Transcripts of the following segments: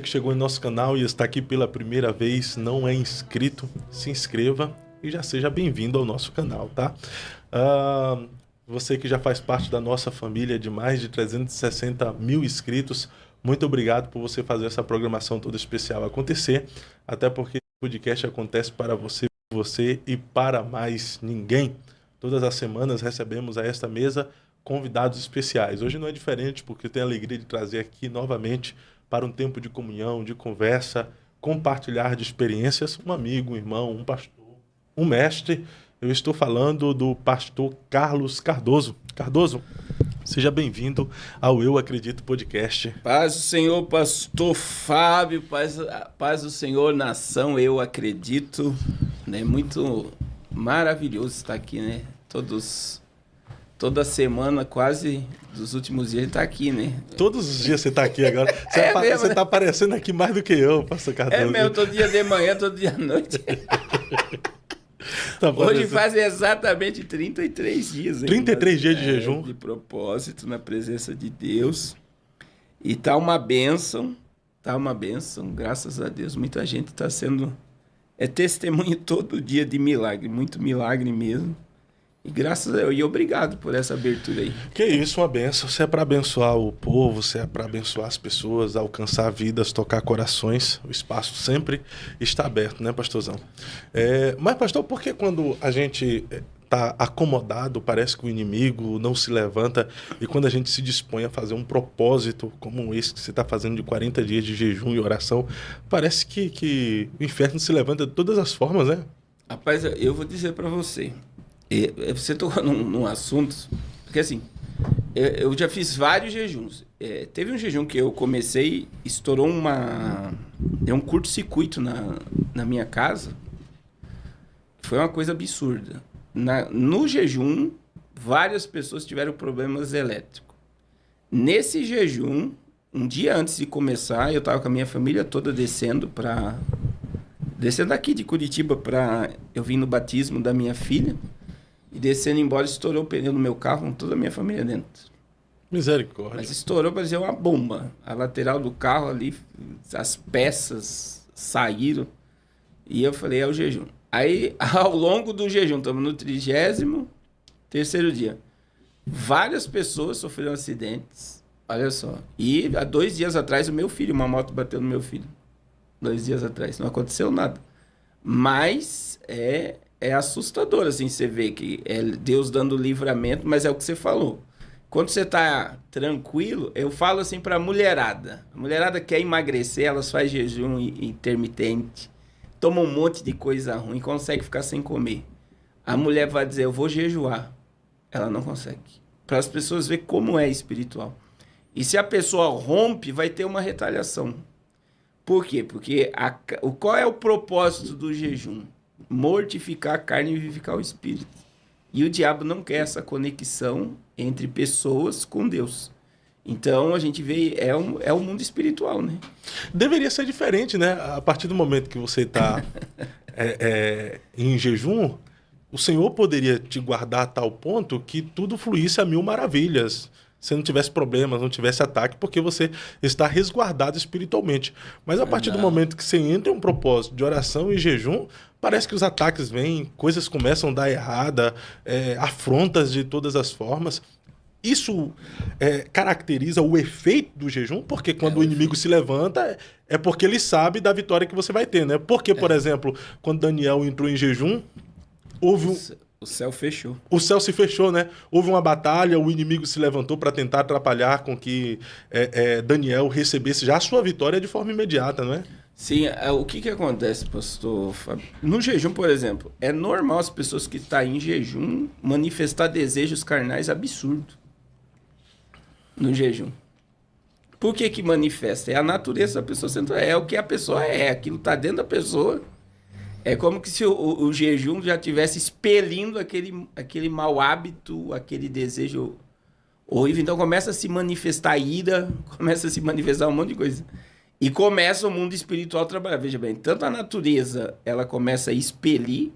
Que chegou em nosso canal e está aqui pela primeira vez, não é inscrito, se inscreva e já seja bem-vindo ao nosso canal, tá? Você que já faz parte da nossa família de mais de 360 mil inscritos, muito obrigado por você fazer essa programação toda especial acontecer, até porque o podcast acontece para você e para mais ninguém. Todas as semanas recebemos a esta mesa convidados especiais. Hoje não é diferente, porque eu tenho a alegria de trazer aqui novamente para um tempo de comunhão, de conversa, compartilhar de experiências, um amigo, um irmão, um pastor, um mestre. Eu estou falando do pastor Carlos Cardoso. Cardoso, seja bem-vindo ao Eu Acredito Podcast. Paz do Senhor, pastor Fábio, paz do Senhor, nação, eu acredito. É muito maravilhoso estar aqui, né? Toda semana, quase, dos últimos dias, ele está aqui, né? Todos os dias você está aqui agora. Você está aparecendo aqui mais do que eu, pastor Cardoso. É mesmo, todo dia de manhã, todo dia à noite. Tá Hoje faz exatamente 33 dias. 33 dias de jejum? De propósito, na presença de Deus. E tá uma bênção, graças a Deus. Muita gente está sendo... É testemunho todo dia de milagre, muito milagre mesmo. E graças a Deus, e obrigado por essa abertura aí. Que isso, uma benção. Você é para abençoar o povo, você é para abençoar as pessoas, alcançar vidas, tocar corações. O espaço sempre está aberto, né, pastorzão? Mas, pastor, por que quando a gente está acomodado, parece que o inimigo não se levanta, e quando a gente se dispõe a fazer um propósito como esse que você está fazendo de 40 dias de jejum e oração, parece que o inferno se levanta de todas as formas, né? Rapaz, eu vou dizer para você... Você tocou num assunto, porque assim, eu já fiz vários jejuns. Teve um jejum que eu comecei, estourou deu um curto-circuito na minha casa. Foi uma coisa absurda. No jejum, várias pessoas tiveram problemas elétricos. Nesse jejum, um dia antes de começar, eu estava com a minha família toda descendo aqui de Curitiba eu vim no batismo da minha filha. E descendo embora, estourou o pneu no meu carro com toda a minha família dentro. Misericórdia. Mas estourou, parecia uma bomba. A lateral do carro ali, as peças saíram. E eu falei, é o jejum. Aí, ao longo do jejum, estamos no 33º dia. Várias pessoas sofreram acidentes. Olha só. E há 2 dias atrás, uma moto bateu no meu filho. 2 dias atrás. Não aconteceu nada. Mas é assustador, assim, você vê que é Deus dando livramento, mas é o que você falou. Quando você tá tranquilo, eu falo assim pra mulherada. A mulherada quer emagrecer, elas faz jejum intermitente, toma um monte de coisa ruim, consegue ficar sem comer. A mulher vai dizer, eu vou jejuar. Ela não consegue. Para as pessoas verem como é espiritual. E se a pessoa rompe, vai ter uma retaliação. Por quê? Porque qual é o propósito do jejum? Mortificar a carne e vivificar o espírito. E o diabo não quer essa conexão entre pessoas com Deus. Então a gente vê, é o mundo espiritual, né? Deveria ser diferente, né? A partir do momento que você está em jejum, o Senhor poderia te guardar a tal ponto que tudo fluísse a mil maravilhas. Você não tivesse problemas, não tivesse ataque, porque você está resguardado espiritualmente. Mas a partir do momento que você entra em um propósito de oração e jejum, parece que os ataques vêm, coisas começam a dar errada, afrontas de todas as formas. Isso caracteriza o efeito do jejum, porque quando o inimigo se levanta, é porque ele sabe da vitória que você vai ter, né? Porque, por exemplo, quando Daniel entrou em jejum, houve O céu fechou. O céu se fechou, né? Houve uma batalha, o inimigo se levantou para tentar atrapalhar com que Daniel recebesse já a sua vitória de forma imediata, não é? Sim, o que acontece, pastor Fábio? No jejum, por exemplo, é normal as pessoas que estão em jejum manifestar desejos carnais absurdos. No jejum. Por que manifesta? É a natureza da pessoa central. É o que a pessoa é. Aquilo está dentro da pessoa. É como que se o jejum já estivesse expelindo aquele mau hábito, aquele desejo horrível. Então começa a se manifestar ira, começa a se manifestar um monte de coisa. E começa o mundo espiritual a trabalhar. Veja bem, tanto a natureza ela começa a expelir,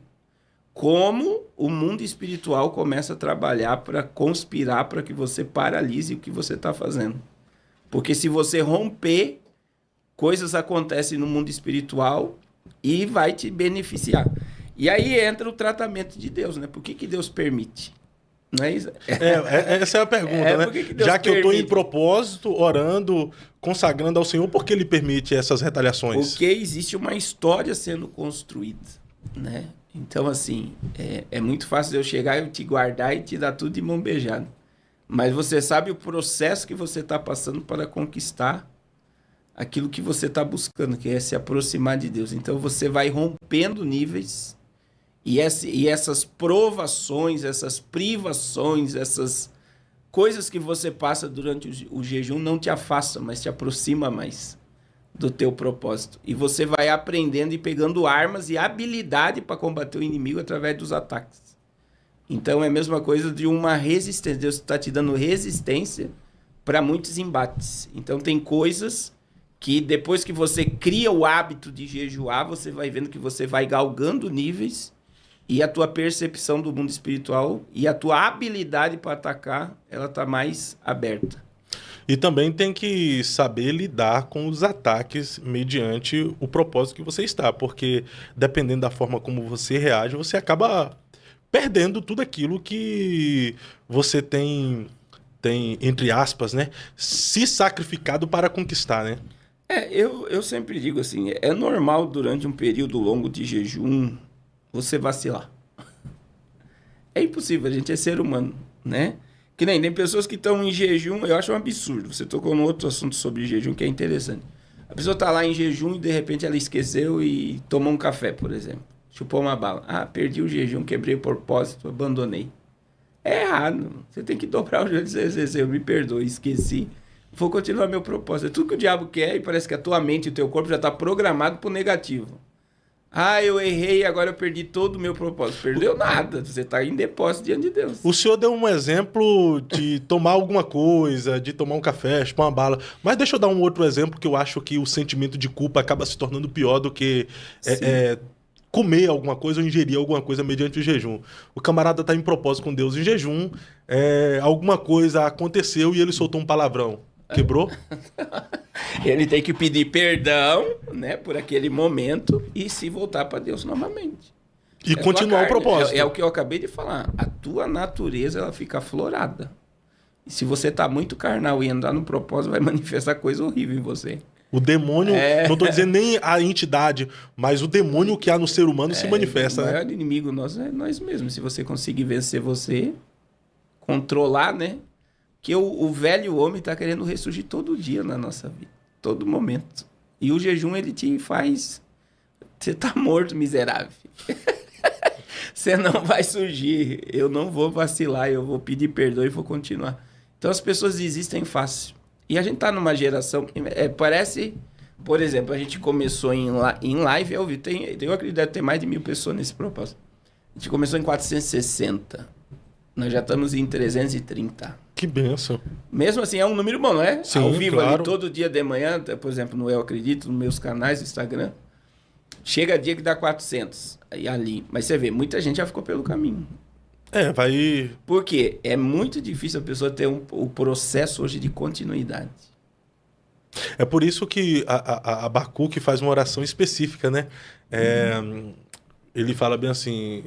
como o mundo espiritual começa a trabalhar para conspirar para que você paralise o que você está fazendo. Porque se você romper coisas acontecem no mundo espiritual e vai te beneficiar. E aí entra o tratamento de Deus, né? Por que Deus permite? Não é isso? Essa é a pergunta, né? Já que eu estou em propósito, orando, consagrando ao Senhor, por que Ele permite essas retaliações? Porque existe uma história sendo construída, né? Então, assim, é muito fácil eu chegar e te guardar e te dar tudo de mão beijada. Mas você sabe o processo que você está passando para conquistar aquilo que você está buscando, que é se aproximar de Deus. Então, você vai rompendo níveis e essas provações, essas privações, essas coisas que você passa durante o jejum não te afastam, mas te aproxima mais do teu propósito. E você vai aprendendo e pegando armas e habilidade para combater o inimigo através dos ataques. Então é a mesma coisa de uma resistência. Deus está te dando resistência para muitos embates. Então tem coisas que depois que você cria o hábito de jejuar, você vai vendo que você vai galgando níveis e a tua percepção do mundo espiritual e a tua habilidade para atacar, ela está mais aberta. E também tem que saber lidar com os ataques mediante o propósito que você está, porque dependendo da forma como você reage, você acaba perdendo tudo aquilo que você tem, entre aspas, né, se sacrificado para conquistar, né? Eu sempre digo assim, é normal durante um período longo de jejum você vacilar. É impossível, a gente é ser humano, né? Que nem tem pessoas que estão em jejum, eu acho um absurdo. Você tocou num outro assunto sobre jejum que é interessante. A pessoa está lá em jejum e de repente ela esqueceu e tomou um café, por exemplo. Chupou uma bala. Ah, perdi o jejum, quebrei o propósito, abandonei. É errado. Você tem que dobrar o joelho e dizer, eu me perdoe, esqueci. Vou continuar meu propósito. É tudo que o diabo quer e parece que a tua mente e o teu corpo já está programado para o negativo. Ah, eu errei e agora eu perdi todo o meu propósito. Perdeu nada. Você está em depósito diante de Deus. O senhor deu um exemplo de tomar alguma coisa, de tomar um café, chupar uma bala. Mas deixa eu dar um outro exemplo que eu acho que o sentimento de culpa acaba se tornando pior do que comer alguma coisa ou ingerir alguma coisa mediante o jejum. O camarada está em propósito com Deus em jejum, alguma coisa aconteceu e ele soltou um palavrão. Quebrou? Ele tem que pedir perdão, né, por aquele momento e se voltar para Deus novamente. E continuar o propósito. É o que eu acabei de falar. A tua natureza, ela fica aflorada. E se você está muito carnal e andar no propósito, vai manifestar coisa horrível em você. O demônio, não estou dizendo nem a entidade, mas o demônio que há no ser humano se manifesta. O maior inimigo nosso é nós mesmos. Se você conseguir vencer você, controlar, né? Que o velho homem está querendo ressurgir todo dia na nossa vida, todo momento. E o jejum, ele te faz... Você está morto, miserável. Você não vai surgir. Eu não vou vacilar, eu vou pedir perdão e vou continuar. Então as pessoas desistem fácil. E a gente está numa geração... parece... Por exemplo, a gente começou em live, eu acredito que deve ter mais de 1.000 pessoas nesse propósito. A gente começou em 460. Nós já estamos em 330. Que benção. Mesmo assim, é um número bom, não é? Sim, ao vivo, claro. ali, todo dia de manhã, por exemplo, no Eu Acredito, nos meus canais do Instagram, chega dia que dá 400. Aí ali. Mas você vê, muita gente já ficou pelo caminho. Vai... Porque é muito difícil a pessoa ter o processo hoje de continuidade. É por isso que a Abacuque faz uma oração específica, né? Ele fala bem assim,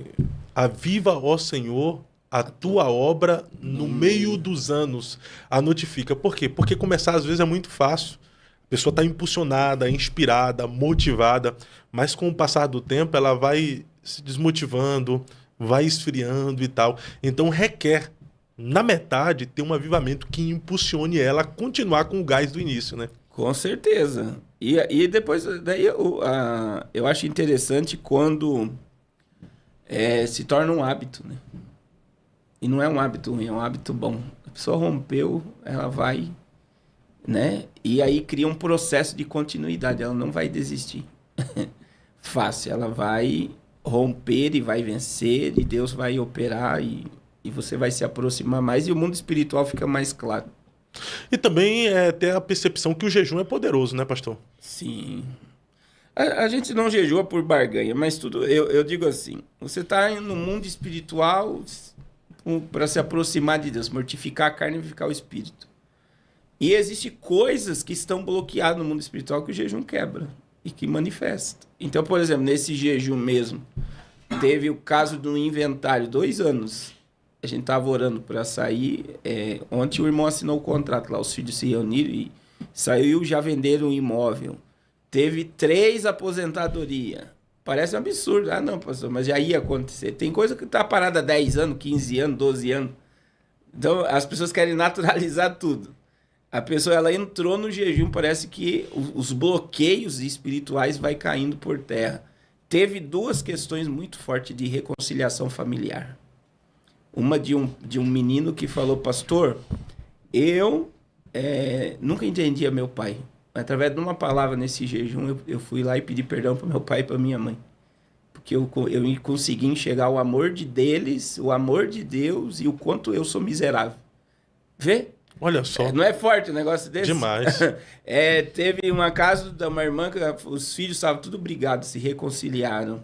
aviva, ó Senhor, a tua obra no meio dos anos, a notifica. Por quê? Porque começar às vezes é muito fácil. A pessoa está impulsionada, inspirada, motivada, mas com o passar do tempo ela vai se desmotivando, vai esfriando e tal. Então requer, na metade, ter um avivamento que impulsione ela a continuar com o gás do início, né? Com certeza. E depois, daí eu acho interessante quando se torna um hábito, né? E não é um hábito ruim, é um hábito bom. A pessoa rompeu, ela vai, né? E aí cria um processo de continuidade, ela não vai desistir. Fácil, ela vai romper e vai vencer, e Deus vai operar, e você vai se aproximar mais, e o mundo espiritual fica mais claro. E também ter a percepção que o jejum é poderoso, né, pastor? Sim. A gente não jejua por barganha, mas tudo. Eu digo assim: você está no mundo espiritual para se aproximar de Deus, mortificar a carne e vivificar o espírito. E existem coisas que estão bloqueadas no mundo espiritual que o jejum quebra e que manifesta. Então, por exemplo, nesse jejum mesmo, teve o caso do inventário, 2 anos. A gente estava orando para sair. Ontem o irmão assinou o contrato lá, os filhos se reuniram e saiu, já venderam um imóvel. Teve 3 aposentadorias. Parece um absurdo. Ah, não, pastor, mas já ia acontecer. Tem coisa que está parada há 10 anos, 15 anos, 12 anos. Então, as pessoas querem naturalizar tudo. A pessoa, ela entrou no jejum, parece que os bloqueios espirituais vai caindo por terra. Teve 2 questões muito fortes de reconciliação familiar. Uma de um menino que falou, pastor, eu nunca entendia meu pai. Através de uma palavra nesse jejum, eu fui lá e pedi perdão para meu pai e para minha mãe. Porque eu consegui enxergar o amor deles, o amor de Deus e o quanto eu sou miserável. Vê? Olha só. Não é forte um negócio desse? Demais. Teve um caso de uma irmã que os filhos estavam tudo brigados, se reconciliaram.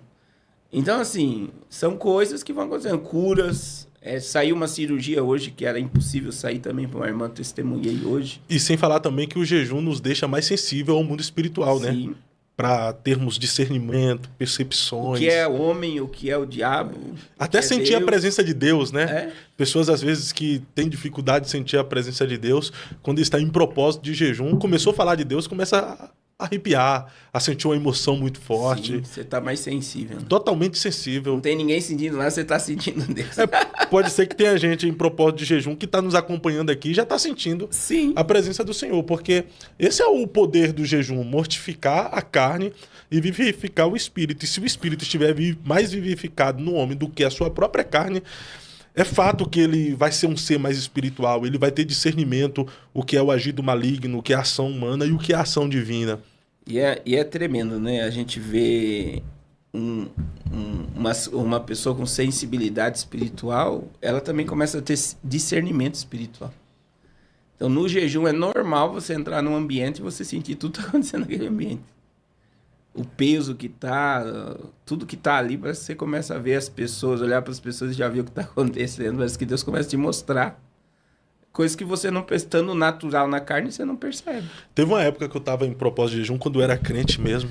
Então, assim, são coisas que vão acontecendo. Curas. Saiu uma cirurgia hoje que era impossível sair também para uma irmã, testemunhei hoje. E sem falar também que o jejum nos deixa mais sensível ao mundo espiritual, Sim. né? Para termos discernimento, percepções. O que é o homem, o que é o diabo. Até sentir Deus. A presença de Deus, né? Pessoas, às vezes, que têm dificuldade de sentir a presença de Deus, quando está em propósito de jejum, começou a falar de Deus, começa a arrepiar, a sentir uma emoção muito forte. Sim, você está mais sensível. Né? Totalmente sensível. Não tem ninguém sentindo lá, você está sentindo Deus. Pode ser que tenha gente em propósito de jejum que está nos acompanhando aqui e já está sentindo a presença do Senhor, porque esse é o poder do jejum, mortificar a carne e vivificar o espírito. E se o espírito estiver mais vivificado no homem do que a sua própria carne, é fato que ele vai ser um ser mais espiritual, ele vai ter discernimento, o que é o agir do maligno, o que é a ação humana e o que é a ação divina. E é tremendo, né? A gente vê uma pessoa com sensibilidade espiritual, ela também começa a ter discernimento espiritual. Então, no jejum, é normal você entrar num ambiente e você sentir tudo que está acontecendo naquele ambiente. O peso que tá, tudo que tá ali, parece que você começa a ver as pessoas, olhar para as pessoas e já ver o que está acontecendo. Parece que Deus começa a te mostrar coisas que você não, estando natural na carne, você não percebe. Teve uma época que eu estava em propósito de jejum, quando eu era crente mesmo.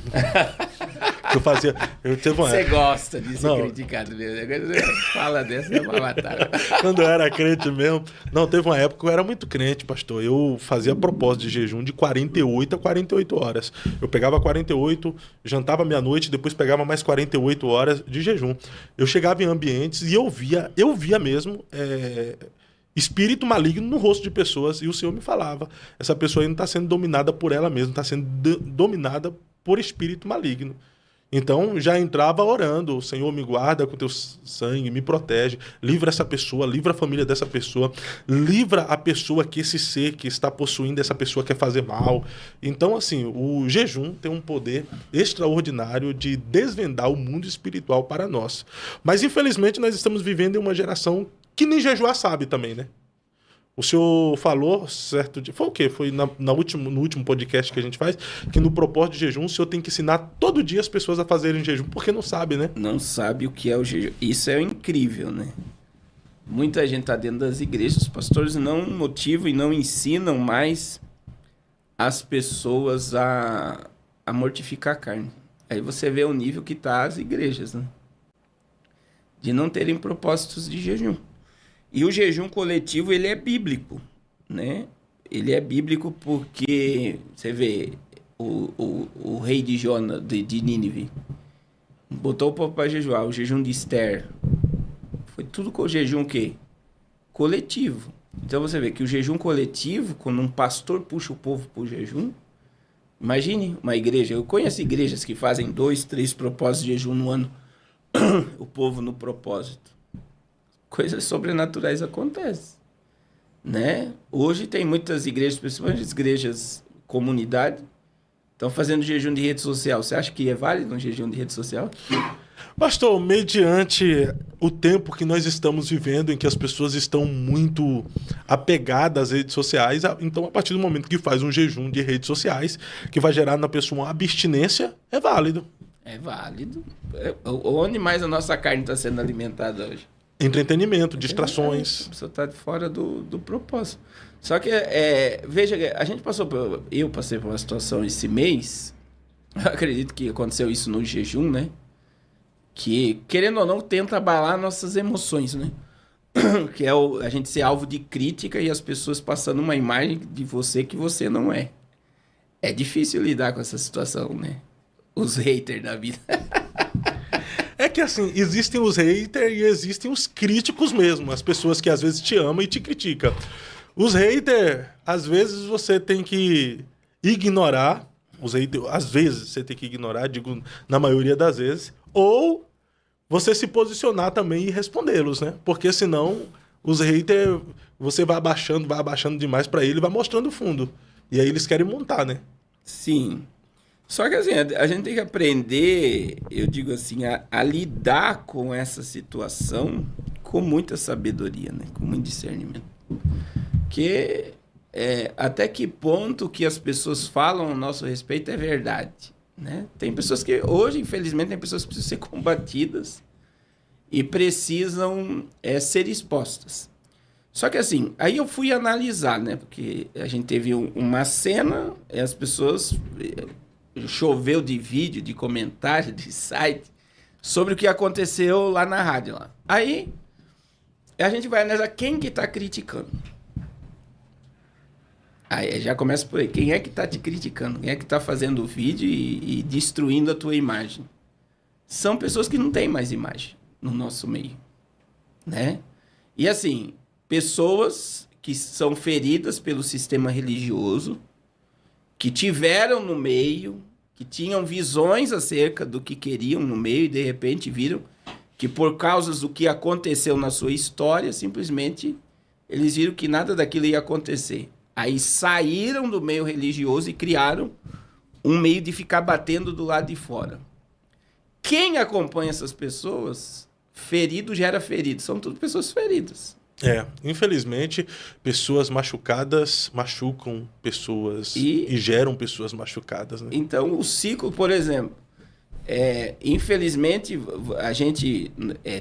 Que eu fazia... Você gosta de ser criticado mesmo. Agora você fala dessa, é uma batalha. Quando eu era crente mesmo... Não, teve uma época que eu era muito crente, pastor. Eu fazia propósito de jejum de 48 a 48 horas. Eu pegava 48, jantava meia-noite, depois pegava mais 48 horas de jejum. Eu chegava em ambientes e eu via mesmo... espírito maligno no rosto de pessoas, e o Senhor me falava, essa pessoa aí não está sendo dominada por ela mesma, está sendo dominada por espírito maligno. Então, já entrava orando, Senhor, me guarda com teu sangue, me protege, livra essa pessoa, livra a família dessa pessoa, livra a pessoa que esse ser que está possuindo essa pessoa quer fazer mal. Então, assim, o jejum tem um poder extraordinário de desvendar o mundo espiritual para nós. Mas, infelizmente, nós estamos vivendo em uma geração que nem jejuar sabe também, né? O senhor falou, certo dia... Foi o quê? Foi no último podcast que a gente faz, que no propósito de jejum o senhor tem que ensinar todo dia as pessoas a fazerem jejum, porque não sabe, né? Não sabe o que é o jejum. Isso é incrível, né? Muita gente está dentro das igrejas, os pastores não motivam e não ensinam mais as pessoas a mortificar a carne. Aí você vê o nível que tá as igrejas, né? De não terem propósitos de jejum. E o jejum coletivo, ele é bíblico, né? Ele é bíblico porque, você vê, o rei de Jonas, de Nínive, botou o povo para jejuar. O jejum de Esther, foi tudo com o jejum o quê? Coletivo. Então você vê que o jejum coletivo, quando um pastor puxa o povo para o jejum, imagine uma igreja. Eu conheço igrejas que fazem 2, 3 propósitos de jejum no ano, o povo no propósito. Coisas sobrenaturais acontecem, né? Hoje tem muitas igrejas, principalmente as igrejas comunidade, estão fazendo jejum de rede social. Você acha que é válido um jejum de rede social? Pastor, mediante o tempo que nós estamos vivendo, em que as pessoas estão muito apegadas às redes sociais, então a partir do momento que faz um jejum de redes sociais, que vai gerar na pessoa uma abstinência, é válido. É válido. Onde mais a nossa carne está sendo alimentada hoje? Entretenimento, distrações. A pessoa está fora do propósito. Só que, veja, a gente eu passei por uma situação esse mês, eu acredito que aconteceu isso no jejum, né? Que, querendo ou não, tenta abalar nossas emoções, né? Que é a gente ser alvo de crítica e as pessoas passando uma imagem de você que você não é. É difícil lidar com essa situação, né? Os haters da vida. É que assim, existem os haters e existem os críticos mesmo. As pessoas que às vezes te amam e te criticam. Os haters, às vezes você tem que ignorar. Os haters, às vezes você tem que ignorar, digo na maioria das vezes. Ou você se posicionar também e respondê-los, né? Porque senão os haters, você vai abaixando demais pra ele e vai mostrando o fundo. E aí eles querem montar, né? Sim. Só que assim, a gente tem que aprender, eu digo assim, a lidar com essa situação com muita sabedoria, né? Com muito discernimento. Porque até que ponto que as pessoas falam a nosso respeito é verdade, né? Tem pessoas que, hoje, infelizmente, tem pessoas que precisam ser combatidas e precisam ser expostas. Só que assim, aí eu fui analisar, né? Porque a gente teve uma cena e as pessoas... choveu de vídeo, de comentário, de site, sobre o que aconteceu lá na rádio. Lá. Aí, a gente vai analisar quem que está criticando. Aí já começa por aí. Quem é que está te criticando? Quem é que está fazendo o vídeo e destruindo a tua imagem? São pessoas que não têm mais imagem no nosso meio, né? E assim, pessoas que são feridas pelo sistema religioso, que tiveram no meio, que tinham visões acerca do que queriam no meio e de repente viram que por causa do que aconteceu na sua história, simplesmente eles viram que nada daquilo ia acontecer. Aí saíram do meio religioso e criaram um meio de ficar batendo do lado de fora. Quem acompanha essas pessoas, ferido gera ferido. São tudo pessoas feridas. Infelizmente, pessoas machucadas machucam pessoas e geram pessoas machucadas, né? Então, o ciclo, por exemplo, infelizmente, a gente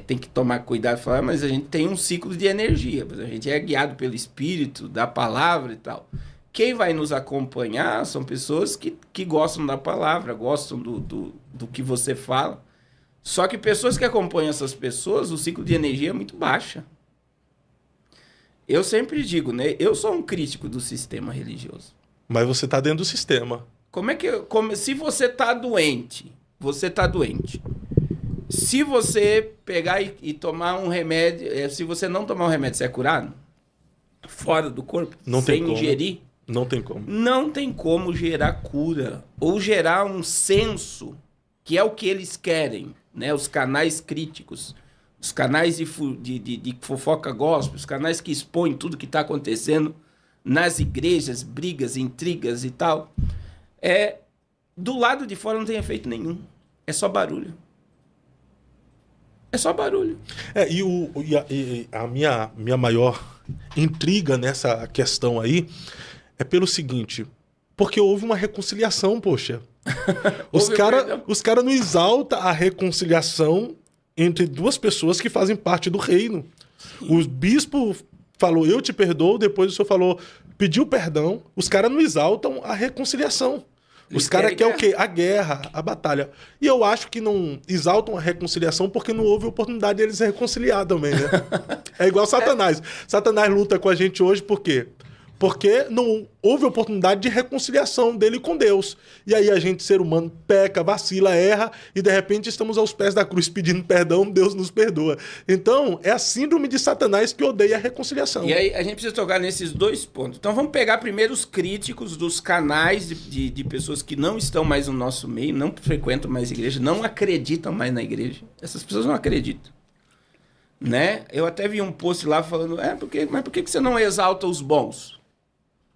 tem que tomar cuidado e falar, mas a gente tem um ciclo de energia. A gente é guiado pelo espírito, da palavra e tal. Quem vai nos acompanhar são pessoas que gostam da palavra, gostam do que você fala. Só que pessoas que acompanham essas pessoas, o ciclo de energia é muito baixo. Eu sempre digo, né? Eu sou um crítico do sistema religioso. Mas você está dentro do sistema. Se você está doente, você está doente. Se você pegar e tomar um remédio, se você não tomar um remédio, você é curado? Fora do corpo? Não sem tem como. ingerir? Não tem como. Não tem como gerar cura. Ou gerar um senso, que é o que eles querem, né? Os canais críticos. Os canais de fofoca gospel, os canais que expõem tudo que está acontecendo nas igrejas, brigas, intrigas e tal. Do lado de fora não tem efeito nenhum. É só barulho. É só barulho. E a minha maior intriga nessa questão aí é pelo seguinte, porque houve uma reconciliação, poxa. Os cara não exaltam a reconciliação entre duas pessoas que fazem parte do reino. O bispo falou, eu te perdoo, depois o senhor falou, pediu perdão. Os caras não exaltam a reconciliação. Os caras querem o quê? A guerra, a batalha. E eu acho que não exaltam a reconciliação porque não houve oportunidade de eles se reconciliar também, né? É igual Satanás. Satanás luta com a gente hoje por quê? Porque não houve oportunidade de reconciliação dele com Deus. E aí a gente, ser humano, peca, vacila, erra, e de repente estamos aos pés da cruz pedindo perdão, Deus nos perdoa. Então, é a síndrome de Satanás que odeia a reconciliação. E aí a gente precisa tocar nesses dois pontos. Então vamos pegar primeiro os críticos dos canais de pessoas que não estão mais no nosso meio, não frequentam mais igreja, não acreditam mais na igreja. Essas pessoas não acreditam. Né? Eu até vi um post lá falando, mas por que você não exalta os bons?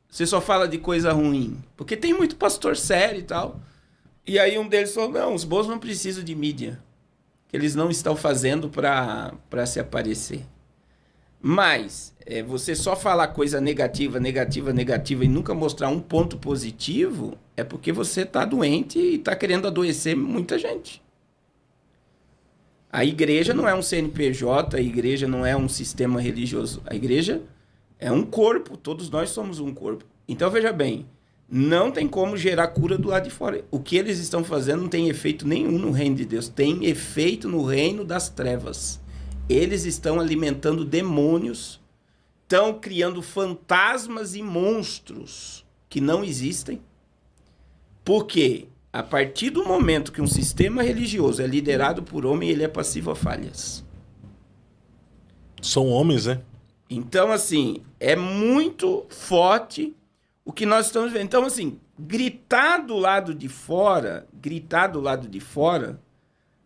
Você só fala de coisa ruim. Porque tem muito pastor sério e tal. E aí um deles falou, não, os bons não precisam de mídia. Que eles não estão fazendo para se aparecer. Mas você só falar coisa negativa e nunca mostrar um ponto positivo, é porque você está doente e está querendo adoecer muita gente. A igreja não é um CNPJ, a igreja não é um sistema religioso. A igreja é um corpo, todos nós somos um corpo. Então, veja bem, não tem como gerar cura do lado de fora. O que eles estão fazendo não tem efeito nenhum no reino de Deus, tem efeito no reino das trevas. Eles estão alimentando demônios, estão criando fantasmas e monstros que não existem. Por quê? A partir do momento que um sistema religioso é liderado por homem, ele é passivo a falhas. São homens, né? Então, assim, é muito forte o que nós estamos vendo. Então, assim, gritar do lado de fora,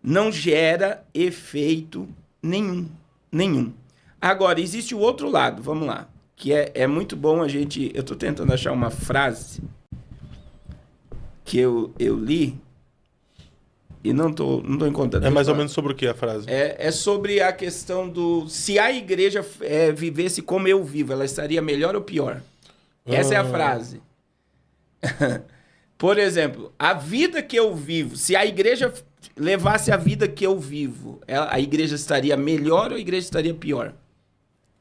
não gera efeito nenhum. Agora, existe o outro lado, vamos lá, que é muito bom a gente... Eu estou tentando achar uma frase que eu li e não tô encontrando. É mais ou menos sobre o que a frase? É sobre a questão do... Se a igreja vivesse como eu vivo, ela estaria melhor ou pior? Essa é a frase. Por exemplo, a vida que eu vivo, se a igreja levasse a vida que eu vivo, a igreja estaria melhor ou a igreja estaria pior?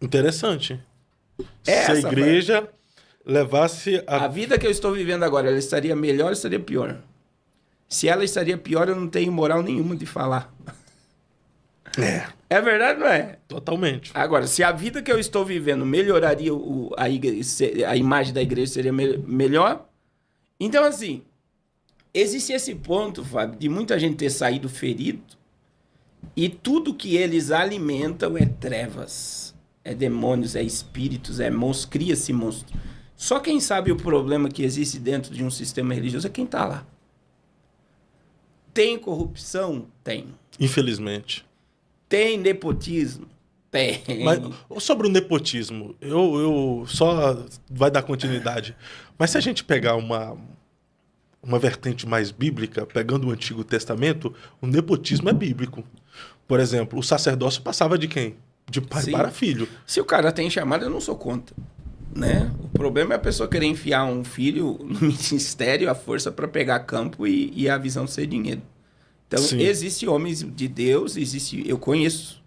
Interessante. Se a igreja levasse a vida que eu estou vivendo agora, ela estaria melhor ou estaria pior? Se ela estaria pior, eu não tenho moral nenhuma de falar. É verdade, não é? Totalmente. Agora, se a vida que eu estou vivendo melhoraria a imagem da igreja seria melhor? Então, assim, existe esse ponto, Fábio, de muita gente ter saído ferido e tudo que eles alimentam é trevas, é demônios, é espíritos, é monstros, cria-se monstro. Só quem sabe o problema que existe dentro de um sistema religioso é quem está lá. Tem corrupção? Tem. Infelizmente. Tem nepotismo? Tem. Mas sobre o nepotismo, eu só vai dar continuidade. Mas se a gente pegar uma vertente mais bíblica, pegando o Antigo Testamento, o nepotismo é bíblico. Por exemplo, o sacerdócio passava de quem? De pai para filho. Se o cara tem chamada, eu não sou contra. Né? O problema é a pessoa querer enfiar um filho no ministério à força para pegar campo e a visão ser dinheiro. Então, existem homens de Deus, eu conheço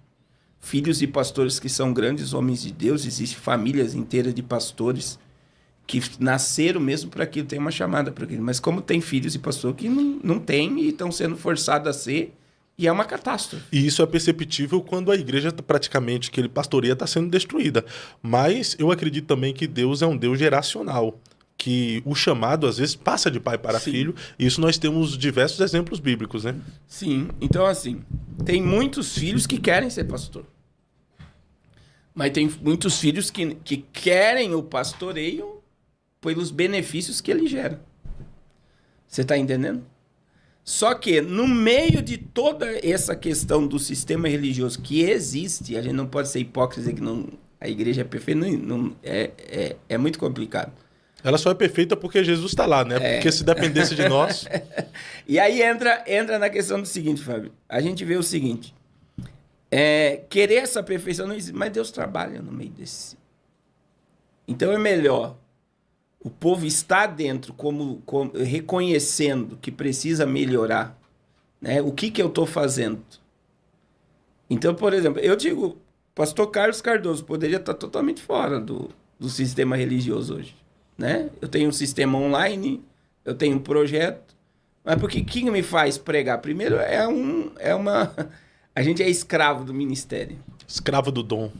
filhos de pastores que são grandes homens de Deus, existem famílias inteiras de pastores que nasceram mesmo para aquilo, tem uma chamada para aquilo. Mas como tem filhos de pastor que não tem e estão sendo forçados a ser, e é uma catástrofe. E isso é perceptível quando a igreja, praticamente, que ele pastoreia, está sendo destruída. Mas eu acredito também que Deus é um Deus geracional, que o chamado, às vezes, passa de pai para filho, e isso nós temos diversos exemplos bíblicos, né? Sim, então assim, tem muitos filhos que querem ser pastor. Mas tem muitos filhos que querem o pastoreio pelos benefícios que ele gera. Você está entendendo? Só que, no meio de toda essa questão do sistema religioso que existe, a gente não pode ser hipócrita dizer que a igreja é perfeita, é muito complicado. Ela só é perfeita porque Jesus está lá, né? Porque se dependesse de nós... E aí entra na questão do seguinte, Fábio. A gente vê o seguinte. Querer essa perfeição não existe, mas Deus trabalha no meio desse. Então é melhor o povo estar dentro, como reconhecendo que precisa melhorar, né? O que eu estou fazendo? Então, por exemplo, eu digo, pastor Carlos Cardoso poderia estar totalmente fora do sistema religioso hoje, né? Eu tenho um sistema online, eu tenho um projeto, mas porque que me faz pregar? Primeiro, a gente é escravo do ministério. Escravo do dom.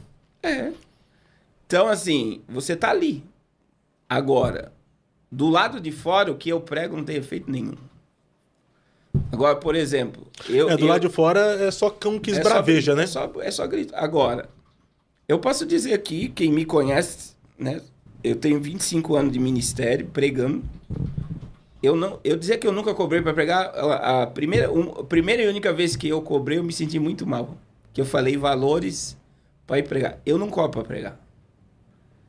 Então, assim, você está ali. Agora, do lado de fora, o que eu prego não tem efeito nenhum. Agora, por exemplo... do lado de fora é só cão que esbraveja, né? É só grito. Agora, eu posso dizer aqui, quem me conhece, né? Eu tenho 25 anos de ministério pregando. Eu dizer que eu nunca cobrei para pregar, a primeira e única vez que eu cobrei, eu me senti muito mal. Que eu falei valores para ir pregar. Eu não cobro para pregar.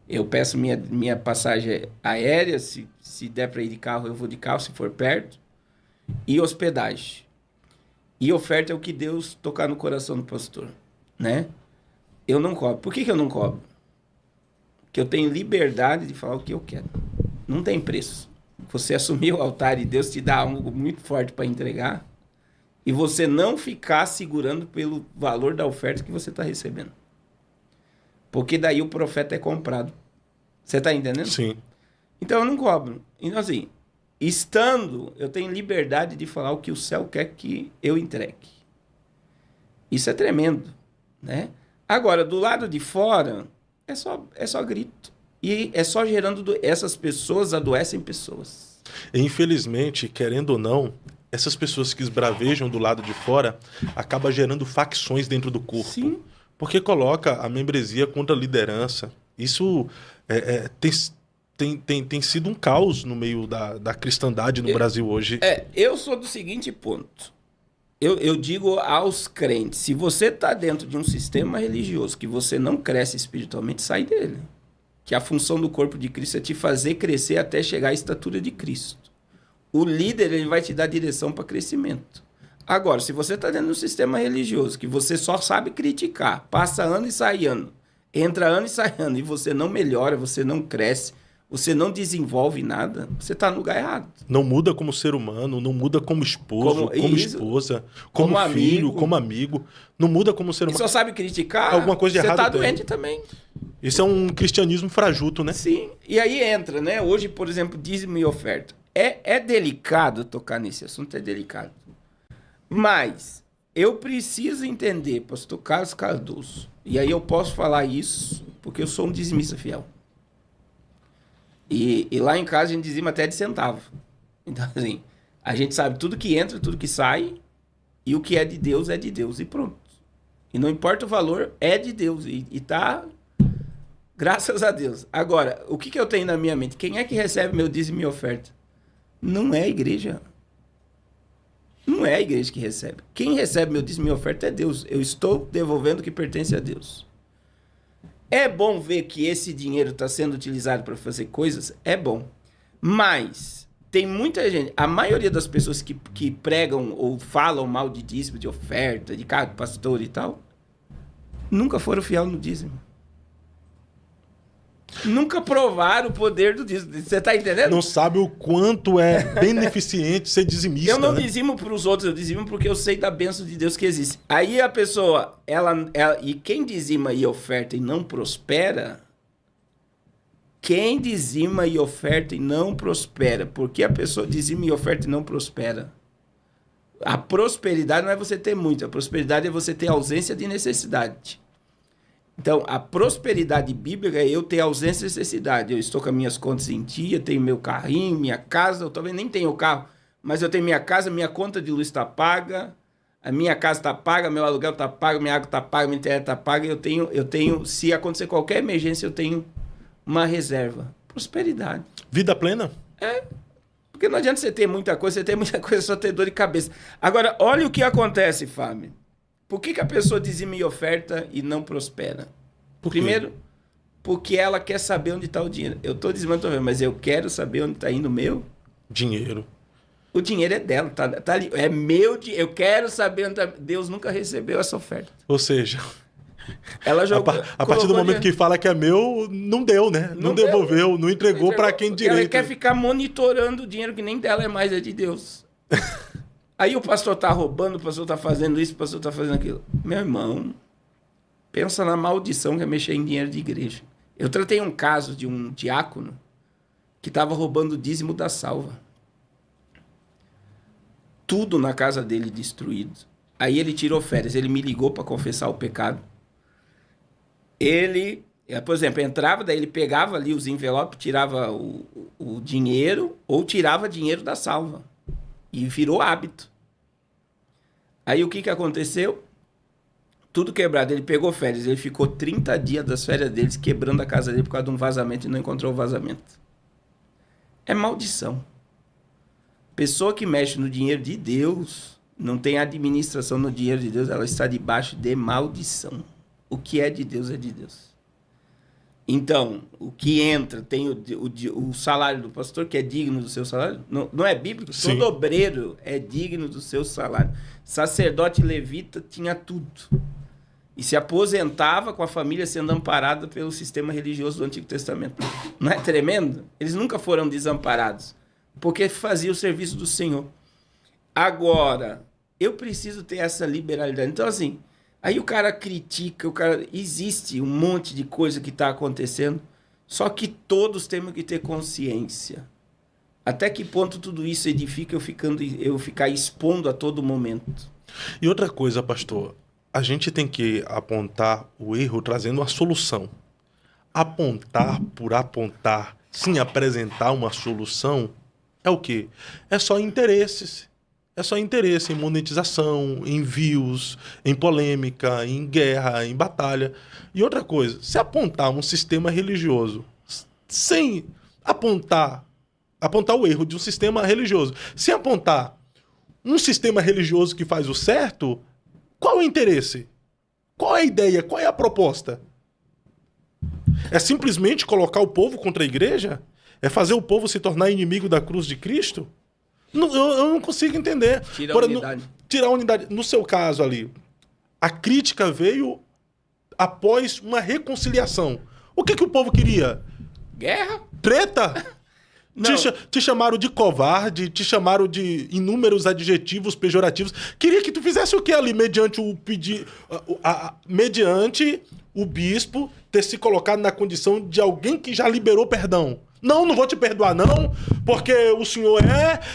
Eu peço minha passagem aérea, se der para ir de carro, eu vou de carro, se for perto. E hospedagem. E oferta é o que Deus tocar no coração do pastor, né? Eu não cobro. Por que eu não cobro? Porque eu tenho liberdade de falar o que eu quero. Não tem preço. Você assumir o altar e Deus te dá algo muito forte para entregar, E você não ficar segurando pelo valor da oferta que você está recebendo. Porque daí o profeta é comprado. Você está entendendo? Sim. Então eu não cobro. Então assim, estando, eu tenho liberdade de falar o que o céu quer que eu entregue. Isso é tremendo, né? Agora, do lado de fora, é só grito. E é só gerando... Essas pessoas adoecem pessoas. E, infelizmente, querendo ou não, essas pessoas que esbravejam do lado de fora acabam gerando facções dentro do corpo. Sim. Porque coloca a membresia contra a liderança. Isso tem sido um caos no meio da cristandade no Brasil hoje. Eu sou do seguinte ponto. Eu digo aos crentes, se você está dentro de um sistema religioso que você não cresce espiritualmente, sai dele. Que a função do corpo de Cristo é te fazer crescer até chegar à estatura de Cristo. O líder, ele vai te dar direção para crescimento. Agora, se você está dentro de um sistema religioso que você só sabe criticar, passa ano e sai ano, entra ano e sai ano, e você não melhora, você não cresce, você não desenvolve nada, você está no lugar errado. Não muda como ser humano, não muda como esposo, como esposa, como filho, amigo. Como amigo. Não muda como ser humano. E só sabe criticar, alguma coisa de errado você está tem. doente também. Isso é um cristianismo frajuto, né? Sim, e aí entra, né? Hoje, por exemplo, dízimo e oferta. É delicado tocar nesse assunto, é delicado. Mas eu preciso entender, pastor Carlos Cardoso, e aí eu posso falar isso porque eu sou um dizimista fiel. E lá em casa a gente dizima até de centavo. Então, assim, a gente sabe tudo que entra, tudo que sai, e o que é de Deus e pronto. E não importa o valor, é de Deus. E tá, graças a Deus. Agora, o que eu tenho na minha mente? Quem é que recebe meu dízimo e minha oferta? Não é a igreja. Não é a igreja que recebe. Quem recebe meu dízimo e minha oferta é Deus. Eu estou devolvendo o que pertence a Deus. É bom ver que esse dinheiro está sendo utilizado para fazer coisas? É bom. Mas tem muita gente, a maioria das pessoas que pregam ou falam mal de dízimo, de oferta, de cargo, pastor e tal, nunca foram fiel no dízimo. Nunca provaram o poder do dízimo. Você está entendendo? Não sabe o quanto é beneficente ser dizimista. Eu não né? dizimo para os outros, eu dizimo porque eu sei da bênção de Deus que existe. Aí a pessoa, e quem dizima e oferta e não prospera, quem dizima e oferta e não prospera, porque a pessoa dizima e oferta e não prospera. A prosperidade não é você ter muito, a prosperidade é você ter ausência de necessidade. Então, a prosperidade bíblica é eu ter ausência de necessidade. Eu estou com as minhas contas em dia, tenho meu carrinho, minha casa, eu talvez nem tenho o carro, mas eu tenho minha casa, minha conta de luz está paga, a minha casa está paga, meu aluguel está pago, minha água está paga, minha internet está paga, eu tenho, se acontecer qualquer emergência, eu tenho uma reserva. Prosperidade. Vida plena? Porque não adianta você ter muita coisa só ter dor de cabeça. Agora, olha o que acontece, Fábio. Por que a pessoa dizima e oferta e não prospera? Primeiro, porque ela quer saber onde está o dinheiro. Eu estou dizimando, mas eu quero saber onde está indo o meu dinheiro. O dinheiro é dela, tá ali. É meu dinheiro. Eu quero saber onde está. Deus nunca recebeu essa oferta. Ou seja, ela jogou, a partir do momento que fala que é meu, não deu, né? Não devolveu, não entregou para quem direito. Ela quer ficar monitorando o dinheiro que nem dela é mais, é de Deus. Aí o pastor tá roubando, o pastor tá fazendo isso, o pastor tá fazendo aquilo. Meu irmão, pensa na maldição que é mexer em dinheiro de igreja. Eu tratei um caso de um diácono que estava roubando o dízimo da salva. Tudo na casa dele destruído. Aí ele tirou férias, ele me ligou para confessar o pecado. Ele, por exemplo, entrava, daí ele pegava ali os envelopes, tirava o dinheiro ou tirava dinheiro da salva. E virou hábito. Aí o que aconteceu? Tudo quebrado. Ele pegou férias. Ele ficou 30 dias das férias deles quebrando a casa dele por causa de um vazamento e não encontrou o vazamento. É maldição. Pessoa que mexe no dinheiro de Deus, não tem administração no dinheiro de Deus, ela está debaixo de maldição. O que é de Deus é de Deus. Então, o que entra, tem o salário do pastor, que é digno do seu salário. Não é bíblico? Sim. Todo obreiro é digno do seu salário. Sacerdote levita tinha tudo. E se aposentava com a família sendo amparada pelo sistema religioso do Antigo Testamento. Não é tremendo? Eles nunca foram desamparados, porque faziam o serviço do Senhor. Agora, eu preciso ter essa liberalidade. Então, assim, aí o cara critica, existe um monte de coisa que está acontecendo, só que todos temos que ter consciência. Até que ponto tudo isso edifica eu ficar expondo a todo momento? E outra coisa, pastor, a gente tem que apontar o erro trazendo uma solução. Apontar por apontar, sem apresentar uma solução, é o quê? É só interesses. É só interesse em monetização, em views, em polêmica, em guerra, em batalha. E outra coisa, se apontar um sistema religioso sem apontar o erro de um sistema religioso, sem apontar um sistema religioso que faz o certo, qual é o interesse? Qual é a ideia? Qual é a proposta? É simplesmente colocar o povo contra a igreja? É fazer o povo se tornar inimigo da cruz de Cristo? Não, eu não consigo entender. Tirar a unidade. Tirar a unidade. No seu caso ali, a crítica veio após uma reconciliação. O que o povo queria? Guerra? Treta? Te chamaram de covarde, te chamaram de inúmeros adjetivos pejorativos. Queria que tu fizesse o que ali, mediante mediante o bispo ter se colocado na condição de alguém que já liberou perdão. Não vou te perdoar não, porque o senhor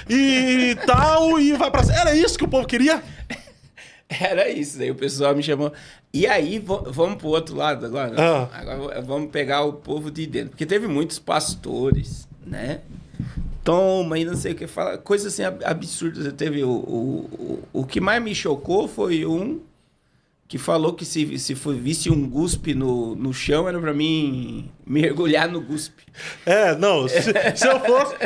e tal, e vai pra... Era isso que o povo queria? Era isso, aí o pessoal me chamou. E aí, vamos pro outro lado agora. Agora vamos pegar o povo de dentro. Porque teve muitos pastores, né? Toma, e não sei o que, fala coisas assim absurdas. Teve o que mais me chocou foi um que falou que se visse um guspe no chão, era pra mim mergulhar no guspe.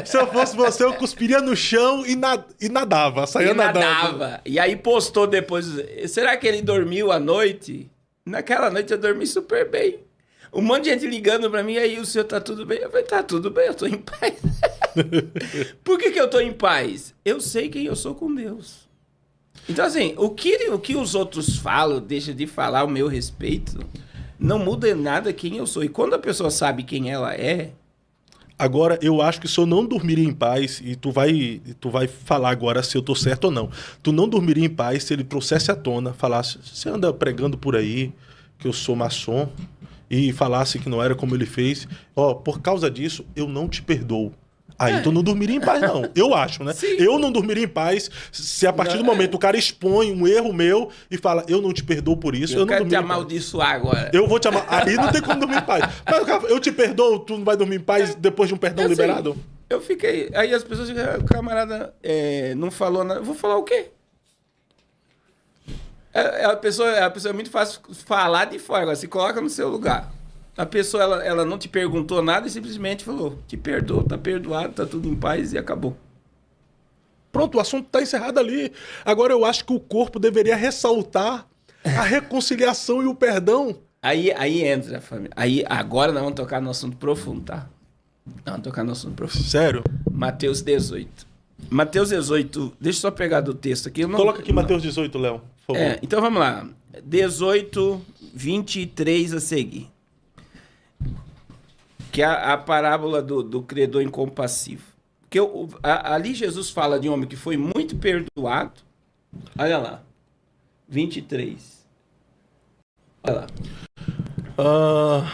Se eu fosse você, eu cuspiria no chão e nadava, saía nadando. E aí postou depois, será que ele dormiu à noite? Naquela noite eu dormi super bem. Um monte de gente ligando pra mim, aí o senhor tá tudo bem? Eu falei, tá tudo bem, eu tô em paz. Por que eu tô em paz? Eu sei quem eu sou com Deus. Então, assim, o que os outros falam, deixa de falar ao meu respeito, não muda em nada quem eu sou. E quando a pessoa sabe quem ela é... Agora, eu acho que se eu não dormiria em paz, e tu vai falar agora se eu tô certo ou não, tu não dormiria em paz se ele trouxesse à tona, falasse, você anda pregando por aí que eu sou maçom, e falasse que não era como ele fez, por causa disso, eu não te perdoo. Aí tu não dormiria em paz, não. Eu acho, né? Sim. Eu não dormiria em paz se a partir do momento o cara expõe um erro meu e fala, eu não te perdoo por isso, eu não quero te amaldiçoar agora. Eu vou te amar. Aí não tem como dormir em paz. Mas o cara, eu te perdoo, tu não vai dormir em paz depois de um perdão liberado? Eu fiquei... Aí as pessoas ficam, o camarada não falou nada. Eu vou falar o quê? A pessoa é muito fácil falar de fora. Agora, se coloca no seu lugar. A pessoa, ela não te perguntou nada e simplesmente falou, te perdoou, tá perdoado, tá tudo em paz e acabou. Pronto, o assunto tá encerrado ali. Agora eu acho que o corpo deveria ressaltar a reconciliação e o perdão. Aí entra a família. Aí agora nós vamos tocar no assunto profundo, tá? Nós vamos tocar no assunto profundo. Sério? Mateus 18. Mateus 18, deixa eu só pegar do texto aqui. Coloca aqui Mateus 18, Léo, por favor. Então vamos lá. 18, 23 a seguir. Que é a parábola do credor incompassivo. Porque ali Jesus fala de um homem que foi muito perdoado. Olha lá. 23. Olha lá.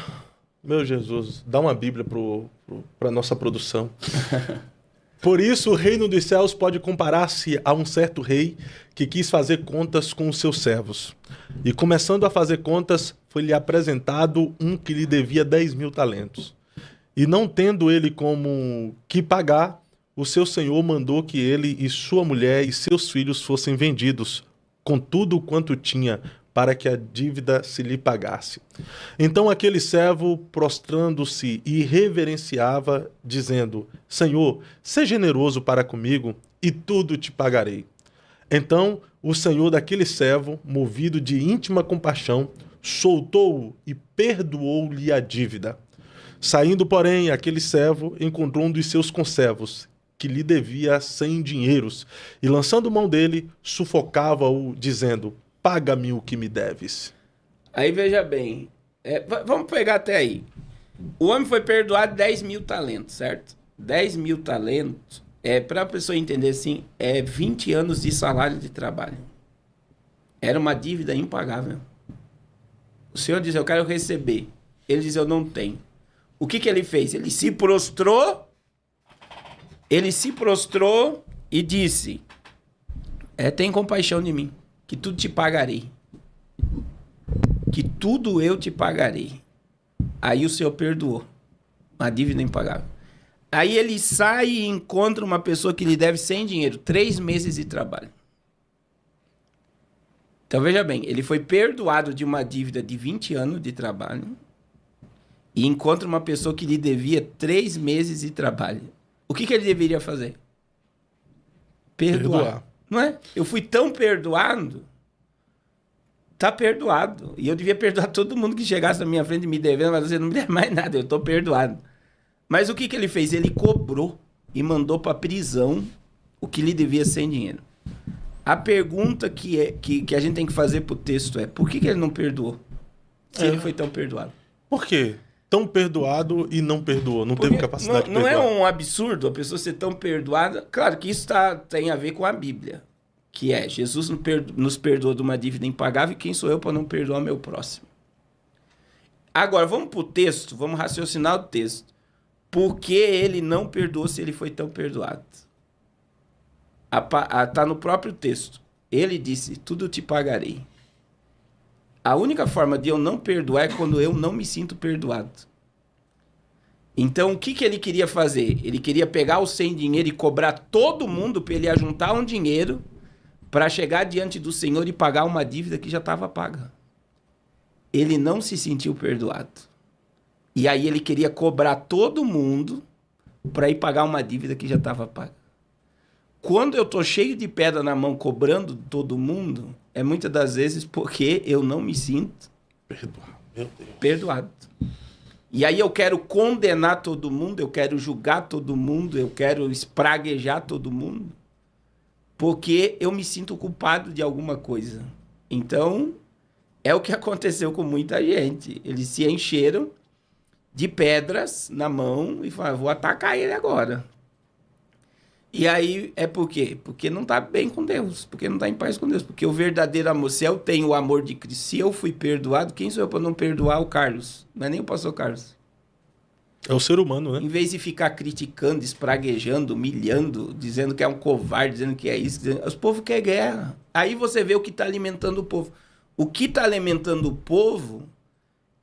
Meu Jesus, dá uma Bíblia para nossa produção. Por isso, o reino dos céus pode comparar-se a um certo rei que quis fazer contas com os seus servos. E começando a fazer contas, foi-lhe apresentado um que lhe devia 10.000 talentos. E não tendo ele como que pagar, o seu senhor mandou que ele e sua mulher e seus filhos fossem vendidos, com tudo quanto tinha, para que a dívida se lhe pagasse. Então aquele servo, prostrando-se e reverenciava, dizendo, Senhor, seja generoso para comigo, e tudo te pagarei. Então o senhor daquele servo, movido de íntima compaixão, soltou-o e perdoou-lhe a dívida. Saindo, porém, aquele servo encontrou um dos seus conservos, que lhe devia 100 dinheiros, e lançando mão dele, sufocava-o, dizendo, paga-me o que me deves. Aí veja bem, vamos pegar até aí. O homem foi perdoado 10.000 talentos, certo? 10.000 talentos, para a pessoa entender assim, é 20 anos de salário de trabalho. Era uma dívida impagável. O Senhor diz, eu quero receber. Ele diz, eu não tenho. O que ele fez? Ele se prostrou e disse, tem compaixão de mim, que tudo te pagarei. Que tudo eu te pagarei. Aí o Senhor perdoou. Uma dívida impagável. Aí ele sai e encontra uma pessoa que lhe deve sem dinheiro. 3 meses de trabalho. Então, veja bem, ele foi perdoado de uma dívida de 20 anos de trabalho e encontra uma pessoa que lhe devia 3 meses de trabalho. O que ele deveria fazer? Perdoar. Não é? Eu fui tão perdoado, tá perdoado. E eu devia perdoar todo mundo que chegasse na minha frente me devendo, mas você não me deve mais nada, eu tô perdoado. Mas o que ele fez? Ele cobrou e mandou para a prisão o que lhe devia sem dinheiro. A pergunta que a gente tem que fazer pro texto é, por que ele não perdoou? Se ele foi tão perdoado. Por quê? Tão perdoado e não perdoou, não teve capacidade de perdoar. Não é um absurdo a pessoa ser tão perdoada? Claro que isso tem a ver com a Bíblia, que é, Jesus nos perdoou de uma dívida impagável e quem sou eu para não perdoar o meu próximo? Agora, vamos pro texto, vamos raciocinar o texto. Por que ele não perdoou se ele foi tão perdoado? Está no próprio texto. Ele disse, tudo te pagarei. A única forma de eu não perdoar é quando eu não me sinto perdoado. Então, o que ele queria fazer? Ele queria pegar o sem dinheiro e cobrar todo mundo para ele ajuntar um dinheiro para chegar diante do Senhor e pagar uma dívida que já estava paga. Ele não se sentiu perdoado. E aí ele queria cobrar todo mundo para ir pagar uma dívida que já estava paga. Quando eu tô cheio de pedra na mão cobrando todo mundo, é muitas das vezes porque eu não me sinto perdoado. E aí eu quero condenar todo mundo, eu quero julgar todo mundo, eu quero espraguejar todo mundo, porque eu me sinto culpado de alguma coisa. Então, é o que aconteceu com muita gente. Eles se encheram de pedras na mão e falaram, vou atacar ele agora. E aí é por quê? Porque não está bem com Deus, porque não está em paz com Deus. Porque o verdadeiro amor, se eu tenho o amor de Cristo, se eu fui perdoado, quem sou eu para não perdoar o Carlos? Não é nem o pastor Carlos. É o ser humano, né? Em vez de ficar criticando, espraguejando, humilhando, dizendo que é um covarde, dizendo que é isso, os povos querem guerra. Aí você vê o que está alimentando o povo. O que está alimentando o povo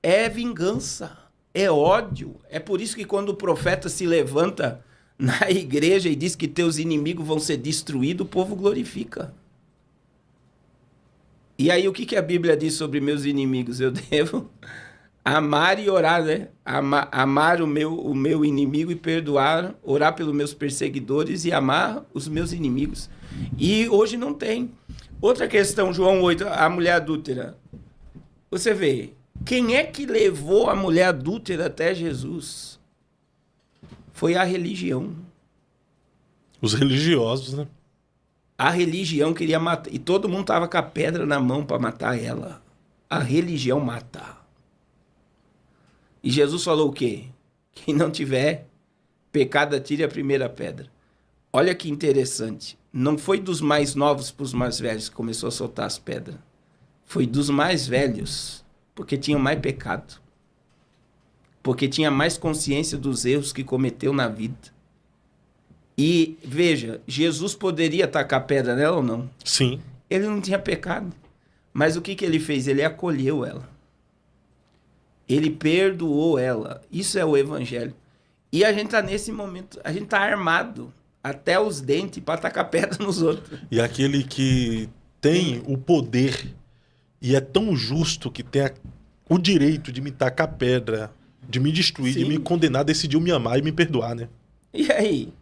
é vingança, é ódio. É por isso que quando o profeta se levanta na igreja e diz que teus inimigos vão ser destruídos, o povo glorifica. E aí o que a Bíblia diz sobre meus inimigos? Eu devo amar e orar, né? Amar o meu inimigo e perdoar, orar pelos meus perseguidores e amar os meus inimigos. E hoje não tem. Outra questão, João 8, a mulher adúltera. Você vê, quem é que levou a mulher adúltera até Jesus? Foi a religião. Os religiosos, né? A religião queria matar. E todo mundo tava com a pedra na mão para matar ela. A religião mata. E Jesus falou o quê? Quem não tiver pecado, atire a primeira pedra. Olha que interessante. Não foi dos mais novos para os mais velhos que começou a soltar as pedras. Foi dos mais velhos, porque tinham mais pecado. Porque tinha mais consciência dos erros que cometeu na vida. E, veja, Jesus poderia tacar pedra nela ou não? Sim. Ele não tinha pecado. Mas o que ele fez? Ele acolheu ela. Ele perdoou ela. Isso é o evangelho. E a gente está nesse momento, a gente está armado até os dentes para tacar pedra nos outros. E aquele que tem o poder e é tão justo que tem o direito de me tacar pedra, de me destruir, sim, de me condenar, decidiu me amar e me perdoar, né? E aí?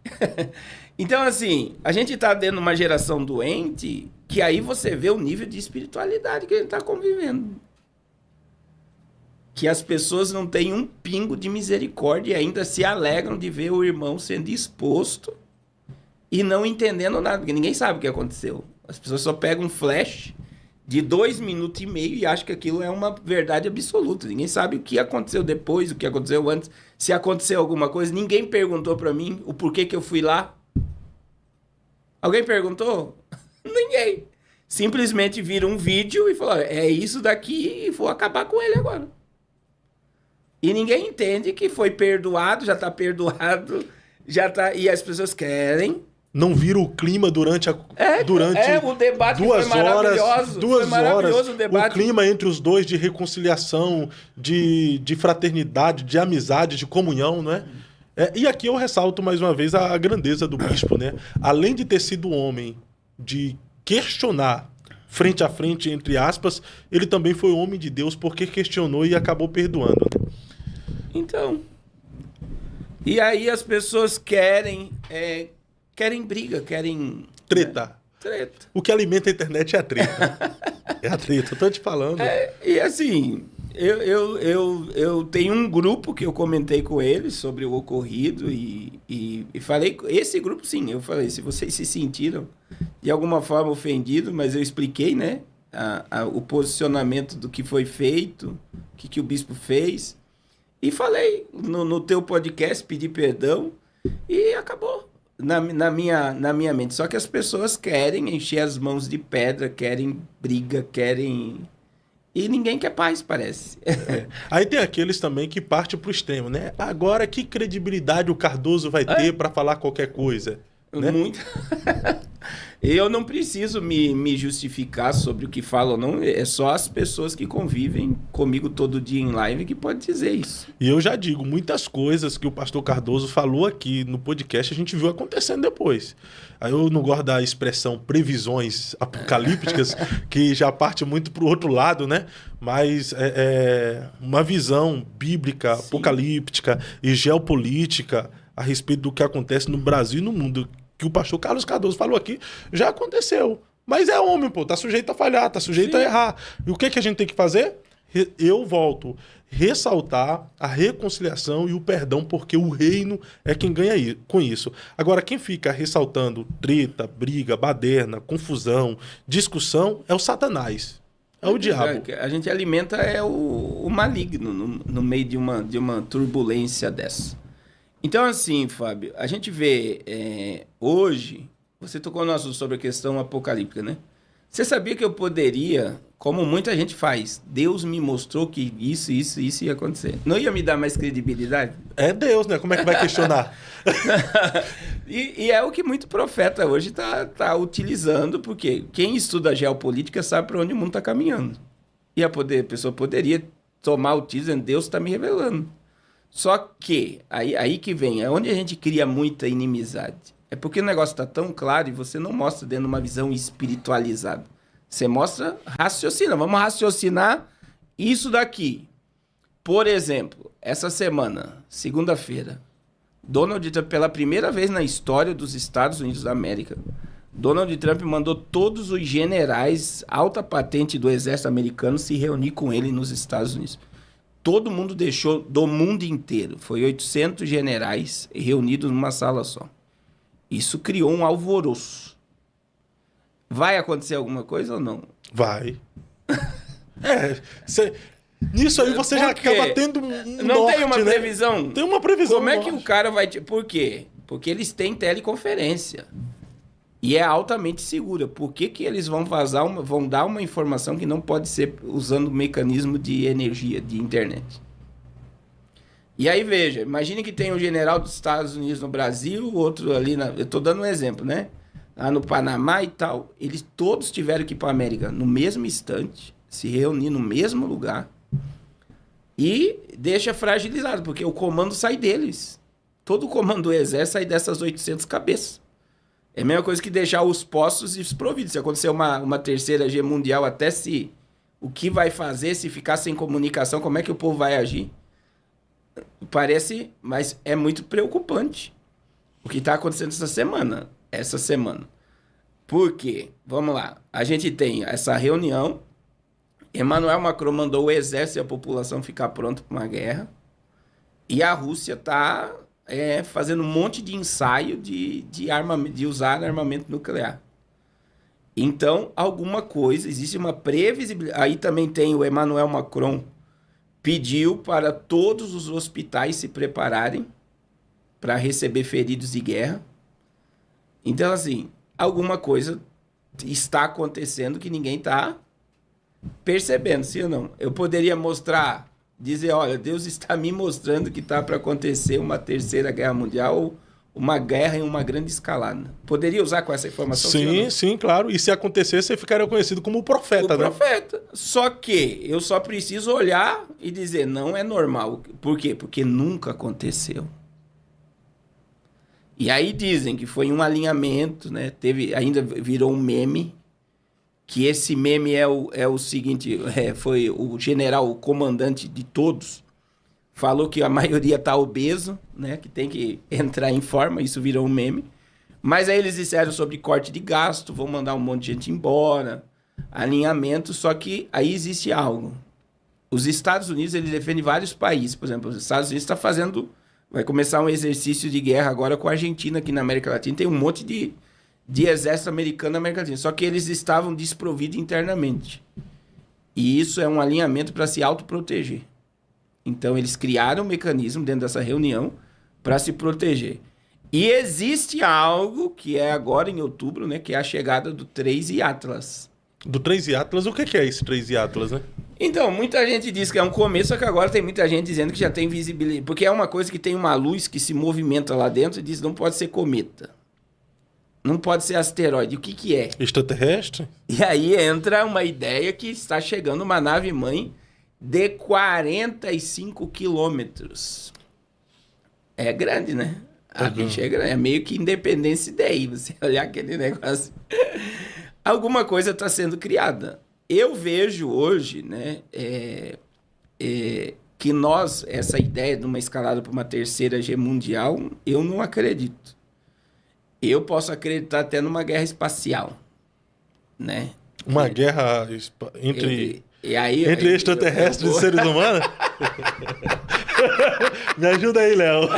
Então, assim, a gente tá dentro de uma geração doente que aí você vê o nível de espiritualidade que a gente tá convivendo. Que as pessoas não têm um pingo de misericórdia e ainda se alegram de ver o irmão sendo exposto e não entendendo nada, porque ninguém sabe o que aconteceu. As pessoas só pegam um flash de 2 minutos e meio e acham que aquilo é uma verdade absoluta. Ninguém sabe o que aconteceu depois, o que aconteceu antes. Se aconteceu alguma coisa, ninguém perguntou para mim o porquê que eu fui lá. Alguém perguntou? Ninguém. simplesmente vira um vídeo e fala, é isso daqui e vou acabar com ele agora. E ninguém entende que foi perdoado, já está perdoado, já tá, e as pessoas querem. Não vira o clima durante o debate 2 horas, foi maravilhoso o debate. O clima entre os dois de reconciliação, de fraternidade, de amizade, de comunhão, não é? E aqui eu ressalto mais uma vez a grandeza do bispo, né? Além de ter sido homem de questionar frente a frente, entre aspas, ele também foi homem de Deus porque questionou e acabou perdoando. Né? Então, e aí as pessoas querem briga, querem... Treta. Né? Treta. O que alimenta a internet é a treta. É a treta, eu tô te falando. E assim, eu tenho um grupo que eu comentei com eles sobre o ocorrido e falei, esse grupo sim, eu falei, se vocês se sentiram de alguma forma ofendidos, mas eu expliquei, né, o posicionamento do que foi feito, o que o bispo fez, e falei no teu podcast, pedi perdão, e acabou. Na minha mente. Só que as pessoas querem encher as mãos de pedra, querem briga, querem... E ninguém quer paz, parece. Aí tem aqueles também que partem pro extremo, né? Agora, que credibilidade o Cardoso vai ter para falar qualquer coisa? Né? Muito. Eu não preciso me justificar sobre o que falo ou não. É só as pessoas que convivem comigo todo dia em live que podem dizer isso. E eu já digo, muitas coisas que o pastor Cardoso falou aqui no podcast, a gente viu acontecendo depois. Aí eu não gosto da expressão previsões apocalípticas, que já parte muito pro outro lado, né? Mas uma visão bíblica, sim, apocalíptica e geopolítica a respeito do que acontece no Brasil e no mundo, que o pastor Carlos Cardoso falou aqui, já aconteceu. Mas é homem, pô, tá sujeito a falhar, tá sujeito, sim, a errar. E o que a gente tem que fazer? Eu volto ressaltar a reconciliação e o perdão, porque o reino é quem ganha com isso. Agora, quem fica ressaltando treta, briga, baderna, confusão, discussão, é o Satanás. É o diabo. A gente alimenta o maligno no meio de uma turbulência dessa. Então, assim, Fábio, a gente vê hoje, você tocou no assunto sobre a questão apocalíptica, né? Você sabia que eu poderia, como muita gente faz, Deus me mostrou que isso ia acontecer. Não ia me dar mais credibilidade? É Deus, né? Como é que vai questionar? e é o que muito profeta hoje tá utilizando, porque quem estuda geopolítica sabe para onde o mundo está caminhando. E a pessoa poderia tomar o título dizendo, Deus está me revelando. Só que, aí que vem, é onde a gente cria muita inimizade. É porque o negócio está tão claro e você não mostra dentro de uma visão espiritualizada. Você mostra, raciocina. Vamos raciocinar isso daqui. Por exemplo, essa semana, segunda-feira, Donald Trump, pela primeira vez na história dos Estados Unidos da América, Donald Trump mandou todos os generais alta patente do exército americano se reunir com ele nos Estados Unidos. Todo mundo deixou do mundo inteiro. Foi 800 generais reunidos numa sala só. Isso criou um alvoroço. Vai acontecer alguma coisa ou não? Vai. Nisso aí você já acaba tendo não norte, tem uma previsão? Tem uma previsão. Como é que o cara vai... Por quê? Porque eles têm teleconferência. E é altamente segura. Por que eles vão vão dar uma informação que não pode ser usando o mecanismo de energia, de internet? E aí, veja, imagine que tem um general dos Estados Unidos no Brasil, outro ali, eu estou dando um exemplo, né? Lá no Panamá e tal. Eles todos tiveram que ir para a América no mesmo instante, se reunir no mesmo lugar e deixa fragilizado, porque o comando sai deles. Todo o comando do exército sai dessas 800 cabeças. É a mesma coisa que deixar os postos desprovidos. Se acontecer uma terceira guerra mundial, até se... O que vai fazer se ficar sem comunicação? Como é que o povo vai agir? Parece... Mas é muito preocupante o que está acontecendo essa semana. Por quê? Vamos lá. A gente tem essa reunião. Emmanuel Macron mandou o exército e a população ficar pronto para uma guerra. E a Rússia está... fazendo um monte de ensaio de usar armamento nuclear. Então, alguma coisa, existe uma previsibilidade. Aí também tem o Emmanuel Macron pediu para todos os hospitais se prepararem para receber feridos de guerra. Então, assim, alguma coisa está acontecendo que ninguém está percebendo, sim ou não? Eu poderia mostrar, dizer, olha, Deus está me mostrando que está para acontecer uma terceira guerra mundial ou uma guerra em uma grande escalada. Poderia usar com essa informação? Sim, sim, claro. E se acontecer, você ficaria conhecido como o profeta, né? O profeta. Só que eu só preciso olhar e dizer, não é normal. Por quê? Porque nunca aconteceu. E aí dizem que foi um alinhamento, né? Ainda virou um meme, que esse meme é o seguinte, foi o general, o comandante de todos, falou que a maioria está obeso, né? Que tem que entrar em forma, isso virou um meme. Mas aí eles disseram sobre corte de gasto, vão mandar um monte de gente embora, alinhamento, só que aí existe algo. Os Estados Unidos, eles defendem vários países. Por exemplo, os Estados Unidos vai começar um exercício de guerra agora com a Argentina aqui na América Latina. Tem um monte de exército americano na América Latina. Só que eles estavam desprovidos internamente. E isso é um alinhamento para se autoproteger. Então, eles criaram um mecanismo dentro dessa reunião para se proteger. E existe algo que é agora em outubro, né? Que é a chegada do 3 Atlas. Do 3 Atlas, o que é esse 3 Atlas, né? Então, muita gente diz que é um começo, só que agora tem muita gente dizendo que já tem visibilidade. Porque é uma coisa que tem uma luz que se movimenta lá dentro e diz não pode ser cometa. Não pode ser asteroide. O que é? Extraterrestre? E aí entra uma ideia que está chegando uma nave-mãe de 45 quilômetros. É grande, né? A bicha é grande. É meio que Independence Day, você olhar aquele negócio. Alguma coisa está sendo criada. Eu vejo hoje, né, que essa ideia de uma escalada para uma terceira guerra mundial, eu não acredito. Eu posso acreditar até numa guerra espacial, né? Uma guerra entre extraterrestres e seres humanos? Me ajuda aí, Léo.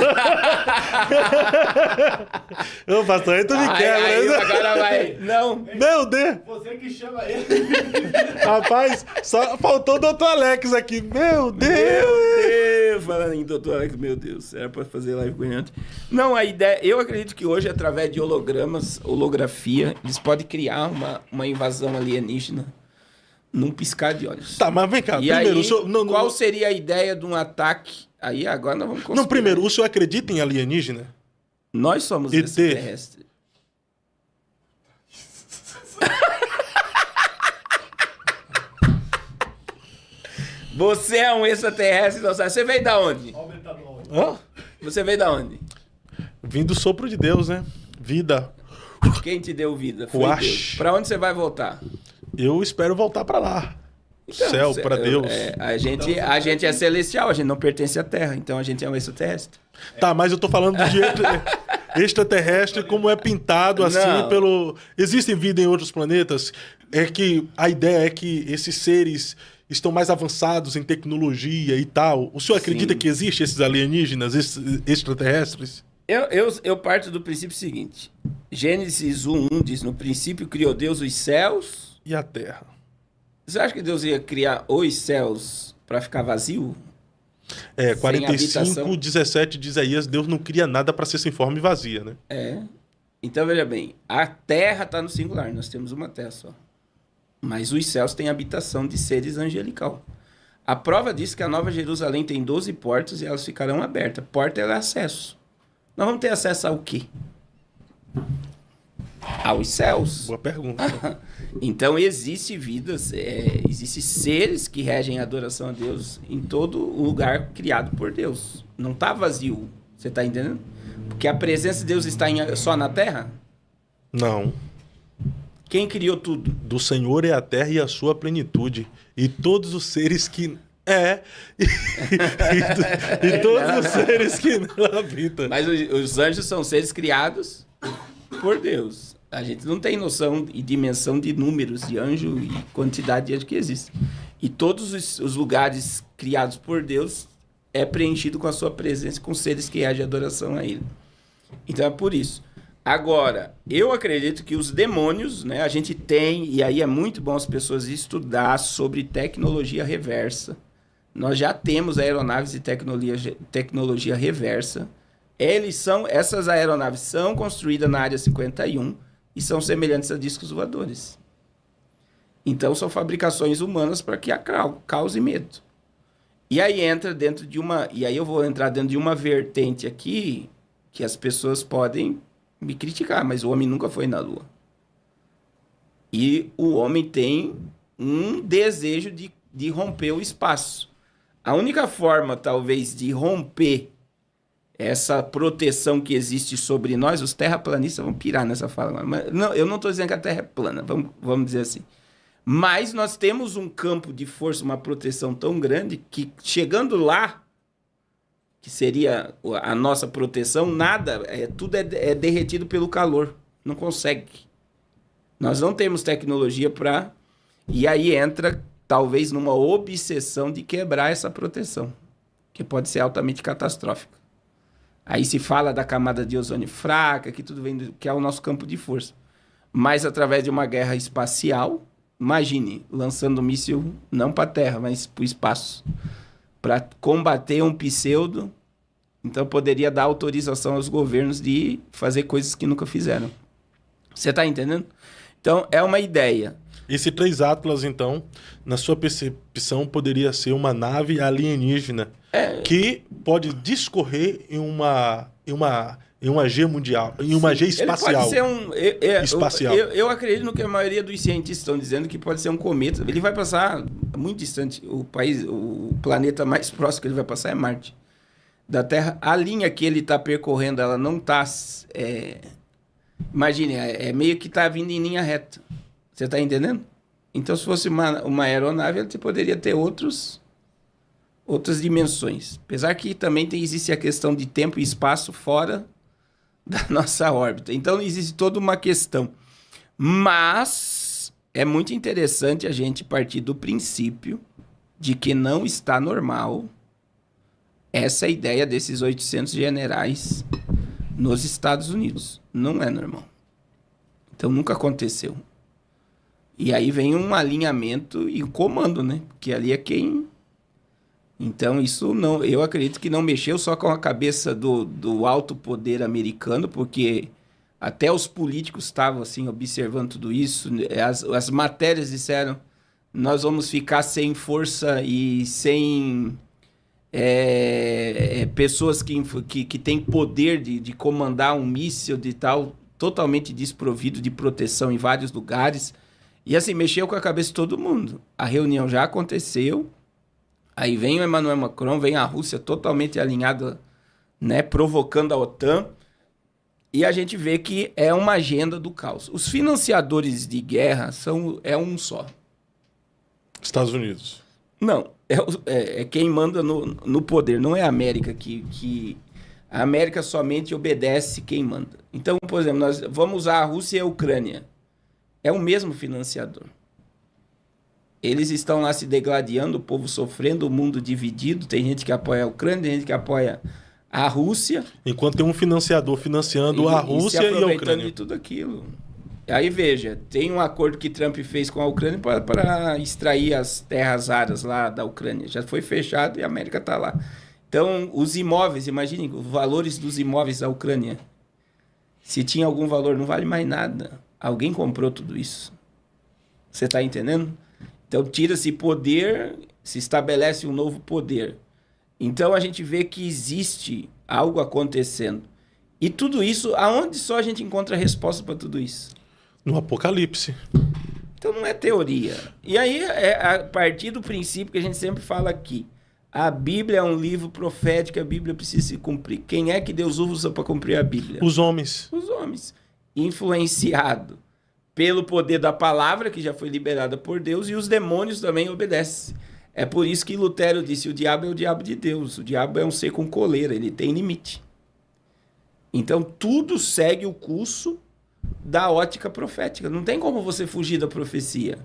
Ô, pastor, aí tu me quebra. Aí, agora vai. Não. Meu Deus. Você que chama ele. Rapaz, só faltou o doutor Alex aqui. Meu Deus. Falando em doutor Alex, meu Deus. Era pra fazer live com ele antes. Não, a ideia... Eu acredito que hoje, através de hologramas, holografia, eles podem criar uma invasão alienígena num piscar de olhos. Tá, mas vem cá. E primeiro, aí, o senhor, qual seria a ideia de um ataque? Aí agora nós vamos conspirar. Não, primeiro, o senhor acredita em alienígena? Nós somos ET. extraterrestres. Você é um extraterrestre, não sabe. Você veio da onde? Hã? Você veio da onde? Vim do sopro de Deus, né? Vida. Quem te deu vida? Foi Uax. Deus. Pra onde você vai voltar? Eu espero voltar pra lá. Então, Céu, pra Deus. A gente é celestial, a gente não pertence à Terra, então a gente é um extraterrestre. Tá, mas eu tô falando de extraterrestre como é pintado assim Não. pelo... Existem vida em outros planetas? É que a ideia é que esses seres estão mais avançados em tecnologia e tal. O senhor acredita Sim. que existem esses alienígenas extraterrestres? Eu parto do princípio seguinte. Gênesis 1:1 diz, no princípio criou Deus os céus. E a Terra? Você acha que Deus ia criar os céus para ficar vazio? É, Sem 45, habitação? 17 de Isaías, Deus não cria nada para ser sem forma e vazia, né? É. Então, veja bem, a terra está no singular, nós temos uma terra só. Mas os céus têm habitação de seres angelical. A prova diz que a Nova Jerusalém tem 12 portas e elas ficarão abertas. Porta é acesso. Nós vamos ter acesso ao quê? Aos céus. Boa pergunta. Então, existe vidas, existem seres que regem a adoração a Deus em todo lugar criado por Deus. Não está vazio, você está entendendo? Porque a presença de Deus está só na terra? Não. Quem criou tudo? Do Senhor é a terra e a sua plenitude. E todos os seres que... E todos os seres que nela habitam. Mas os anjos são seres criados por Deus. A gente não tem noção e dimensão de números de anjo e quantidade de anjo que existe. E todos os lugares criados por Deus é preenchido com a sua presença, com seres que regem adoração a Ele. Então é por isso. Agora, eu acredito que os demônios, né, a gente tem, e aí é muito bom as pessoas estudar sobre tecnologia reversa. Nós já temos aeronaves de tecnologia reversa. Essas aeronaves são construídas na Área 51, e são semelhantes a discos voadores. Então, são fabricações humanas para que cause medo. E aí entra dentro de uma... E aí eu vou entrar dentro de uma vertente aqui que as pessoas podem me criticar, mas o homem nunca foi na Lua. E o homem tem um desejo de romper o espaço. A única forma, talvez, de romper essa proteção que existe sobre nós, os terraplanistas vão pirar nessa fala. Mas, não, eu não estou dizendo que a Terra é plana, vamos dizer assim. Mas nós temos um campo de força, uma proteção tão grande que chegando lá, que seria a nossa proteção, nada, tudo é derretido pelo calor. Não consegue. Nós não temos tecnologia para... E aí entra, talvez, numa obsessão de quebrar essa proteção, que pode ser altamente catastrófica. Aí se fala da camada de ozônio fraca, que tudo vem que é o nosso campo de força. Mas através de uma guerra espacial, imagine, lançando um míssil não para a Terra, mas para o espaço, para combater um pseudo. Então poderia dar autorização aos governos de fazer coisas que nunca fizeram. Você está entendendo? Então é uma ideia. Esse 3 Atlas, então, na sua percepção, poderia ser uma nave alienígena que pode discorrer em uma G mundial, em uma G espacial. Ele pode ser um... espacial. Eu acredito no que a maioria dos cientistas estão dizendo, que pode ser um cometa. Ele vai passar muito distante. O planeta mais próximo que ele vai passar é Marte. Da Terra, a linha que ele está percorrendo, ela não está... imagine, meio que está vindo em linha reta. Você está entendendo? Então, se fosse uma aeronave, ele poderia ter outras dimensões. Apesar que também existe a questão de tempo e espaço fora da nossa órbita. Então, existe toda uma questão. Mas é muito interessante a gente partir do princípio de que não está normal essa ideia desses 800 generais nos Estados Unidos. Não é normal. Então, nunca aconteceu. E aí vem um alinhamento e comando, né? Porque ali é quem... Então, isso não... Eu acredito que não mexeu só com a cabeça do alto poder americano, porque até os políticos estavam, assim, observando tudo isso. As matérias disseram, nós vamos ficar sem força e sem pessoas que têm poder de comandar um míssil de tal, totalmente desprovido de proteção em vários lugares. E assim, mexeu com a cabeça de todo mundo. A reunião já aconteceu. Aí vem o Emmanuel Macron, vem a Rússia totalmente alinhada, né, provocando a OTAN. E a gente vê que é uma agenda do caos. Os financiadores de guerra é um só. Estados Unidos. Não, é quem manda no poder. Não é a América a América somente obedece quem manda. Então, por exemplo, nós vamos usar a Rússia e a Ucrânia. É o mesmo financiador. Eles estão lá se degladiando, o povo sofrendo, o mundo dividido. Tem gente que apoia a Ucrânia, tem gente que apoia a Rússia. Enquanto tem um financiador financiando a Rússia e a Ucrânia. De tudo aquilo. Aí veja, tem um acordo que Trump fez com a Ucrânia para extrair as terras raras lá da Ucrânia. Já foi fechado e a América está lá. Então, os imóveis, imaginem os valores dos imóveis da Ucrânia. Se tinha algum valor, não vale mais nada. Alguém comprou tudo isso. Você está entendendo? Então, tira-se poder, se estabelece um novo poder. Então, a gente vê que existe algo acontecendo. E tudo isso, aonde só a gente encontra a resposta para tudo isso? No Apocalipse. Então, não é teoria. E aí, a partir do princípio que a gente sempre fala aqui, a Bíblia é um livro profético, a Bíblia precisa se cumprir. Quem é que Deus usa para cumprir a Bíblia? Os homens. Os homens. Influenciado pelo poder da palavra, que já foi liberada por Deus, e os demônios também obedecem. É por isso que Lutero disse, o diabo é o diabo de Deus. O diabo é um ser com coleira, ele tem limite. Então, tudo segue o curso da ótica profética. Não tem como você fugir da profecia.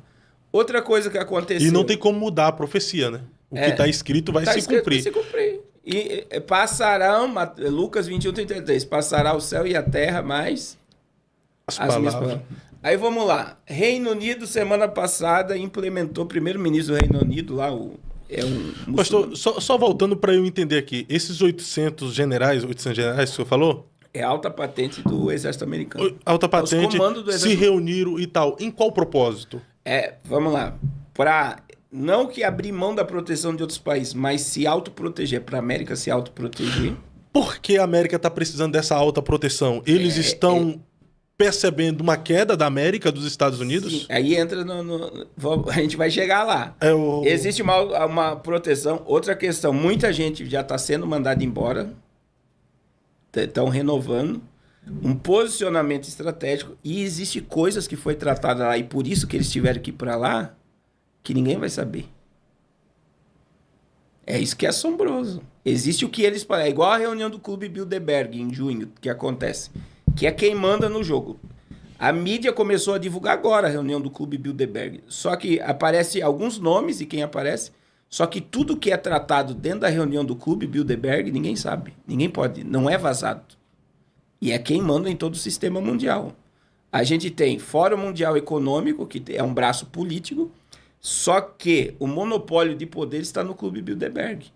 Outra coisa que aconteceu... E não tem como mudar a profecia, né? O que está escrito vai se cumprir. Vai se cumprir. E passarão, Lucas 21, 33, passará o céu e a terra, mas as minhas palavras. Aí vamos lá. Reino Unido, semana passada, implementou, primeiro-ministro do Reino Unido, lá Pastor, só voltando para eu entender aqui, esses 800 generais que o senhor falou, É alta patente do Exército Americano. Alta patente, Os comandos do se Exército... reuniram e tal. Em qual propósito? Vamos lá. Para não que abrir mão da proteção de outros países, mas se autoproteger, para a América se autoproteger. Por que a América está precisando dessa alta proteção? Eles estão percebendo uma queda da América, dos Estados Unidos? Sim, aí entra a gente vai chegar lá. Existe uma proteção. Outra questão, muita gente já está sendo mandada embora. Estão renovando. Um posicionamento estratégico. E existe coisas que foi tratada lá, e por isso que eles tiveram que ir para lá, que ninguém vai saber. É isso que é assombroso. Existe o que eles... É igual a reunião do Clube Bilderberg, em junho, que acontece. Que é quem manda no jogo. A mídia começou a divulgar agora a reunião do Clube Bilderberg. Só que aparece alguns nomes e quem aparece. Só que tudo que é tratado dentro da reunião do Clube Bilderberg, ninguém sabe. Ninguém pode. Não é vazado. E é quem manda em todo o sistema mundial. A gente tem Fórum Mundial Econômico, que é um braço político. Só que o monopólio de poder está no Clube Bilderberg.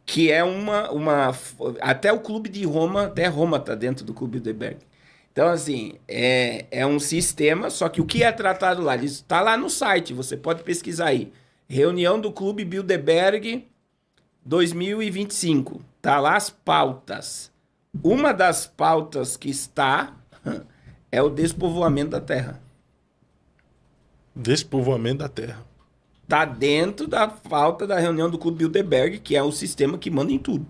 Que é até o Clube de Roma, até Roma está dentro do Clube Bilderberg. Então, assim, é um sistema, só que o que é tratado lá, está lá no site, você pode pesquisar aí. Reunião do Clube Bilderberg 2025. Está lá as pautas. Uma das pautas que está é o despovoamento da Terra. Despovoamento da Terra. Está dentro da pauta da reunião do Clube Bilderberg, que é o sistema que manda em tudo.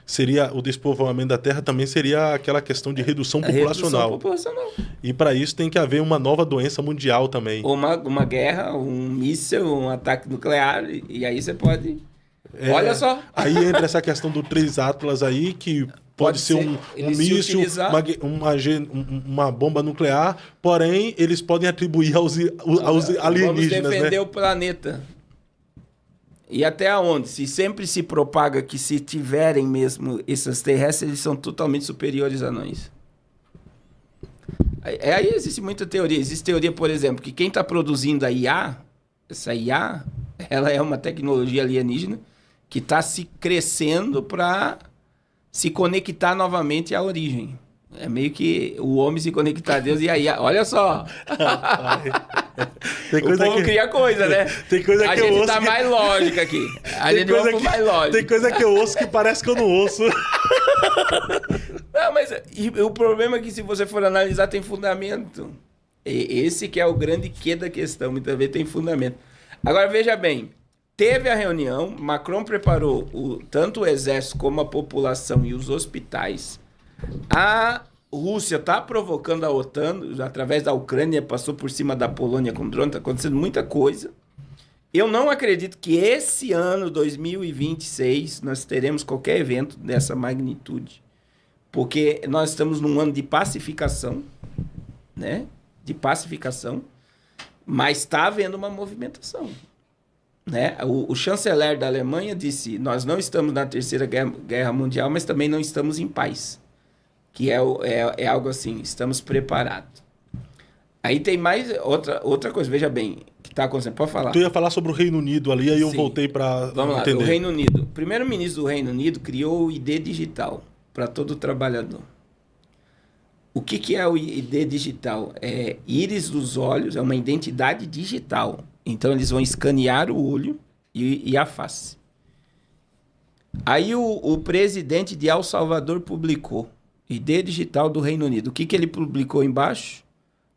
Seria o despovoamento da Terra, também seria aquela questão de redução populacional. Redução populacional. E para isso tem que haver uma nova doença mundial também. Uma guerra, um míssil, um ataque nuclear, e aí você pode... Olha só. Aí entra essa questão do 3 Atlas aí, que pode ser um míssil, uma bomba nuclear, porém eles podem atribuir aos alienígenas. Vamos defender o planeta. E até onde? Se sempre se propaga que se tiverem mesmo esses terrestres, eles são totalmente superiores a nós. Aí existe muita teoria. Existe teoria, por exemplo, que quem está produzindo a IA, essa IA, ela é uma tecnologia alienígena que está se crescendo para se conectar novamente à origem. É meio que o homem se conectar a Deus e aí, olha só. Tem coisa o povo cria coisa, né? Tem coisa a que eu ouço. A gente tá mais lógica aqui. A gente vai pro mais lógico. Tem coisa que eu ouço que parece que eu não ouço. Não, mas o problema é que se você for analisar, tem fundamento. Esse que é o grande quê da questão. Muitas vezes tem fundamento. Agora, veja bem. Teve a reunião, Macron preparou tanto o exército como a população e os hospitais. A Rússia está provocando a OTAN, através da Ucrânia, passou por cima da Polônia com drone, está acontecendo muita coisa. Eu não acredito que esse ano, 2026, nós teremos qualquer evento dessa magnitude. Porque nós estamos num ano de pacificação, né? De pacificação, mas está havendo uma movimentação. Né? O chanceler da Alemanha disse, nós não estamos na Terceira Guerra Mundial, mas também não estamos em paz. Que é algo assim, estamos preparados. Aí tem mais outra coisa, veja bem, que está acontecendo. Pode falar. Tu ia falar sobre o Reino Unido ali, aí eu voltei para Vamos lá, o Reino Unido. O primeiro-ministro do Reino Unido criou o ID digital para todo trabalhador. O que é o ID digital? É íris dos olhos, é uma identidade digital. Então, eles vão escanear o olho e a face. Aí, o presidente de El Salvador publicou ID digital do Reino Unido. O que ele publicou embaixo?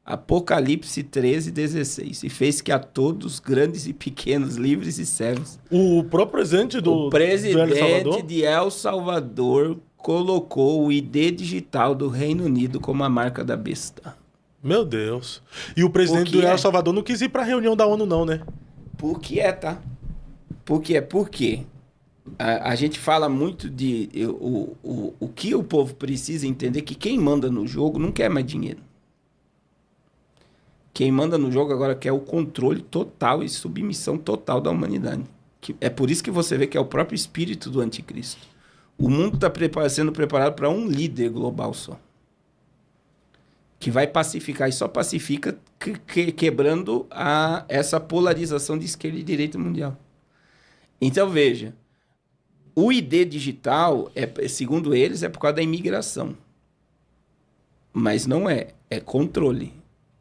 Apocalipse 13:16. E fez que a todos, grandes e pequenos, livres e servos. O próprio presidente do presidente de El Salvador colocou o ID digital do Reino Unido como a marca da besta. Meu Deus. E o presidente do El Salvador não quis ir para a reunião da ONU, não, né? Por que tá? Por quê? Porque a gente fala muito de... O que o povo precisa entender que quem manda no jogo não quer mais dinheiro. Quem manda no jogo agora quer o controle total e submissão total da humanidade. É por isso que você vê que é o próprio espírito do anticristo. O mundo está sendo preparado para um líder global só. Que vai pacificar, e só pacifica quebrando essa polarização de esquerda e direita mundial. Então, veja, o ID digital, segundo eles, é por causa da imigração. Mas não é. É controle.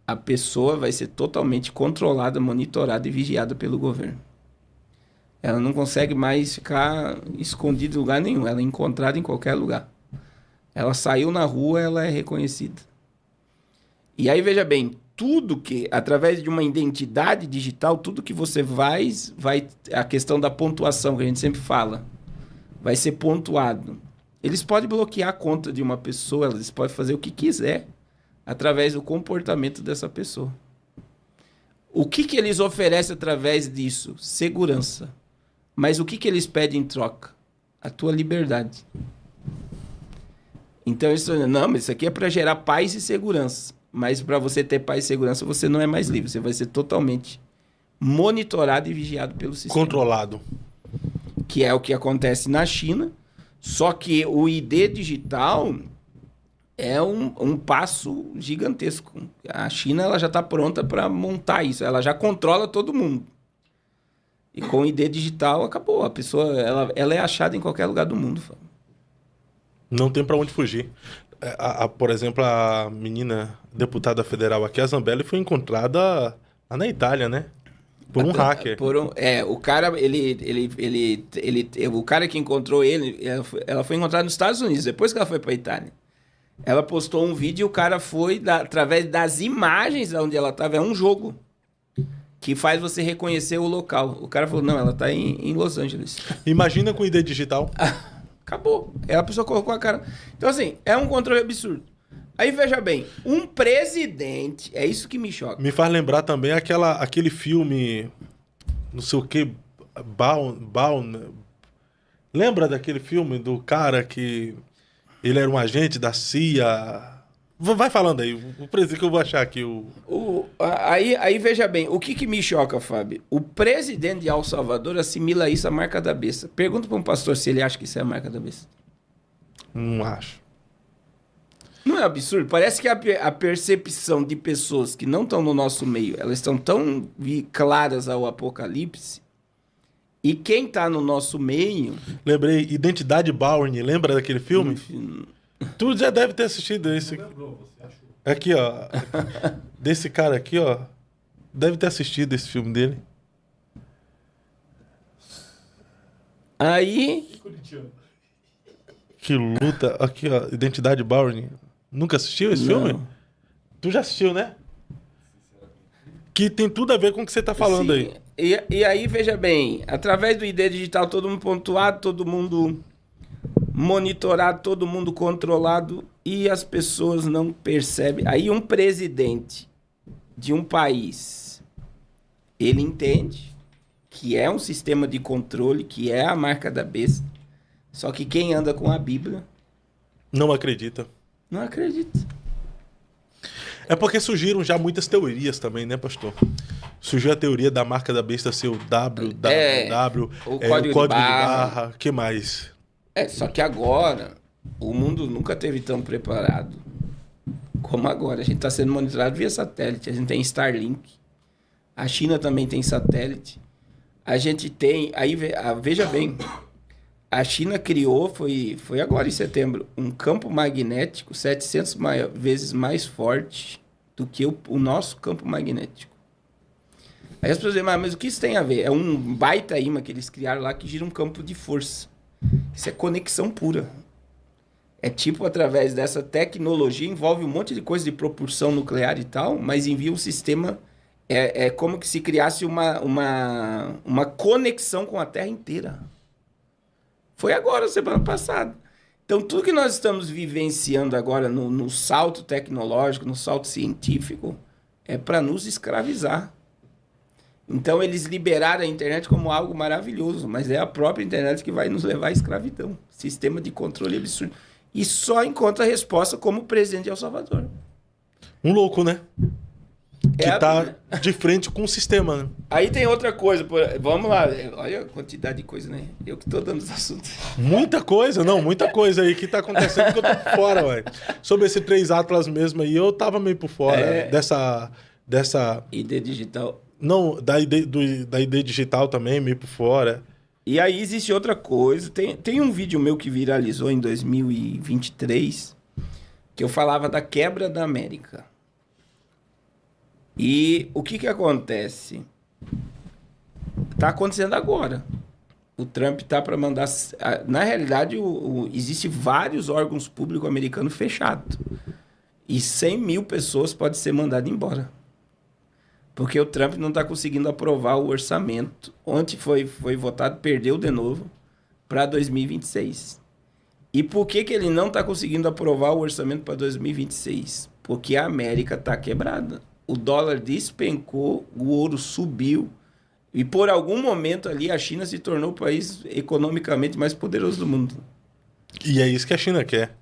A pessoa vai ser totalmente controlada, monitorada e vigiada pelo governo. Ela não consegue mais ficar escondida em lugar nenhum. Ela é encontrada em qualquer lugar. Ela saiu na rua, ela é reconhecida. E aí, veja bem, tudo que, através de uma identidade digital, tudo que você vai... A questão da pontuação, que a gente sempre fala, vai ser pontuado. Eles podem bloquear a conta de uma pessoa, eles podem fazer o que quiser, através do comportamento dessa pessoa. O que eles oferecem através disso? Segurança. Mas o que eles pedem em troca? A tua liberdade. Então, eles estão dizendo, não, mas isso aqui é para gerar paz e segurança. Mas para você ter paz e segurança, você não é mais livre. Você vai ser totalmente monitorado e vigiado pelo sistema. Controlado. Que é o que acontece na China. Só que o ID digital é um passo gigantesco. A China ela já está pronta para montar isso. Ela já controla todo mundo. E com o ID digital, acabou. A pessoa ela é achada em qualquer lugar do mundo. Não tem para onde fugir. Por exemplo, a menina deputada federal aqui, a Zambelli, foi encontrada lá na Itália, né? Por um hacker. O cara, o cara que encontrou ela foi encontrada nos Estados Unidos, depois que ela foi para a Itália. Ela postou um vídeo e o cara foi, através das imagens onde ela estava, é um jogo que faz você reconhecer o local. O cara falou, não, ela está em Los Angeles. Imagina com ID digital. Acabou. Aí a pessoa colocou a cara. Então, assim, é um controle absurdo. Aí, veja bem, um presidente... É isso que me choca. Me faz lembrar também aquele filme... Não sei o que... Lembra daquele filme do cara que... Ele era um agente da CIA... Vai falando aí. O presidente que eu vou achar aqui. Aí, veja bem, o que me choca, Fábio? O presidente de El Salvador assimila isso à marca da besta. Pergunta para um pastor se ele acha que isso é a marca da besta. Não acho. Não é absurdo? Parece que a percepção de pessoas que não estão no nosso meio, elas estão tão claras ao Apocalipse, e quem está no nosso meio... Lembrei, Identidade Bourne, lembra daquele filme? Tu já deve ter assistido esse. Aqui, ó. Desse cara aqui, ó. Deve ter assistido esse filme dele. Aí... Que luta. Aqui, ó. Identidade Bourne. Nunca assistiu esse filme? Tu já assistiu, né? Que tem tudo a ver com o que você tá falando. Sim. Aí. E aí, veja bem. Através do ID digital, todo mundo pontuado, todo mundo monitorado, todo mundo controlado, e as pessoas não percebem. Aí um presidente de um país, ele entende que é um sistema de controle, que é a marca da besta, só que quem anda com a Bíblia... Não acredita. Não acredita. É porque surgiram já muitas teorias também, né, pastor? Surgiu a teoria da marca da besta ser o www, o código de barra. O que mais? Só que agora, o mundo nunca esteve tão preparado como agora. A gente está sendo monitorado via satélite. A gente tem Starlink. A China também tem satélite. A gente tem... Aí, veja bem, a China criou, foi agora em setembro, um campo magnético 700 vezes mais forte do que o nosso campo magnético. Aí as pessoas dizem, mas o que isso tem a ver? É um baita imã que eles criaram lá que gira um campo de força. Isso é conexão pura. É tipo, através dessa tecnologia, envolve um monte de coisa de propulsão nuclear e tal, mas envia um sistema... É como que se criasse uma conexão com a Terra inteira. Foi agora, semana passada. Então, tudo que nós estamos vivenciando agora no salto tecnológico, no salto científico, é para nos escravizar. Então, eles liberaram a internet como algo maravilhoso, mas é a própria internet que vai nos levar à escravidão. Sistema de controle absurdo. E só encontra resposta como presidente de El Salvador. Um louco, né? Que tá de frente com o sistema, né? Aí tem outra coisa. Vamos lá. Olha a quantidade de coisa, né? Eu que tô dando os assuntos. Muita coisa aí que tá acontecendo que eu tô por fora, ué. Sobre esse 3 Atlas mesmo aí, eu tava meio por fora dessa... ID digital. Não, da ID digital também, meio por fora. E aí existe outra coisa. Tem um vídeo meu que viralizou em 2023, que eu falava da quebra da América. E o que acontece? Está acontecendo agora. O Trump está para mandar... Na realidade, existe vários órgãos públicos americanos fechados. E 100 mil pessoas podem ser mandadas embora. Porque o Trump não está conseguindo aprovar o orçamento. Ontem foi votado, perdeu de novo, para 2026. E por que ele não está conseguindo aprovar o orçamento para 2026? Porque a América está quebrada. O dólar despencou, o ouro subiu. E por algum momento ali a China se tornou o país economicamente mais poderoso do mundo. E é isso que a China quer.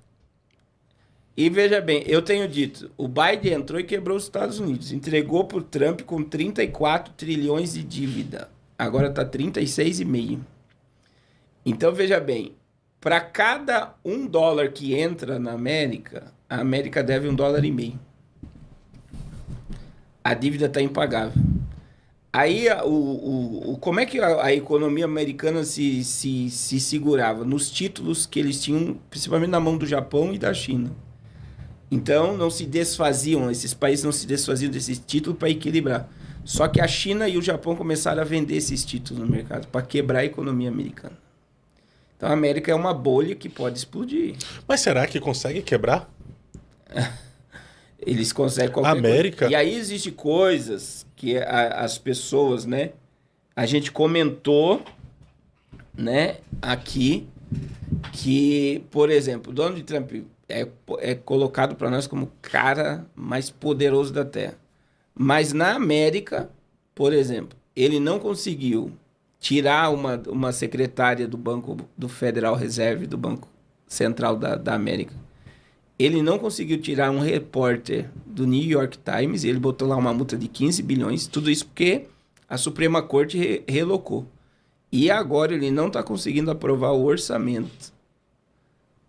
E veja bem, eu tenho dito, o Biden entrou e quebrou os Estados Unidos. Entregou para o Trump com 34 trilhões de dívida. Agora está 36,5. Então veja bem, para cada $1 que entra na América, a América deve $1,50. A dívida está impagável. Aí, como é que a economia americana se segurava? Nos títulos que eles tinham, principalmente na mão do Japão e da China. Então, não se desfaziam, esses países não se desfaziam desses títulos para equilibrar. Só que a China e o Japão começaram a vender esses títulos no mercado para quebrar a economia americana. Então, a América é uma bolha que pode explodir. Mas será que consegue quebrar? Eles conseguem qualquer América? coisa. E aí existem coisas que as pessoas, né? A gente comentou, né, aqui, que, por exemplo, o Donald Trump é colocado para nós como o cara mais poderoso da Terra. Mas na América, por exemplo, ele não conseguiu tirar uma secretária do Banco do Federal Reserve, do Banco Central da América. Ele não conseguiu tirar um repórter do New York Times, ele botou lá uma multa de 15 bilhões, tudo isso porque a Suprema Corte relocou. E agora ele não está conseguindo aprovar o orçamento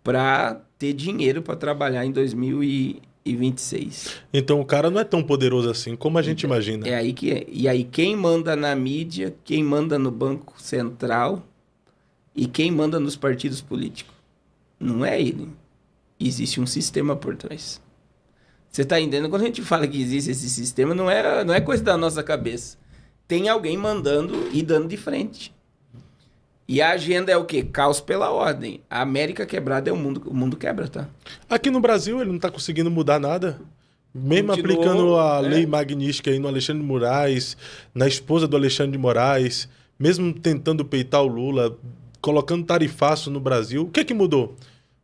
para ter dinheiro para trabalhar em 2026. Então o cara não é tão poderoso assim como a gente imagina. É aí que é. E aí quem manda na mídia, quem manda no Banco Central e quem manda nos partidos políticos? Não é ele. Existe um sistema por trás. Você está entendendo? Quando a gente fala que existe esse sistema, não é coisa da nossa cabeça. Tem alguém mandando e dando de frente. E a agenda é o quê? Caos pela ordem. A América quebrada é o mundo quebra, tá? Aqui no Brasil ele não está conseguindo mudar nada. Mesmo aplicando a lei magnífica aí no Alexandre de Moraes, na esposa do Alexandre de Moraes, mesmo tentando peitar o Lula, colocando tarifaço no Brasil, o que é que mudou?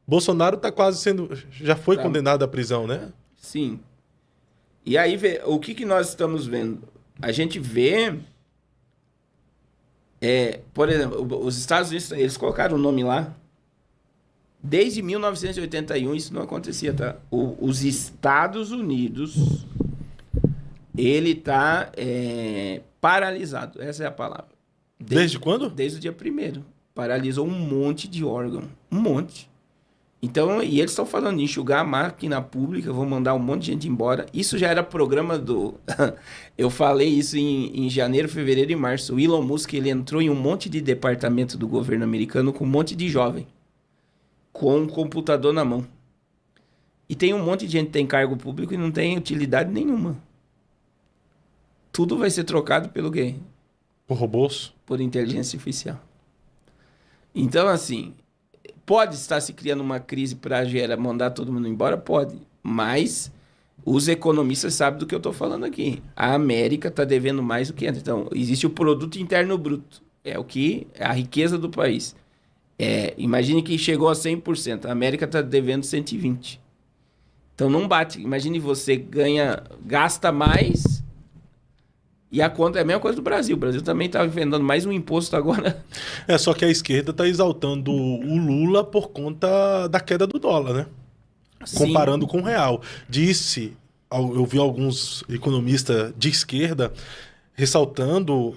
Bolsonaro está quase sendo... Já foi condenado à prisão, né? Sim. E aí, o que nós estamos vendo? A gente vê... por exemplo, os Estados Unidos, eles colocaram o nome lá. Desde 1981 isso não acontecia, tá? Os Estados Unidos, ele está paralisado. Essa é a palavra. Desde quando? Desde o dia 1º. Paralisou um monte de órgão. Um monte. Então, e eles estão falando de enxugar a máquina pública, vão mandar um monte de gente embora. Isso já era programa do... Eu falei isso em janeiro, fevereiro e março. O Elon Musk, ele entrou em um monte de departamento do governo americano com um monte de jovem, com um computador na mão. E tem um monte de gente que tem cargo público e não tem utilidade nenhuma. Tudo vai ser trocado pelo quê? Por robôs? Por inteligência artificial. Então, assim... Pode estar se criando uma crise para mandar todo mundo embora? Pode. Mas os economistas sabem do que eu estou falando aqui. A América está devendo mais do que antes. Então, existe o produto interno bruto. É o que é a riqueza do país. Imagine que chegou a 100%. A América está devendo 120%. Então, não bate. Imagine você gasta mais... E a conta é a mesma coisa do Brasil. O Brasil também está vendendo mais um imposto agora. Só que a esquerda está exaltando o Lula por conta da queda do dólar, né? Sim. Comparando com o real. Eu vi alguns economistas de esquerda ressaltando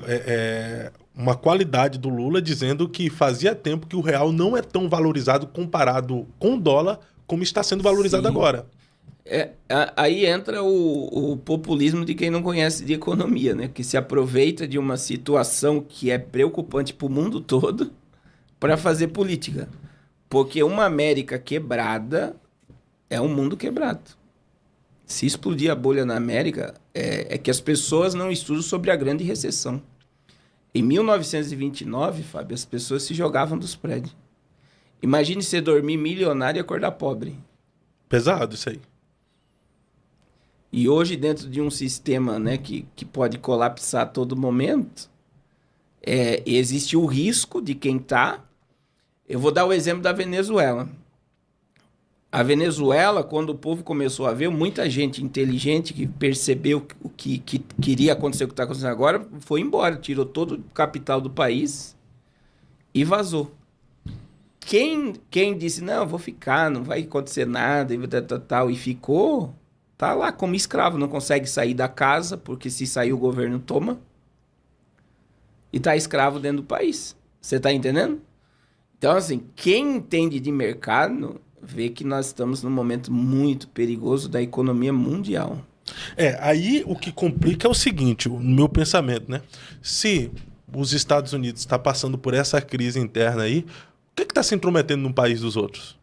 uma qualidade do Lula, dizendo que fazia tempo que o real não é tão valorizado comparado com o dólar como está sendo valorizado agora. Aí entra o populismo de quem não conhece de economia, né? Que se aproveita de uma situação que é preocupante para o mundo todo para fazer política. Porque uma América quebrada é um mundo quebrado. Se explodir a bolha na América, é que as pessoas não estudam sobre a grande recessão. Em 1929, Fábio, as pessoas se jogavam dos prédios. Imagine você dormir milionário e acordar pobre. Pesado isso aí. E hoje, dentro de um sistema, né, que pode colapsar a todo momento, existe o risco de quem está... Eu vou dar o exemplo da Venezuela. A Venezuela, quando o povo começou a ver, muita gente inteligente que percebeu o que queria acontecer, o que está acontecendo agora, foi embora, tirou todo o capital do país e vazou. Quem disse, não, vou ficar, não vai acontecer nada, e ficou, tá lá como escravo, não consegue sair da casa, porque se sair o governo toma, e tá escravo dentro do país. Você tá entendendo? Então, assim, quem entende de mercado vê que nós estamos num momento muito perigoso da economia mundial. Aí o que complica é o seguinte, no meu pensamento, né? Se os Estados Unidos estão passando por essa crise interna aí, o que está se intrometendo no país dos outros?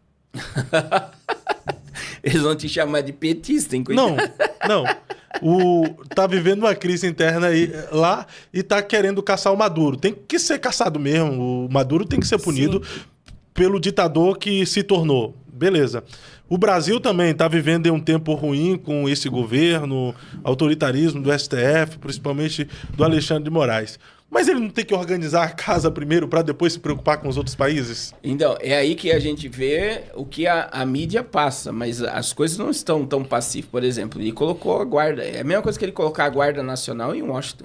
Eles vão te chamar de petista, hein? Não. Tá vivendo uma crise interna aí, lá e tá querendo caçar o Maduro. Tem que ser caçado mesmo. O Maduro tem que ser punido pelo ditador que se tornou. Beleza. O Brasil também está vivendo um tempo ruim com esse governo, autoritarismo do STF, principalmente do Alexandre de Moraes. Mas ele não tem que organizar a casa primeiro para depois se preocupar com os outros países? Então, é aí que a gente vê o que a mídia passa, mas as coisas não estão tão pacíficas. Por exemplo, ele colocou a guarda, é a mesma coisa que ele colocar a Guarda Nacional em Washington.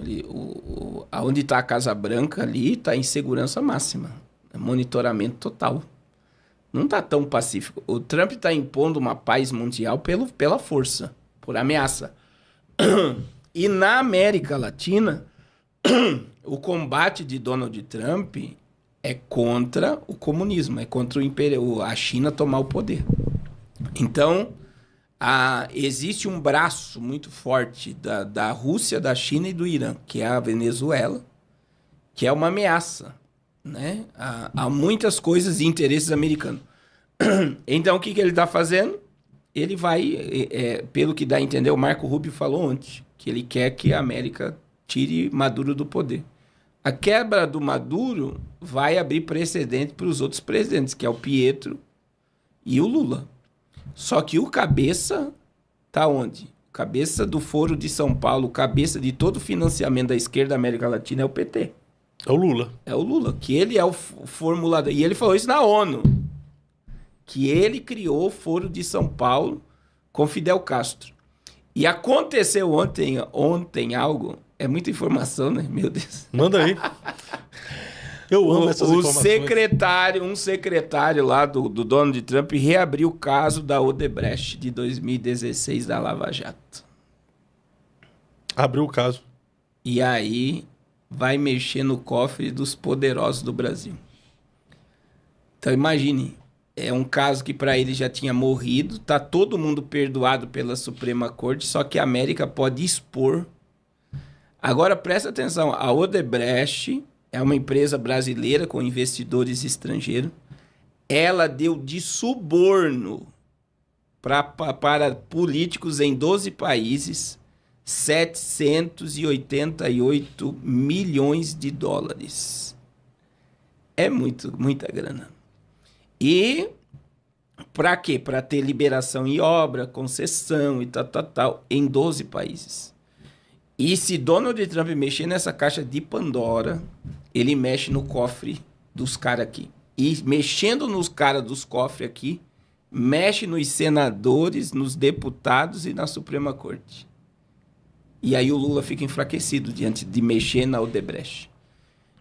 Onde está a Casa Branca ali, está em segurança máxima, monitoramento total. Não está tão pacífico. O Trump está impondo uma paz mundial pela força, por ameaça. E na América Latina, o combate de Donald Trump é contra o comunismo, é contra a China tomar o poder. Então, existe um braço muito forte da Rússia, da China e do Irã, que é a Venezuela, que é uma ameaça, né? Há muitas coisas e interesses americanos. Então, o que ele está fazendo? Ele vai, pelo que dá a entender, o Marco Rubio falou ontem, que ele quer que a América tire Maduro do poder. A quebra do Maduro vai abrir precedente para os outros presidentes, que é o Pietro e o Lula. Só que o cabeça está onde? O cabeça do Foro de São Paulo, o cabeça de todo o financiamento da esquerda da América Latina é o PT. É o Lula. É o Lula, que ele é o formulador. E ele falou isso na ONU, que ele criou o Foro de São Paulo com Fidel Castro. E aconteceu ontem algo... É muita informação, né? Meu Deus. Manda aí. Eu amo essas informações. Um secretário lá do Donald Trump reabriu o caso da Odebrecht de 2016 da Lava Jato. Abriu o caso. E aí vai mexer no cofre dos poderosos do Brasil. Então imagine, é um caso que para ele já tinha morrido, tá todo mundo perdoado pela Suprema Corte, só que a América pode expor. Agora, presta atenção, a Odebrecht é uma empresa brasileira com investidores estrangeiros. Ela deu de suborno para políticos em 12 países 788 milhões de dólares. É muita grana. E para quê? Para ter liberação em obra, concessão e tal, em 12 países. E se Donald Trump mexer nessa caixa de Pandora, ele mexe no cofre dos caras aqui. E mexendo nos caras dos cofres aqui, mexe nos senadores, nos deputados e na Suprema Corte. E aí o Lula fica enfraquecido diante de mexer na Odebrecht.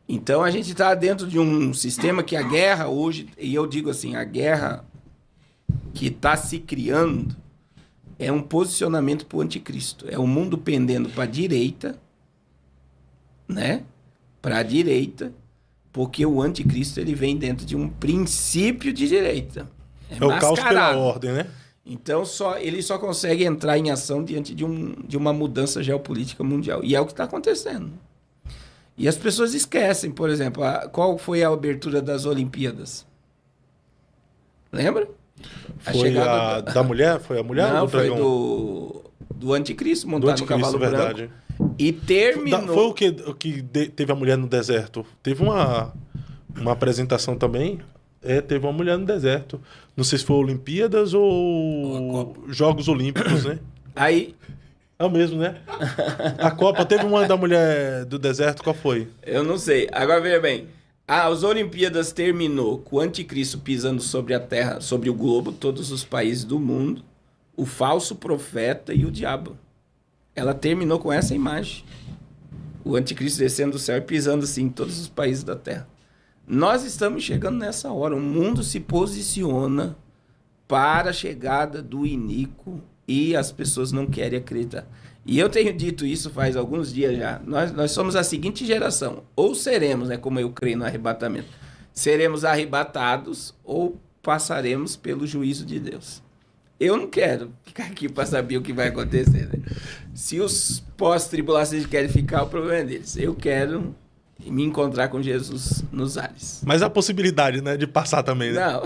Então a gente está dentro de um sistema que a guerra hoje, e eu digo assim, a guerra que está se criando é um posicionamento para o anticristo. É o mundo pendendo para a direita, né? Para a direita, porque o anticristo ele vem dentro de um princípio de direita. É o caos pela ordem, né? Então ele só consegue entrar em ação diante de uma mudança geopolítica mundial. E é o que está acontecendo. E as pessoas esquecem, por exemplo, qual foi a abertura das Olimpíadas? Lembra? Foi da mulher? Foi a mulher? Não, ou do foi dragão? do anticristo montado no cavalo verdade. branco. E terminou... Foi o que teve a mulher no deserto. Teve uma apresentação também. Teve uma mulher no deserto. Não sei se foi Olimpíadas ou Jogos Olímpicos, né? Aí... É o mesmo, né? A Copa teve uma da mulher do deserto, qual foi? Eu não sei. Agora veja bem. As Olimpíadas terminou com o anticristo pisando sobre a terra, sobre o globo, todos os países do mundo, o falso profeta e o diabo. Ela terminou com essa imagem. O anticristo descendo do céu e pisando assim em todos os países da terra. Nós estamos chegando nessa hora. O mundo se posiciona para a chegada do iníquo e as pessoas não querem acreditar. E eu tenho dito isso faz alguns dias já. Nós somos a seguinte geração. Ou seremos, como eu creio no arrebatamento, seremos arrebatados ou passaremos pelo juízo de Deus. Eu não quero ficar aqui para saber o que vai acontecer. Né? Se os pós-tribulacionistas querem ficar, o problema é deles. Eu quero me encontrar com Jesus nos ares. Mas há possibilidade, né, de passar também, né? Não.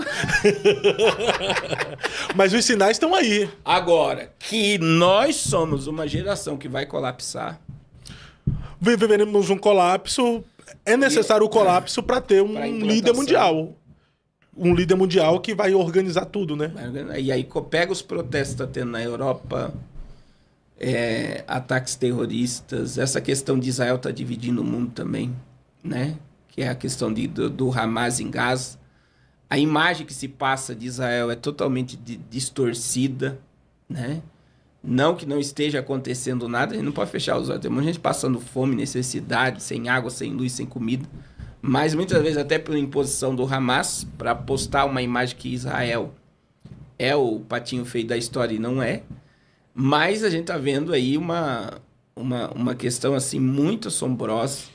Mas os sinais estão aí. Agora, que nós somos uma geração que vai colapsar. Viveremos um colapso. É necessário o colapso para ter um líder mundial. Um líder mundial que vai organizar tudo, né? E aí pega os protestos que está tendo na Europa, ataques terroristas, essa questão de Israel está dividindo o mundo também, né? Que é a questão do Hamas em Gaza. A imagem que se passa de Israel é totalmente distorcida, né? Não que não esteja acontecendo nada, a gente não pode fechar os olhos. Tem muita gente passando fome, necessidade, sem água, sem luz, sem comida. Mas muitas vezes até pela imposição do Hamas, para postar uma imagem que Israel é o patinho feio da história e não é. Mas a gente está vendo aí uma questão assim muito assombrosa.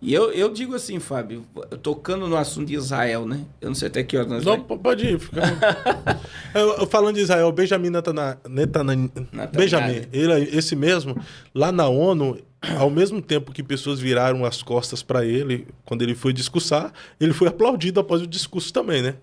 E eu digo assim, Fábio, tocando no assunto de Israel, né? Eu não sei até que hora nós vamos... Não, pode ir. Falando de Israel, Benjamin Netanyahu, esse mesmo, lá na ONU, ao mesmo tempo que pessoas viraram as costas para ele, quando ele foi discursar, ele foi aplaudido após o discurso também, né?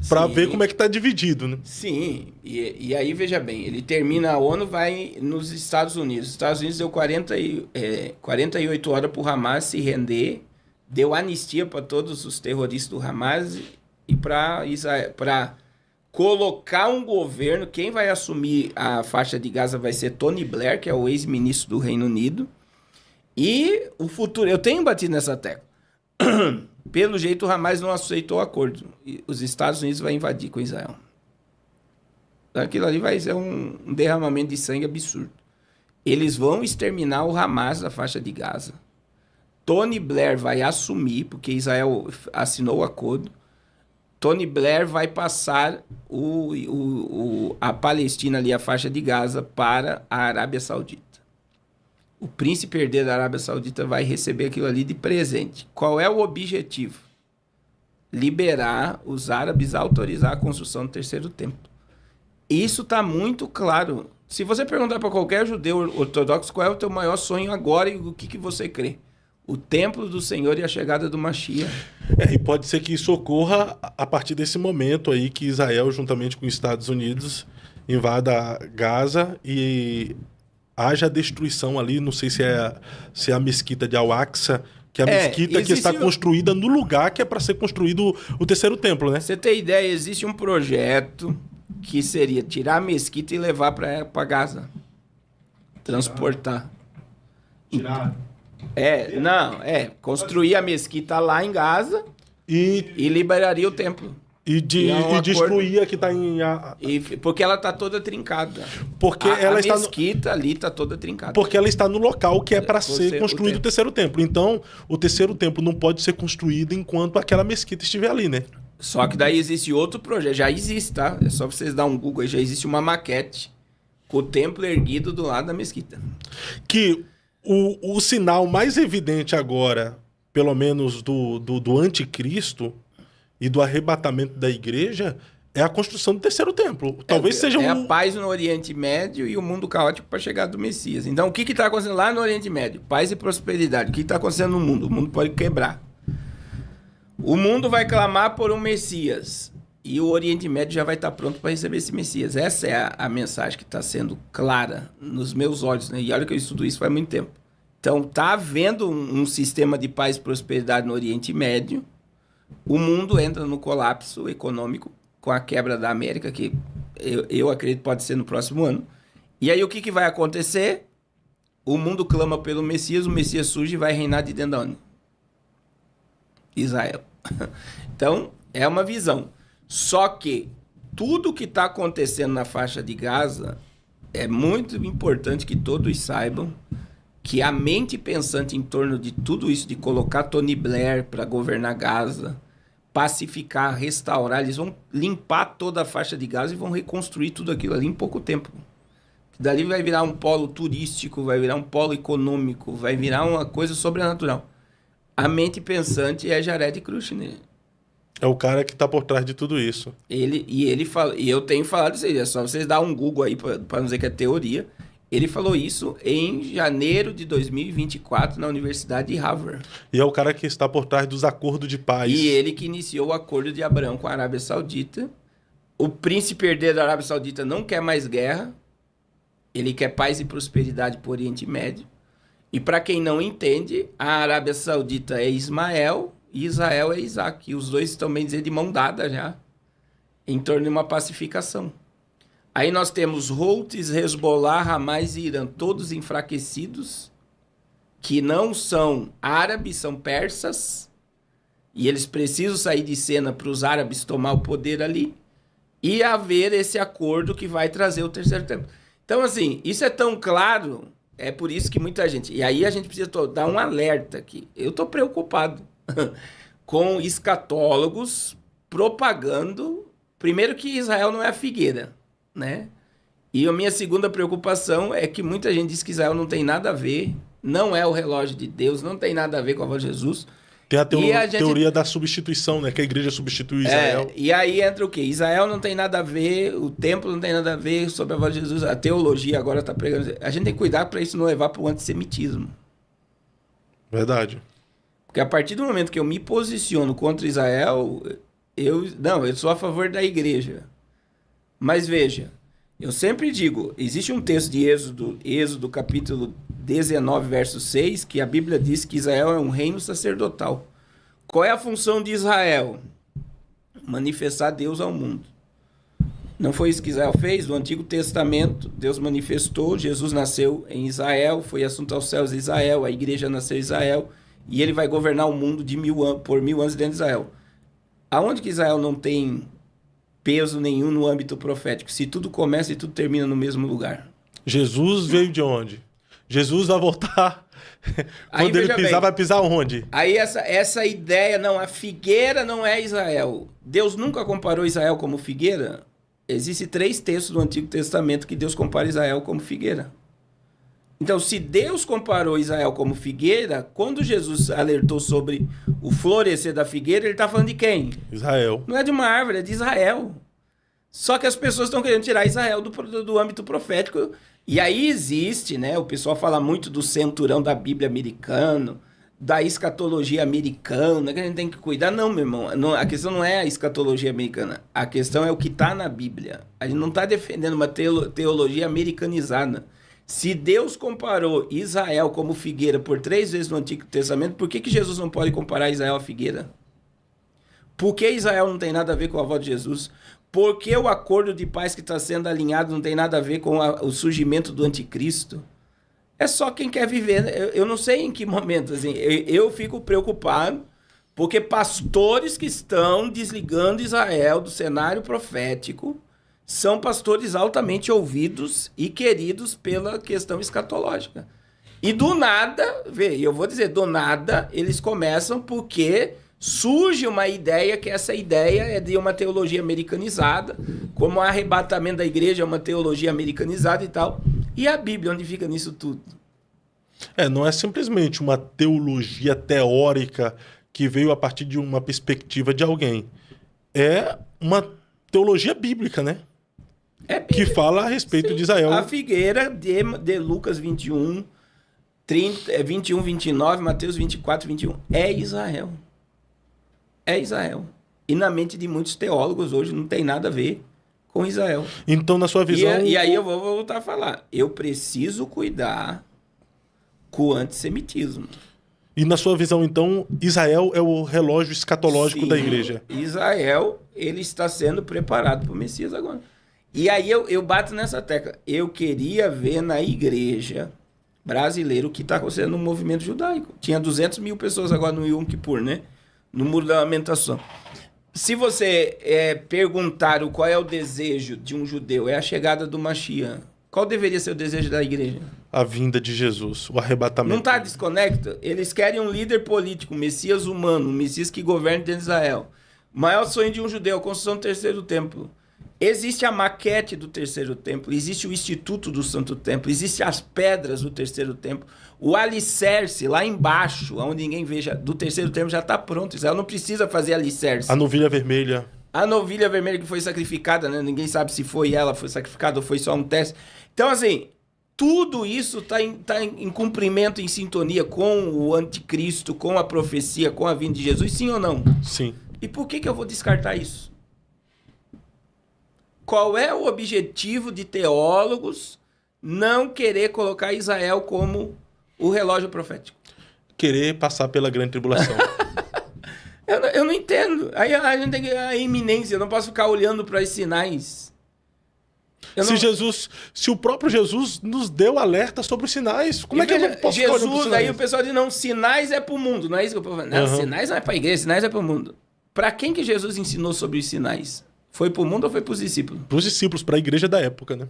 Para ver como é que tá dividido, né? Sim, e aí veja bem, ele termina a ONU, vai nos Estados Unidos. Os Estados Unidos deu 48 horas para o Hamas se render, deu anistia para todos os terroristas do Hamas e para colocar um governo. Quem vai assumir a faixa de Gaza vai ser Tony Blair, que é o ex-ministro do Reino Unido. E o futuro, eu tenho batido nessa tecla. Pelo jeito, o Hamas não aceitou o acordo. E os Estados Unidos vão invadir com Israel. Aquilo ali vai ser um derramamento de sangue absurdo. Eles vão exterminar o Hamas da faixa de Gaza. Tony Blair vai assumir, porque Israel assinou o acordo. Tony Blair vai passar a Palestina ali, a faixa de Gaza, para a Arábia Saudita. O príncipe herdeiro da Arábia Saudita vai receber aquilo ali de presente. Qual é o objetivo? Liberar os árabes, autorizar a construção do terceiro templo. Isso está muito claro. Se você perguntar para qualquer judeu ortodoxo qual é o teu maior sonho agora e o que você crê? O templo do Senhor e a chegada do Mashiach. E pode ser que isso ocorra a partir desse momento aí que Israel, juntamente com os Estados Unidos, invada Gaza e haja destruição ali. Não sei se é a mesquita de Al-Aqsa, que é a mesquita que está construída no lugar que é para ser construído o terceiro templo, né? Você tem ideia, existe um projeto que seria tirar a mesquita e levar para Gaza. Transportar. Tirar. Construir a mesquita lá em Gaza e liberaria o templo. E destruir a que está em... Porque ela está toda trincada. Porque a mesquita ali está toda trincada. Porque ela está no local que é para ser construído o terceiro templo. Então, o terceiro templo não pode ser construído enquanto aquela mesquita estiver ali, né? Só que daí existe outro projeto. Já existe, tá? É só vocês dar um Google aí. Já existe uma maquete com o templo erguido do lado da mesquita. Que o sinal mais evidente agora, pelo menos do anticristo e do arrebatamento da igreja, é a construção do terceiro templo. Talvez seja a paz no Oriente Médio e o mundo caótico para a chegada do Messias. Então, o que está acontecendo lá no Oriente Médio? Paz e prosperidade. O que está acontecendo no mundo? O mundo pode quebrar. O mundo vai clamar por um Messias. e o Oriente Médio já vai estar pronto para receber esse Messias. Essa é a mensagem que está sendo clara nos meus olhos, né? E olha que eu estudo isso faz muito tempo. Então, está havendo um sistema de paz e prosperidade no Oriente Médio. O mundo entra no colapso econômico com a quebra da América, que eu acredito pode ser no próximo ano. E aí o que vai acontecer? O mundo clama pelo Messias, o Messias surge e vai reinar de dentro de onde? Israel. Então, é uma visão. Só que tudo que está acontecendo na faixa de Gaza é muito importante que todos saibam que a mente pensante em torno de tudo isso, de colocar Tony Blair para governar Gaza, pacificar, restaurar, eles vão limpar toda a faixa de Gaza e vão reconstruir tudo aquilo ali em pouco tempo. Dali vai virar um polo turístico, vai virar um polo econômico, vai virar uma coisa sobrenatural. A mente pensante é Jared Kushner. É o cara que está por trás de tudo isso. Ele fala, e eu tenho falado isso aí, é só vocês dar um Google aí para não dizer que é teoria. Ele falou isso em janeiro de 2024 na Universidade de Harvard. E é o cara que está por trás dos acordos de paz. E ele que iniciou o acordo de Abraão com a Arábia Saudita. O príncipe herdeiro da Arábia Saudita não quer mais guerra. Ele quer paz e prosperidade para o Oriente Médio. E para quem não entende, a Arábia Saudita é Ismael e Israel é Isaac. E os dois estão, bem dizer, de mão dada já, em torno de uma pacificação. Aí nós temos Houthis, Hezbollah, Hamas e Irã, todos enfraquecidos, que não são árabes, são persas, e eles precisam sair de cena para os árabes tomar o poder ali, e haver esse acordo que vai trazer o terceiro tempo. Então, assim, isso é tão claro, é por isso que muita gente... E aí a gente precisa dar um alerta aqui. Eu estou preocupado com escatólogos propagando, primeiro que Israel não é a figueira, né? E a minha segunda preocupação é que muita gente diz que Israel não tem nada a ver, não é o relógio de Deus, não tem nada a ver com a voz de Jesus. Tem a teoria da substituição, né? Que a igreja substitui Israel. E aí entra o quê? Israel não tem nada a ver, o templo não tem nada a ver sobre a voz de Jesus, a teologia agora está pregando. A gente tem que cuidar para isso não levar para o antissemitismo. Verdade. Porque a partir do momento que eu me posiciono contra Israel, eu sou a favor da igreja. Mas veja, eu sempre digo, existe um texto de Êxodo capítulo 19, verso 6, que a Bíblia diz que Israel é um reino sacerdotal. Qual é a função de Israel? Manifestar Deus ao mundo. Não foi isso que Israel fez? No Antigo Testamento, Deus manifestou, Jesus nasceu em Israel, foi assunto aos céus de Israel, a igreja nasceu em Israel, e ele vai governar o mundo por 1000 anos dentro de Israel. Aonde que Israel não tem peso nenhum no âmbito profético, se tudo começa e tudo termina no mesmo lugar? Jesus veio de onde? Jesus vai voltar. Quando ele pisar, vai pisar onde? Aí essa ideia, não, a figueira não é Israel. Deus nunca comparou Israel como figueira. Existem 3 textos do Antigo Testamento que Deus compara Israel como figueira. Então, se Deus comparou Israel como figueira, quando Jesus alertou sobre o florescer da figueira, ele está falando de quem? Israel. Não é de uma árvore, é de Israel. Só que as pessoas estão querendo tirar Israel do âmbito profético. E aí existe, né? O pessoal fala muito do centurão da Bíblia americano, da escatologia americana, que a gente tem que cuidar. Não, meu irmão, a questão não é a escatologia americana. A questão é o que está na Bíblia. A gente não está defendendo uma teologia americanizada. Se Deus comparou Israel como figueira por 3 vezes no Antigo Testamento, por que Jesus não pode comparar Israel à figueira? Por que Israel não tem nada a ver com a volta de Jesus? Por que o acordo de paz que está sendo alinhado não tem nada a ver com o surgimento do anticristo? É só quem quer viver. Eu não sei em que momento. Assim, eu fico preocupado porque pastores que estão desligando Israel do cenário profético são pastores altamente ouvidos e queridos pela questão escatológica. E do nada, eu vou dizer, do nada, eles começam porque surge uma ideia que essa ideia é de uma teologia americanizada, como o arrebatamento da igreja é uma teologia americanizada e tal. E a Bíblia, onde fica nisso tudo? Não é simplesmente uma teologia teórica que veio a partir de uma perspectiva de alguém. É uma teologia bíblica, né? Que fala a respeito de Israel. A figueira de Lucas 21, 21, 29, Mateus 24, 21, é Israel. É Israel. E na mente de muitos teólogos hoje não tem nada a ver com Israel. Então, na sua visão... E aí eu vou voltar a falar. Eu preciso cuidar com o antissemitismo. E na sua visão, então, Israel é o relógio escatológico da igreja? Israel, ele está sendo preparado para o Messias agora. E aí eu bato nessa tecla. Eu queria ver na igreja brasileira o que está acontecendo no movimento judaico. Tinha 200 mil pessoas agora no Yom Kippur, né? No Muro da Lamentação. Se você perguntar qual é o desejo de um judeu, é a chegada do Mashiach. Qual deveria ser o desejo da igreja? A vinda de Jesus, o arrebatamento. Não está desconecto? Eles querem um líder político, um Messias humano, um Messias que governe dentro de Israel. O maior sonho de um judeu, a construção do terceiro templo. Existe a maquete do terceiro templo, existe o Instituto do Santo Templo, existem as pedras do terceiro templo. O alicerce lá embaixo, onde ninguém veja, do terceiro templo já está pronto. Israel não precisa fazer alicerce. A novilha vermelha. A novilha vermelha que foi sacrificada, né? Ninguém sabe se foi ela, foi sacrificada ou foi só um teste. Então, assim, tudo isso está em cumprimento, em sintonia com o anticristo, com a profecia, com a vinda de Jesus, sim ou não? Sim. E por que eu vou descartar isso? Qual é o objetivo de teólogos não querer colocar Israel como o relógio profético? Querer passar pela grande tribulação. Eu não entendo. Aí a gente tem a iminência, eu não posso ficar olhando para os sinais. Se o próprio Jesus nos deu alerta sobre os sinais, como é que eu não posso ficar olhando para os sinais? Aí o pessoal diz, não, sinais é para o mundo. Não é isso que eu estou falando. Não, sinais não é para a igreja, sinais é para o mundo. Para quem que Jesus ensinou sobre os sinais? Foi para o mundo ou foi para os discípulos? Para os discípulos, para a igreja da época, né?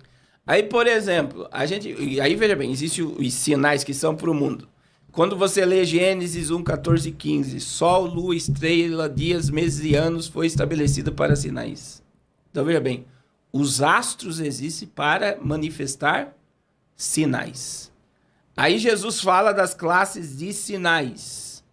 Aí, por exemplo, aí veja bem, existem os sinais que são para o mundo. Quando você lê Gênesis 1, 14 e 15, sol, lua, estrela, dias, meses e anos foi estabelecido para sinais. Então, veja bem, os astros existem para manifestar sinais. Aí Jesus fala das classes de sinais.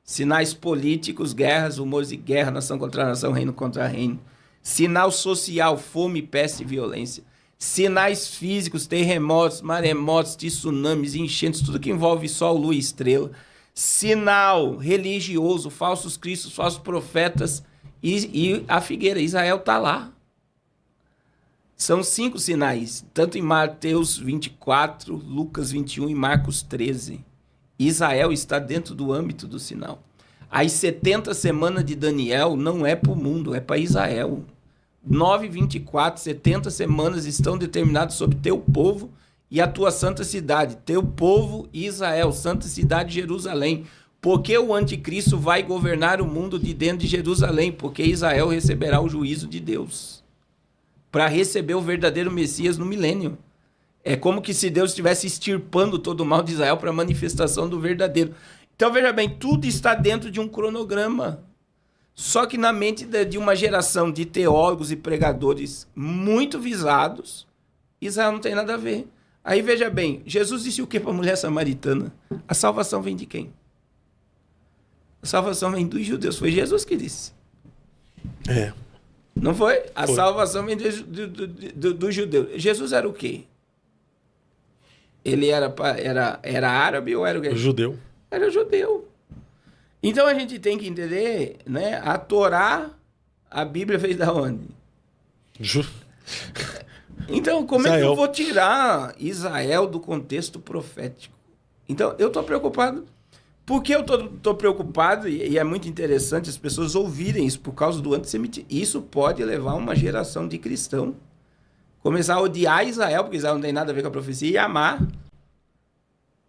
Sinais políticos, guerras, rumores de guerra, nação contra nação, reino contra reino. Sinal social, fome, peste e violência. Sinais físicos, terremotos, maremotos, tsunamis, enchentes, tudo que envolve sol, lua e estrela. Sinal religioso, falsos cristos, falsos profetas e a figueira. Israel está lá. São 5 sinais, tanto em Mateus 24, Lucas 21 e Marcos 13. Israel está dentro do âmbito do sinal. As 70 semanas de Daniel não é para o mundo, é para Israel. 9:24, 70 semanas estão determinadas sobre teu povo e a tua santa cidade. Teu povo, Israel, santa cidade, Jerusalém. Porque o anticristo vai governar o mundo de dentro de Jerusalém, porque Israel receberá o juízo de Deus. Para receber o verdadeiro Messias no milênio. É como que se Deus estivesse extirpando todo o mal de Israel para a manifestação do verdadeiro. Então, veja bem, tudo está dentro de um cronograma. Só que na mente de uma geração de teólogos e pregadores muito visados, Israel não tem nada a ver. Aí, veja bem, Jesus disse o que para a mulher samaritana? A salvação vem de quem? A salvação vem dos judeus. Foi Jesus que disse. Não foi? A salvação vem dos judeus. Jesus era o quê? Ele era árabe ou era o quê? Judeu. Era judeu. Então a gente tem que entender, né? A Torá, a Bíblia veio da onde? Então, como Israel. É que eu vou tirar Israel do contexto profético? Então, eu estou preocupado. Por que eu estou preocupado? E é muito interessante as pessoas ouvirem isso por causa do antissemitismo. Isso pode levar uma geração de cristão começar a odiar Israel, porque Israel não tem nada a ver com a profecia, e amar.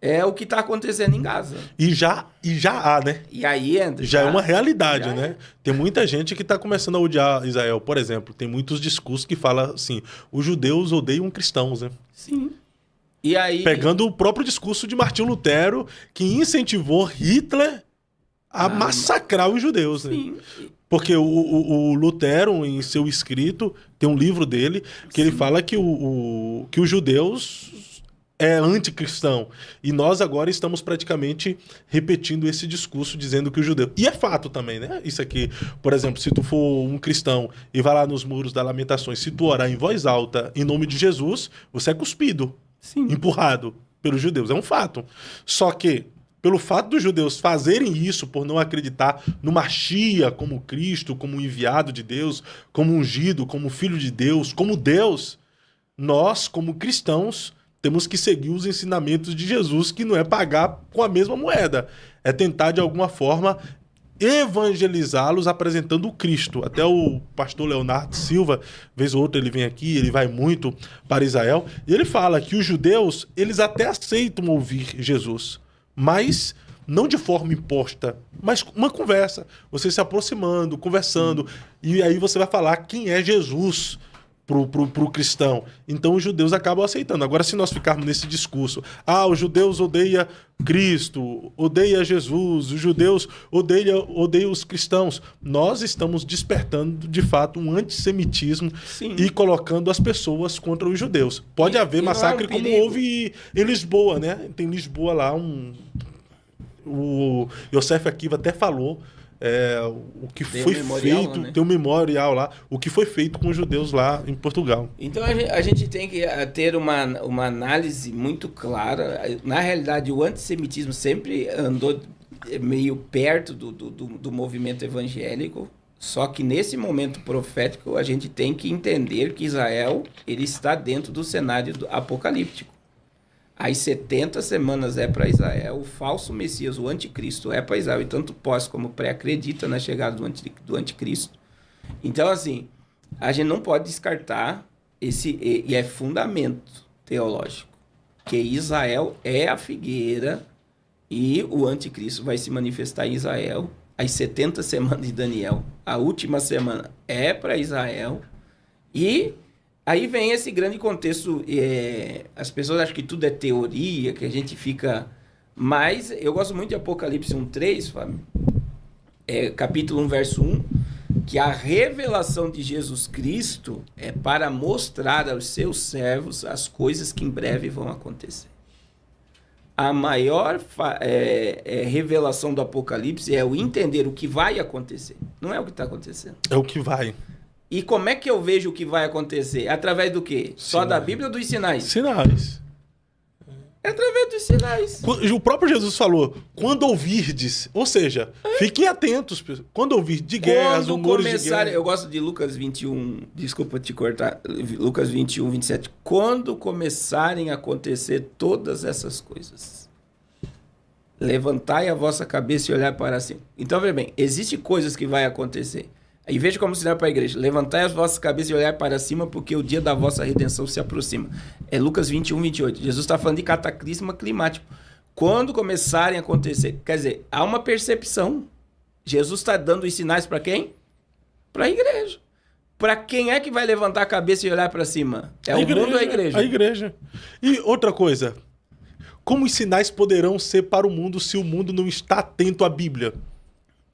É o que está acontecendo em Gaza. E já há, né? E aí entra. Já é uma realidade, né? Tem muita gente que está começando a odiar Israel. Por exemplo, tem muitos discursos que falam assim, os judeus odeiam cristãos, né? Sim. E aí... Pegando o próprio discurso de Martinho Lutero, que incentivou Hitler a massacrar os judeus, né? Sim. Porque o Lutero, em seu escrito, tem um livro dele, que ele fala que os judeus é anticristão. E nós agora estamos praticamente repetindo esse discurso, dizendo que o judeu... E é fato também, né? Isso aqui, por exemplo, se tu for um cristão e vai lá nos muros das lamentações, se tu orar em voz alta em nome de Jesus, você é cuspido. Sim. Empurrado pelos judeus. É um fato. Só que pelo fato dos judeus fazerem isso por não acreditar no Mashiach como Cristo, como enviado de Deus, como ungido, como filho de Deus, como Deus, nós, como cristãos, temos que seguir os ensinamentos de Jesus, que não é pagar com a mesma moeda. É tentar, de alguma forma, evangelizá-los apresentando o Cristo. Até o pastor Leonardo Silva, vez ou outra ele vem aqui, ele vai muito para Israel, e ele fala que os judeus, eles até aceitam ouvir Jesus, mas não de forma imposta, mas uma conversa. Você se aproximando, conversando, e aí você vai falar quem é Jesus pro cristão. Então os judeus acabam aceitando. Agora, se nós ficarmos nesse discurso, os judeus odeiam Cristo, odeia Jesus, os judeus odeiam os cristãos, nós estamos despertando de fato um antissemitismo. Sim. E colocando as pessoas contra os judeus. Pode haver massacre como houve em Lisboa, né? Tem em Lisboa lá o Yosef Akiva até falou o que foi feito, né? Tem um memorial lá, o que foi feito com os judeus lá em Portugal. Então a gente tem que ter uma análise muito clara. Na realidade, o antissemitismo sempre andou meio perto do movimento evangélico, só que nesse momento profético a gente tem que entender que Israel ele está dentro do cenário apocalíptico. As 70 semanas é para Israel, o falso Messias, o anticristo, é para Israel, e tanto pós como pré acredita na chegada do anticristo. Então, assim, a gente não pode descartar e é fundamento teológico, que Israel é a figueira e o anticristo vai se manifestar em Israel. As 70 semanas de Daniel, a última semana é para Israel, e aí vem esse grande contexto, as pessoas acham que tudo é teoria, que a gente fica... Mas eu gosto muito de Apocalipse 1:3, Fábio, capítulo 1, verso 1, que a revelação de Jesus Cristo é para mostrar aos seus servos as coisas que em breve vão acontecer. A maior revelação do Apocalipse é o entender o que vai acontecer, não é o que está acontecendo. É o que vai. E como é que eu vejo o que vai acontecer? Através do quê? Só da Bíblia ou dos sinais? Sinais. É através dos sinais. O próprio Jesus falou, quando ouvirdes, ou seja, fiquem atentos, quando ouvir de guerras, rumores de guerra. Eu gosto de Lucas 21, desculpa te cortar, Lucas 21, 27. Quando começarem a acontecer todas essas coisas, levantai a vossa cabeça e olhar para cima. Então, veja bem, existem coisas que vai acontecer. E veja como sinal para a igreja. Levantai as vossas cabeças e olhai para cima, porque o dia da vossa redenção se aproxima. É Lucas 21, 28. Jesus está falando de cataclisma climático. Quando começarem a acontecer... Quer dizer, há uma percepção. Jesus está dando os sinais para quem? Para a igreja. Para quem é que vai levantar a cabeça e olhar para cima? É o mundo ou a igreja? A igreja. E outra coisa. Como os sinais poderão ser para o mundo se o mundo não está atento à Bíblia?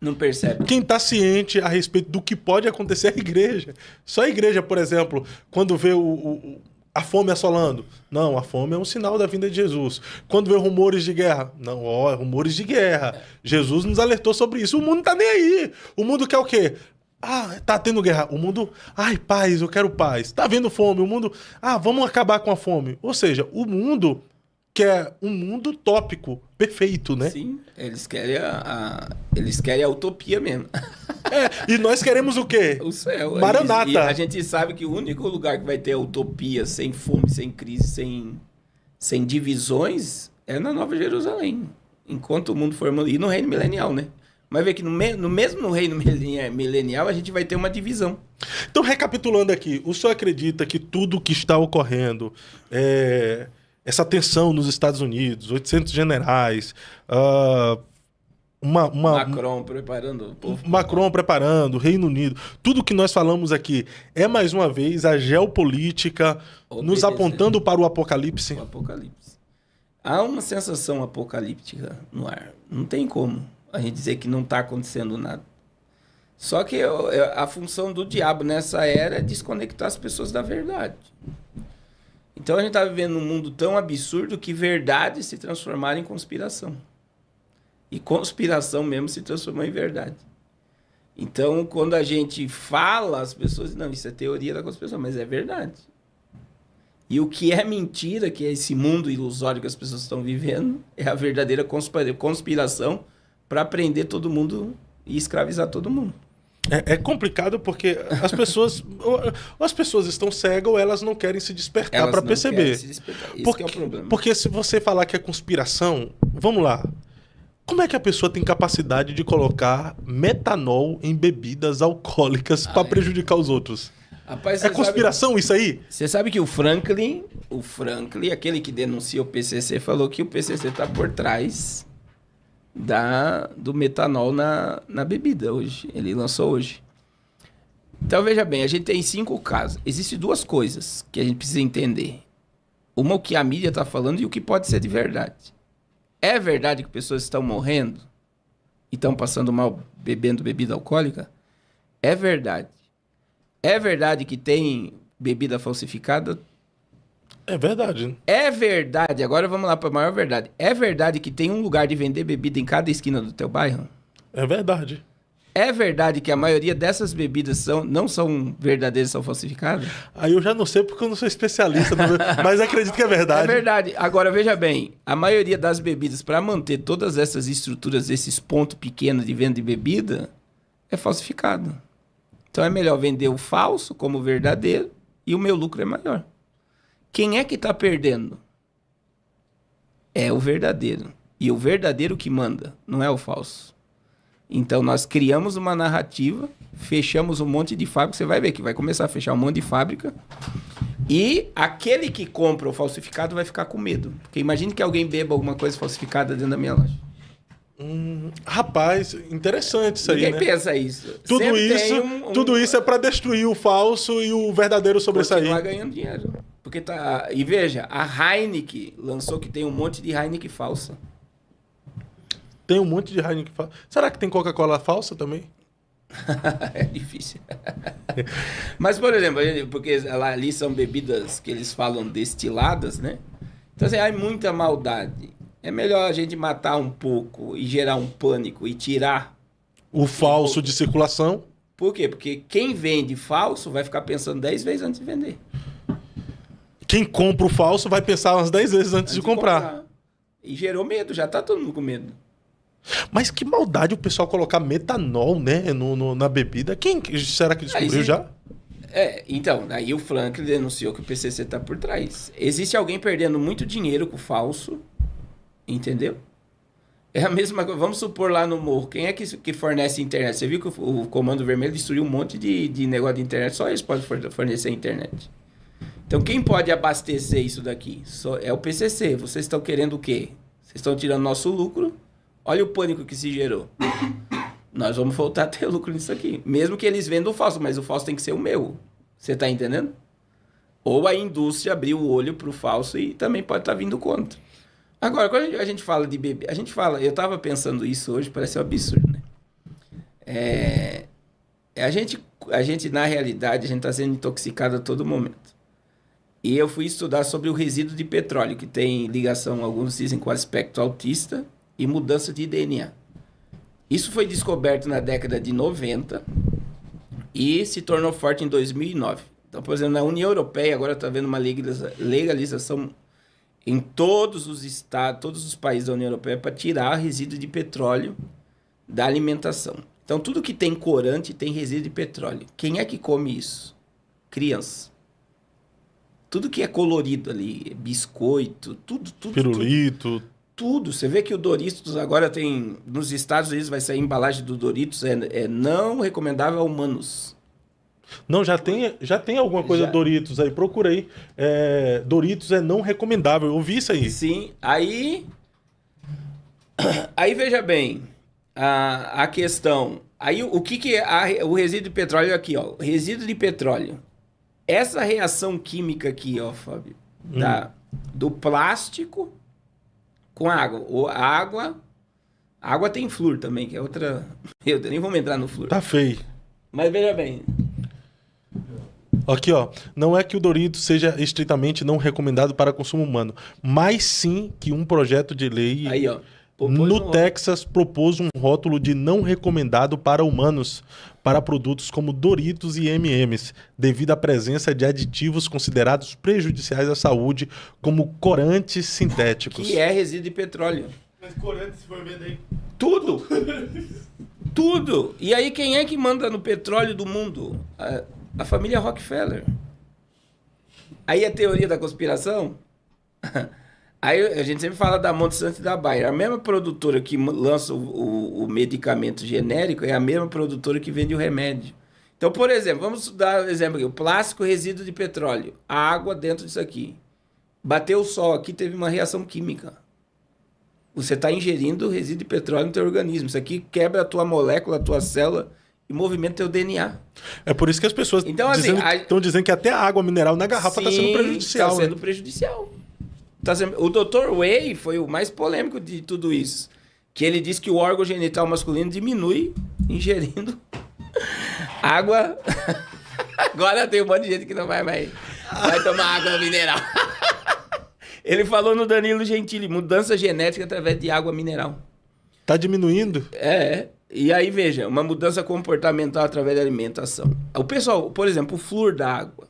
Não percebe. Quem está ciente a respeito do que pode acontecer é a igreja. Só a igreja, por exemplo, quando vê a fome assolando. Não, a fome é um sinal da vinda de Jesus. Quando vê rumores de guerra. Não, rumores de guerra. Jesus nos alertou sobre isso. O mundo não tá nem aí. O mundo quer o quê? Tá tendo guerra. O mundo, paz, eu quero paz. Tá vendo fome. O mundo, vamos acabar com a fome. Ou seja, o mundo quer um mundo utópico, perfeito, né? Sim, eles querem a utopia mesmo. E nós queremos o quê? O céu. Maranata. E a gente sabe que o único lugar que vai ter a utopia, sem fome, sem crise, sem divisões, é na Nova Jerusalém. Enquanto o mundo for... E no reino milenial, né? Mas vê que mesmo no reino milenial a gente vai ter uma divisão. Então, recapitulando aqui, o senhor acredita que tudo que está ocorrendo, essa tensão nos Estados Unidos, 800 generais, Macron preparando o povo. Macron preparando, Reino Unido, tudo que nós falamos aqui é mais uma vez a geopolítica nos apontando para o apocalipse? O apocalipse. Há uma sensação apocalíptica no ar. Não tem como a gente dizer que não está acontecendo nada. Só que a função do diabo nessa era é desconectar as pessoas da verdade. Então a gente está vivendo num mundo tão absurdo que verdade se transformaram em conspiração. E conspiração mesmo se transformou em verdade. Então, quando a gente fala, as pessoas... Não, isso é teoria da conspiração, mas é verdade. E o que é mentira, que é esse mundo ilusório que as pessoas estão vivendo, é a verdadeira conspiração para prender todo mundo e escravizar todo mundo. É complicado porque as pessoas ou as pessoas estão cegas ou elas não querem se despertar Elas para não perceber. querem se despertar. Isso que é o problema. Porque se você falar que é conspiração, vamos lá. Como é que a pessoa tem capacidade de colocar metanol em bebidas alcoólicas para prejudicar os outros? Rapaz, É conspiração isso aí? Você sabe que o Franklin, aquele que denuncia o PCC, falou que o PCC está por trás do metanol na bebida hoje. Ele lançou hoje. Então, veja bem, a gente tem 5 casos. Existem 2 coisas que a gente precisa entender. Uma, o que a mídia está falando e o que pode ser de verdade. É verdade que pessoas estão morrendo e estão passando mal bebendo bebida alcoólica? É verdade. É verdade que tem bebida falsificada? É verdade. É verdade, agora vamos lá para a maior verdade. É verdade que tem um lugar de vender bebida em cada esquina do teu bairro? É verdade. É verdade que a maioria dessas bebidas não são verdadeiras, são falsificadas? Aí eu já não sei porque eu não sou especialista, mas acredito que é verdade. É verdade. Agora, veja bem, a maioria das bebidas, para manter todas essas estruturas, esses pontos pequenos de venda de bebida, é falsificado. Então é melhor vender o falso como verdadeiro e o meu lucro é maior. Quem é que está perdendo? É o verdadeiro. E o verdadeiro que manda, não é o falso. Então nós criamos uma narrativa, fechamos um monte de fábrica, você vai ver que vai começar a fechar um monte de fábrica, e aquele que compra o falsificado vai ficar com medo. Porque imagine que alguém beba alguma coisa falsificada dentro da minha loja. Rapaz, interessante isso aí, Ninguém né? pensa isso. Tudo isso é para destruir o falso e o verdadeiro sobressair. Continuar ganhando dinheiro. Porque tá... E veja, a Heineken lançou que tem um monte de Heineken falsa. Tem um monte de Heineken falsa. Será que tem Coca-Cola falsa também? É difícil. Mas, por exemplo, porque ali são bebidas que eles falam destiladas, né? Então, assim, há muita maldade. É melhor a gente matar um pouco e gerar um pânico e tirar o falso de circulação. Por quê? Porque quem vende falso vai ficar pensando 10 vezes antes de vender. Quem compra o falso vai pensar umas 10 vezes antes de comprar. E gerou medo, já tá todo mundo com medo. Mas que maldade o pessoal colocar metanol, né, na bebida. Quem será que descobriu já? Então, aí o Franklin denunciou que o PCC tá por trás. Existe alguém perdendo muito dinheiro com o falso, entendeu? É a mesma coisa. Vamos supor lá no morro, quem é que fornece internet? Você viu que o Comando Vermelho destruiu um monte de negócio de internet, só eles podem fornecer internet. Então, quem pode abastecer isso daqui? É o PCC. Vocês estão querendo o quê? Vocês estão tirando nosso lucro. Olha o pânico que se gerou. Nós vamos voltar a ter lucro nisso aqui. Mesmo que eles vendam o falso, mas o falso tem que ser o meu. Você está entendendo? Ou a indústria abriu o olho para o falso e também pode estar vindo contra. Agora, quando a gente fala de bebê, eu estava pensando isso hoje, parece um absurdo, né? A gente, na realidade, a gente está sendo intoxicado a todo momento. E eu fui estudar sobre o resíduo de petróleo, que tem ligação, alguns dizem, com o aspecto autista e mudança de DNA. Isso foi descoberto na década de 90 e se tornou forte em 2009. Então, por exemplo, na União Europeia, agora está havendo uma legalização em todos os estados, todos os países da União Europeia para tirar resíduo de petróleo da alimentação. Então, tudo que tem corante tem resíduo de petróleo. Quem é que come isso? Criança. Tudo que é colorido ali, biscoito, tudo. Pirulito. Tudo. Você vê que o Doritos agora tem... Nos Estados Unidos vai sair a embalagem do Doritos, é não recomendável a humanos. Não, já tem alguma coisa Doritos aí, procura aí. Doritos é não recomendável, eu ouvi isso aí. Sim, aí veja bem, a questão... Aí o que é o resíduo de petróleo aqui, ó? O resíduo de petróleo. Essa reação química aqui, ó, Fábio, do plástico com a água. A água tem flúor também, que é outra... Eu nem vou entrar no flúor. Tá feio. Mas veja bem... Aqui, ó. Não é que o Doritos seja estritamente não recomendado para consumo humano, mas sim que um projeto de lei... Aí, ó. No Texas, propôs um rótulo de não recomendado para humanos para produtos como Doritos e M&M's, devido à presença de aditivos considerados prejudiciais à saúde, como corantes sintéticos. Que é resíduo de petróleo. Mas corante, se for vender aí. Tudo! Tudo! E aí, quem é que manda no petróleo do mundo? A família Rockefeller. Aí a teoria da conspiração... Aí a gente sempre fala da Monsanto e da Bayer. A mesma produtora que lança o medicamento genérico é a mesma produtora que vende o remédio. Então, por exemplo, vamos dar um exemplo aqui. O plástico, resíduo de petróleo. A água dentro disso aqui. Bateu o sol aqui, teve uma reação química. Você está ingerindo resíduo de petróleo no teu organismo. Isso aqui quebra a tua molécula, a tua célula e movimenta teu DNA. É por isso que as pessoas então, estão dizendo que até a água mineral na garrafa está sendo prejudicial. Está sendo prejudicial. O Dr. Way foi o mais polêmico de tudo isso. Que ele disse que o órgão genital masculino diminui ingerindo água. Agora tem um monte de gente que não vai mais tomar água mineral. Ele falou no Danilo Gentili, mudança genética através de água mineral. Tá diminuindo? E aí, veja, uma mudança comportamental através da alimentação. O pessoal, por exemplo, o flúor da água.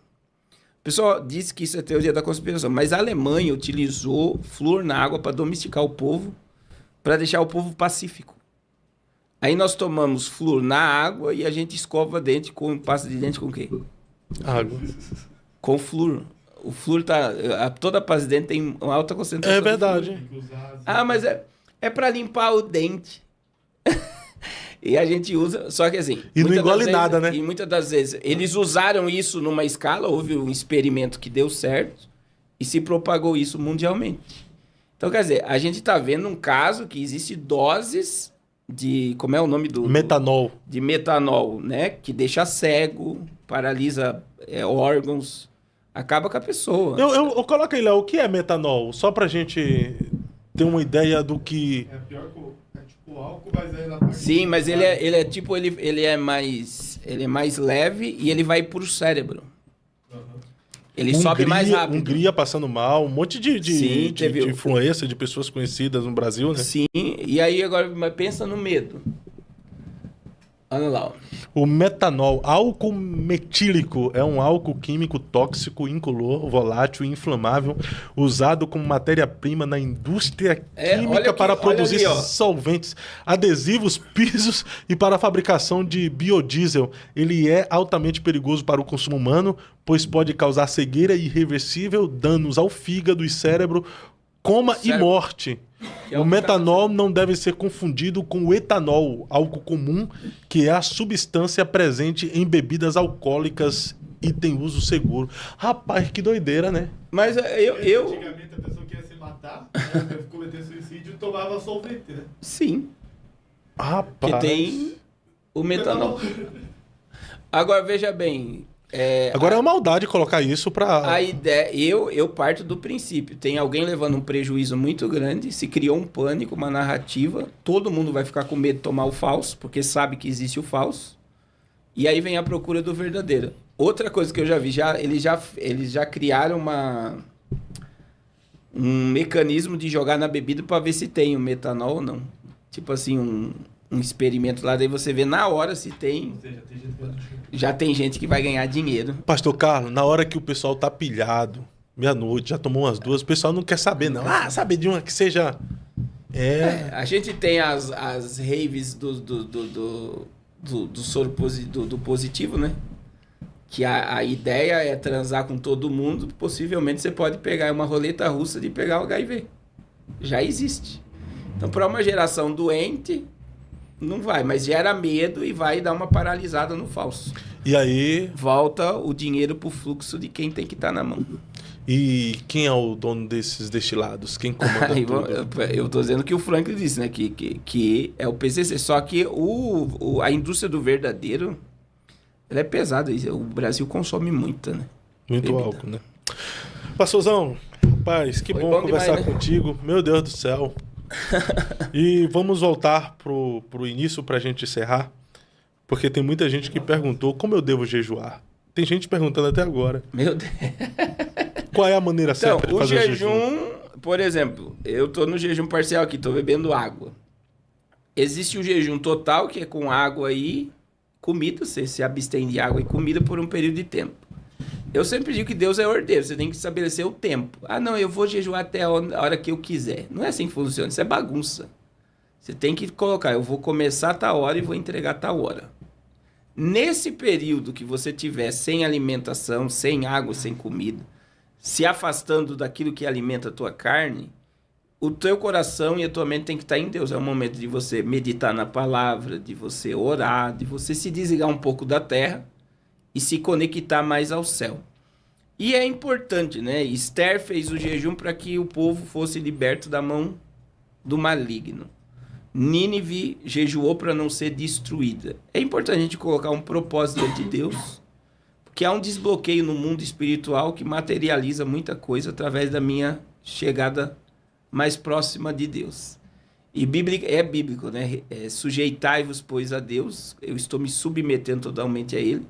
O pessoal disse que isso é teoria da conspiração, mas a Alemanha utilizou flúor na água para domesticar o povo, para deixar o povo pacífico. Aí nós tomamos flúor na água e a gente escova dente com pasta de dente com o quê? Água. Com flúor. O flúor toda pasta de dente tem uma alta concentração. É verdade. Mas é para limpar o dente. E a gente usa, só que assim... E não engole nada, né? E muitas das vezes, eles usaram isso numa escala, houve um experimento que deu certo e se propagou isso mundialmente. Então, quer dizer, a gente está vendo um caso que existe doses de... Como é o nome do... Metanol. De metanol, né? Que deixa cego, paralisa órgãos, acaba com a pessoa. Eu coloco aí, Léo, o que é metanol? Só pra gente ter uma ideia do que... É pior que o álcool, mas aí na parte... Sim, mas ele é mais leve e ele vai pro cérebro. Ele sobe mais rápido. Hungria passando mal, um monte de influência de pessoas conhecidas no Brasil, né? Sim, e aí agora pensa no medo. Olha lá. Ó. O metanol, álcool metílico, é um álcool químico tóxico, incolor, volátil e inflamável, usado como matéria-prima na indústria química para produzir solventes, adesivos, pisos e para a fabricação de biodiesel. Ele é altamente perigoso para o consumo humano, pois pode causar cegueira irreversível, danos ao fígado e cérebro, coma e morte. O metanol não deve ser confundido com o etanol, álcool comum, que é a substância presente em bebidas alcoólicas e tem uso seguro. Rapaz, que doideira, né? Mas Antigamente a pessoa que ia se matar, né, cometer suicídio, tomava solvente, né? Sim. Rapaz. Que tem o metanol. Agora, veja bem... Agora é uma maldade colocar isso para... A ideia, eu parto do princípio. Tem alguém levando um prejuízo muito grande, se criou um pânico, uma narrativa, todo mundo vai ficar com medo de tomar o falso, porque sabe que existe o falso, e aí vem a procura do verdadeiro. Outra coisa que eu já vi, eles já criaram um mecanismo de jogar na bebida para ver se tem o metanol ou não. Tipo assim, um experimento lá, daí você vê na hora se tem. Ou seja, tem gente que... Já tem gente que vai ganhar dinheiro. Pastor Carlos, na hora que o pessoal tá pilhado, meia-noite, já tomou umas duas, o pessoal não quer saber, não. Sabe de uma que seja... A gente tem as raves do soro do positivo, né? Que a ideia é transar com todo mundo. Possivelmente você pode pegar uma roleta russa de pegar o HIV. Já existe. Então, para uma geração doente... Não vai, mas gera medo e vai dar uma paralisada no falso. E aí... Volta o dinheiro pro fluxo de quem tem que estar na mão. E quem é o dono desses destilados? Quem comanda tudo? Eu tô dizendo que o Franklin disse, né? Que é o PCC. Só que a indústria do verdadeiro, ela é pesada. O Brasil consome muita, né? Muito álcool, né? Pastorzão, rapaz, que bom conversar demais, né? Contigo. Meu Deus do céu. E vamos voltar pro início pra gente encerrar, porque tem muita gente que perguntou como eu devo jejuar. Tem gente perguntando até agora. Meu Deus. Qual é a maneira certa de fazer o jejum? por exemplo, eu tô no jejum parcial aqui, tô bebendo água. Existe o jejum total, que é com água e comida, você se abstém de água e comida por um período de tempo. Eu sempre digo que Deus é ordeiro, você tem que estabelecer o tempo. Ah, não, eu vou jejuar até a hora que eu quiser. Não é assim que funciona, isso é bagunça. Você tem que colocar, eu vou começar a tal hora e vou entregar a tal hora. Nesse período que você tiver sem alimentação, sem água, sem comida, se afastando daquilo que alimenta a tua carne, o teu coração e a tua mente tem que estar em Deus. É o momento de você meditar na palavra, de você orar, de você se desligar um pouco da terra e se conectar mais ao céu. E é importante, né? Esther fez o jejum para que o povo fosse liberto da mão do maligno. Nínive jejuou para não ser destruída. É importante a gente colocar um propósito de Deus, porque há um desbloqueio no mundo espiritual que materializa muita coisa através da minha chegada mais próxima de Deus. E é bíblico, né? Sujeitai-vos, pois, a Deus. Eu estou me submetendo totalmente a Ele.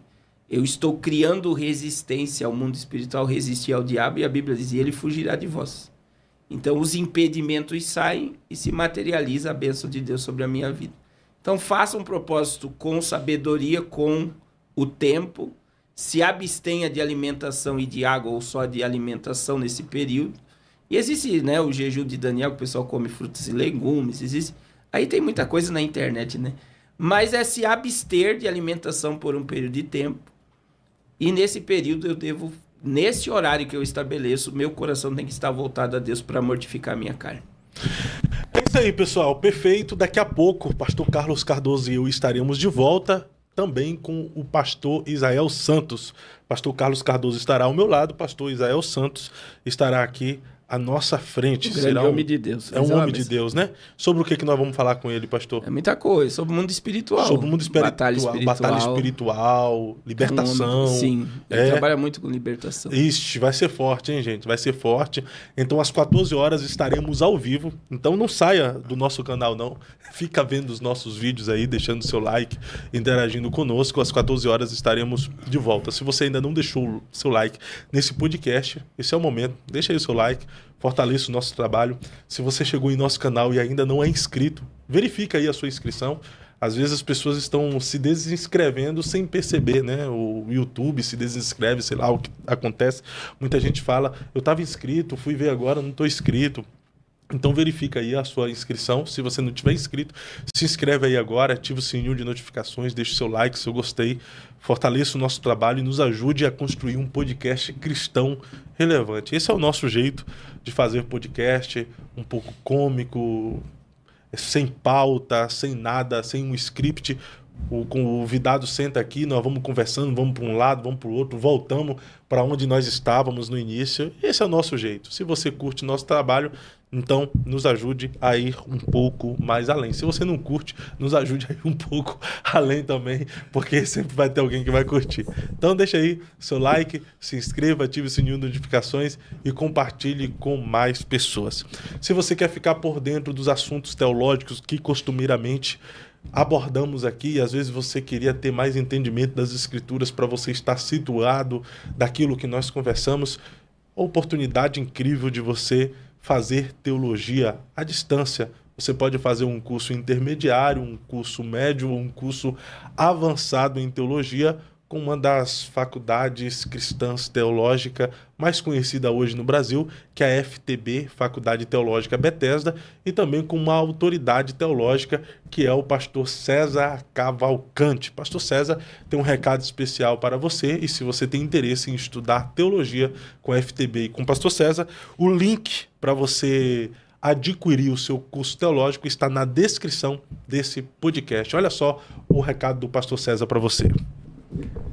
Eu estou criando resistência ao mundo espiritual, resistir ao diabo, e a Bíblia diz, e ele fugirá de vós. Então, os impedimentos saem e se materializa a bênção de Deus sobre a minha vida. Então, faça um propósito com sabedoria, com o tempo, se abstenha de alimentação e de água, ou só de alimentação nesse período. E existe, né, o jejum de Daniel, que o pessoal come frutas e legumes, existe. Aí tem muita coisa na internet, né? Mas é se abster de alimentação por um período de tempo. E nesse período eu devo, nesse horário que eu estabeleço, meu coração tem que estar voltado a Deus para mortificar a minha carne. É isso aí, pessoal. Perfeito. Daqui a pouco, o pastor Carlos Cardoso e eu estaremos de volta, também com o pastor Isael Santos. Pastor Carlos Cardoso estará ao meu lado, o pastor Isael Santos estará aqui à nossa frente. Será um homem de Deus. É um homem de Deus, né? Sobre o que nós vamos falar com ele, pastor? É muita coisa. Sobre o mundo espiritual. Sobre o mundo espiritual. Batalha espiritual, libertação. Sim, ele trabalha muito com libertação. Ixi, vai ser forte, hein, gente? Vai ser forte. Então, às 14 horas estaremos ao vivo. Então, não saia do nosso canal, não. Fica vendo os nossos vídeos aí, deixando seu like, interagindo conosco. Às 14 horas estaremos de volta. Se você ainda não deixou o seu like nesse podcast, esse é o momento. Deixa aí o seu like. Fortaleça o nosso trabalho. Se você chegou em nosso canal e ainda não é inscrito, verifica aí a sua inscrição. Às vezes as pessoas estão se desinscrevendo sem perceber, né? O YouTube se desinscreve, sei lá o que acontece. Muita gente fala, eu estava inscrito, fui ver agora, não estou inscrito. Então verifica aí a sua inscrição. Se você não tiver inscrito, se inscreve aí agora, ativa o sininho de notificações, deixa o seu like, seu gostei, fortaleça o nosso trabalho e nos ajude a construir um podcast cristão relevante. Esse é o nosso jeito de fazer podcast, um pouco cômico, sem pauta, sem nada, sem um script. O convidado senta aqui, nós vamos conversando, vamos para um lado, vamos para o outro, voltamos para onde nós estávamos no início. Esse é o nosso jeito. Se você curte nosso trabalho, então nos ajude a ir um pouco mais além. Se você não curte, nos ajude a ir um pouco além também, porque sempre vai ter alguém que vai curtir. Então deixa aí seu like, se inscreva, ative o sininho de notificações e compartilhe com mais pessoas. Se você quer ficar por dentro dos assuntos teológicos que costumeiramente abordamos aqui, e às vezes você queria ter mais entendimento das escrituras para você estar situado daquilo que nós conversamos, oportunidade incrível de você fazer teologia à distância. Você pode fazer um curso intermediário, um curso médio, um curso avançado em teologia com uma das faculdades cristãs teológica mais conhecida hoje no Brasil, que é a FTB, Faculdade Teológica Bethesda, e também com uma autoridade teológica, que é o pastor César Cavalcante. Pastor César tem um recado especial para você, e se você tem interesse em estudar teologia com a FTB e com o pastor César, o link para você adquirir o seu curso teológico está na descrição desse podcast. Olha só o recado do pastor César para você.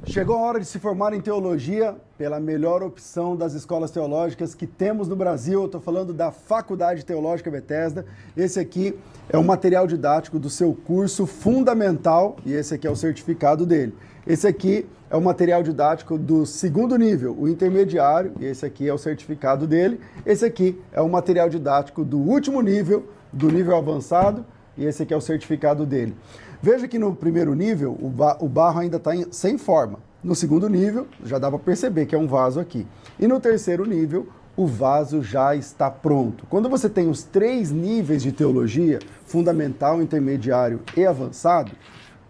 Chegou a hora de se formar em teologia pela melhor opção das escolas teológicas que temos no Brasil. Eu estou falando da Faculdade Teológica Bethesda. Esse aqui é o material didático do seu curso fundamental e esse aqui é o certificado dele. Esse aqui é o material didático do segundo nível, o intermediário, e esse aqui é o certificado dele. Esse aqui é o material didático do último nível, do nível avançado, e esse aqui é o certificado dele. Veja que no primeiro nível o barro ainda está sem forma. No segundo nível, já dá para perceber que é um vaso aqui. E no terceiro nível, o vaso já está pronto. Quando você tem os 3 níveis de teologia, fundamental, intermediário e avançado,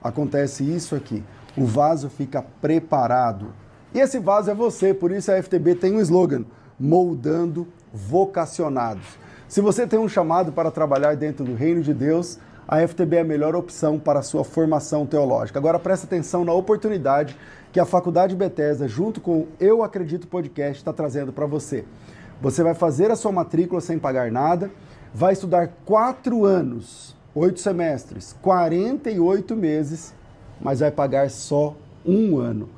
acontece isso aqui. O vaso fica preparado. E esse vaso é você, por isso a FTB tem um slogan, moldando vocacionados. Se você tem um chamado para trabalhar dentro do reino de Deus, a FTB é a melhor opção para a sua formação teológica. Agora presta atenção na oportunidade que a Faculdade Bethesda, junto com o Eu Acredito Podcast, está trazendo para você. Você vai fazer a sua matrícula sem pagar nada, vai estudar 4 anos, 8 semestres, 48 meses, mas vai pagar só 1 ano.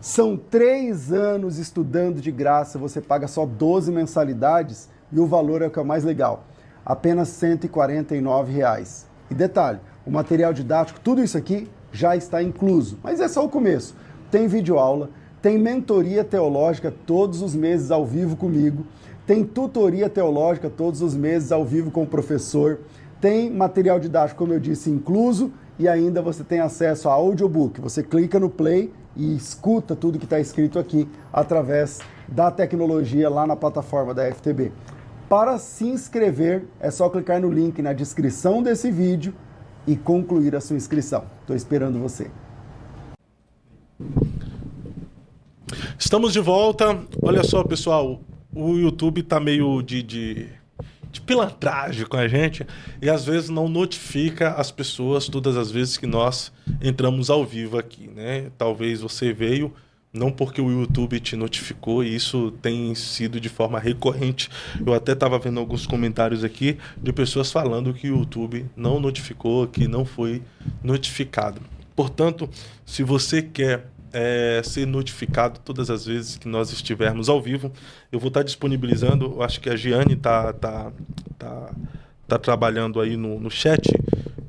São 3 anos estudando de graça, você paga só 12 mensalidades e o valor é o que é o mais legal, apenas R$ 149,00. E detalhe, o material didático, tudo isso aqui já está incluso, mas é só o começo. Tem videoaula, tem mentoria teológica todos os meses ao vivo comigo, tem tutoria teológica todos os meses ao vivo com o professor, tem material didático, como eu disse, incluso, e ainda você tem acesso a audiobook. Você clica no play e escuta tudo que está escrito aqui através da tecnologia lá na plataforma da FTB. Para se inscrever, é só clicar no link na descrição desse vídeo e concluir a sua inscrição. Estou esperando você. Estamos de volta. Olha só, pessoal, o YouTube tá meio de pilantragem com a gente e às vezes não notifica as pessoas todas as vezes que nós entramos ao vivo aqui, né? Talvez você veio não porque o YouTube te notificou, e isso tem sido de forma recorrente. Eu até estava vendo alguns comentários aqui de pessoas falando que o YouTube não notificou, que não foi notificado. Portanto, se você quer ser notificado todas as vezes que nós estivermos ao vivo, eu vou estar disponibilizando, eu acho que a Giane tá trabalhando aí no chat,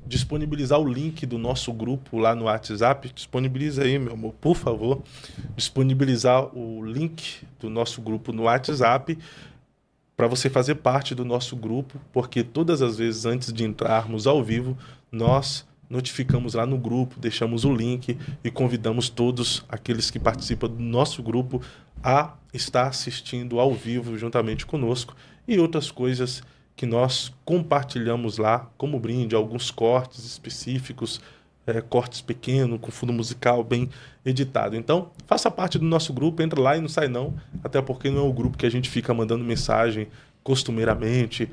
disponibilizar o link do nosso grupo lá no WhatsApp. Disponibiliza aí, meu amor, por favor, disponibilizar o link do nosso grupo no WhatsApp para você fazer parte do nosso grupo, porque todas as vezes antes de entrarmos ao vivo, nós notificamos lá no grupo, deixamos o link e convidamos todos aqueles que participam do nosso grupo a estar assistindo ao vivo juntamente conosco e outras coisas que nós compartilhamos lá como brinde, alguns cortes específicos, cortes pequenos, com fundo musical bem editado. Então, faça parte do nosso grupo, entra lá e não sai não, até porque não é o grupo que a gente fica mandando mensagem costumeiramente,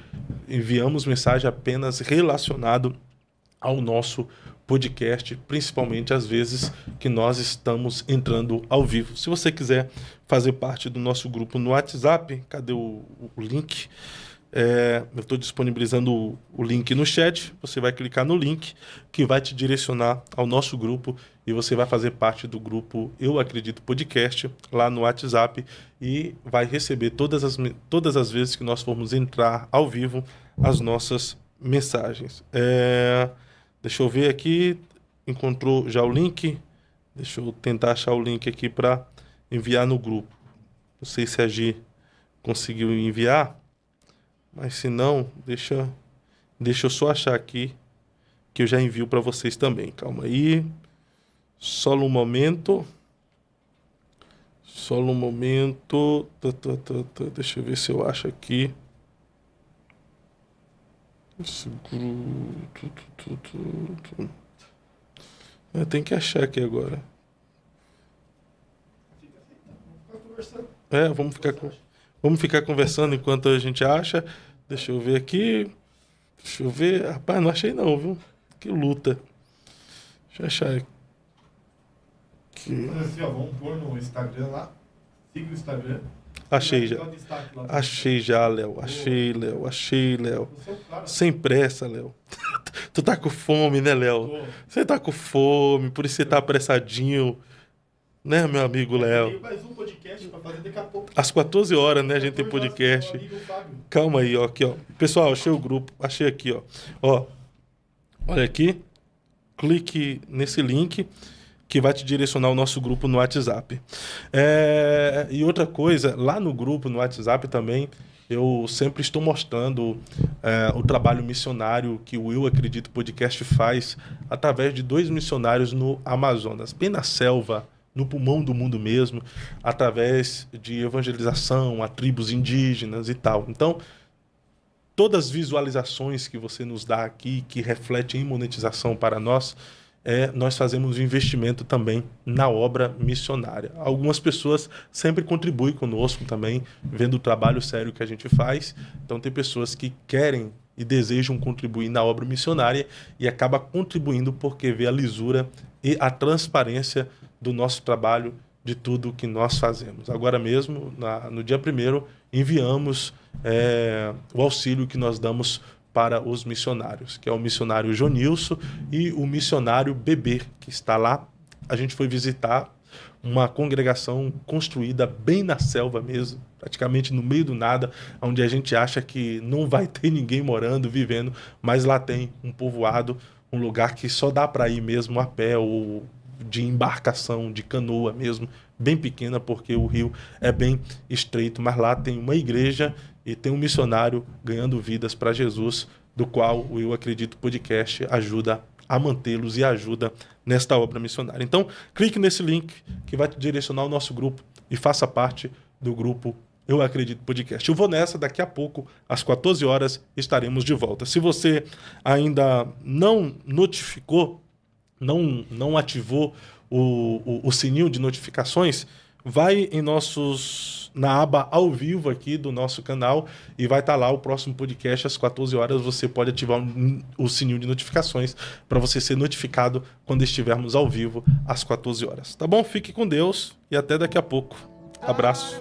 enviamos mensagem apenas relacionado ao nosso podcast, principalmente às vezes que nós estamos entrando ao vivo. Se você quiser fazer parte do nosso grupo no WhatsApp, cadê o link? Eu estou disponibilizando o link no chat, você vai clicar no link que vai te direcionar ao nosso grupo e você vai fazer parte do grupo Eu Acredito Podcast lá no WhatsApp e vai receber todas as vezes que nós formos entrar ao vivo as nossas mensagens. Deixa eu ver aqui, encontrou já o link? Deixa eu tentar achar o link aqui para enviar no grupo. Não sei se a Gi conseguiu enviar, mas se não, deixa eu só achar aqui que eu já envio para vocês também. Calma aí, só um momento. Deixa eu ver se eu acho aqui. Eu tenho que achar aqui agora. Vamos ficar conversando enquanto a gente acha. Deixa eu ver aqui. Rapaz, não achei não, viu? Que luta. Deixa eu achar aqui. Assim, ó, vamos pôr no Instagram lá. Siga o Instagram. Achei já. Achei já, Léo. Achei, Léo. Sem pressa, Léo. Tu tá com fome, né, Léo? Você tá com fome, por isso você tá apressadinho. Né, meu amigo Léo? Tem mais um podcast pra fazer daqui a pouco. Às 14 horas, né, a gente tem podcast. Calma aí, ó. Aqui, ó. Pessoal, achei o grupo. Achei aqui, ó. Ó. Olha aqui. Clique nesse link que vai te direcionar ao nosso grupo no WhatsApp. E outra coisa, lá no grupo, no WhatsApp também, eu sempre estou mostrando o trabalho missionário que o Eu Acredito Podcast faz através de 2 missionários no Amazonas, bem na selva no pulmão do mundo mesmo, através de evangelização a tribos indígenas e tal. Então, todas as visualizações que você nos dá aqui, que refletem em monetização para nós, nós fazemos um investimento também na obra missionária. Algumas pessoas sempre contribuem conosco também, vendo o trabalho sério que a gente faz. Então, tem pessoas que querem e desejam contribuir na obra missionária e acaba contribuindo porque vê a lisura e a transparência do nosso trabalho, de tudo que nós fazemos. Agora mesmo, no dia 1º, enviamos o auxílio que nós damos para os missionários, que é o missionário Jonilson e o missionário Bebê, que está lá. A gente foi visitar uma congregação construída bem na selva mesmo, praticamente no meio do nada, onde a gente acha que não vai ter ninguém morando, vivendo, mas lá tem um povoado, um lugar que só dá para ir mesmo a pé ou de embarcação, de canoa mesmo, bem pequena, porque o rio é bem estreito, mas lá tem uma igreja e tem um missionário ganhando vidas para Jesus, do qual o Eu Acredito Podcast ajuda a mantê-los e ajuda nesta obra missionária. Então, clique nesse link que vai te direcionar ao nosso grupo e faça parte do grupo Eu Acredito Podcast. Eu vou nessa, daqui a pouco, às 14 horas, estaremos de volta. Se você ainda não notificou, não ativou o sininho de notificações, vai na aba ao vivo aqui do nosso canal e vai estar lá o próximo podcast às 14 horas. Você pode ativar o sininho de notificações para você ser notificado quando estivermos ao vivo às 14 horas. Tá bom? Fique com Deus e até daqui a pouco. Abraço.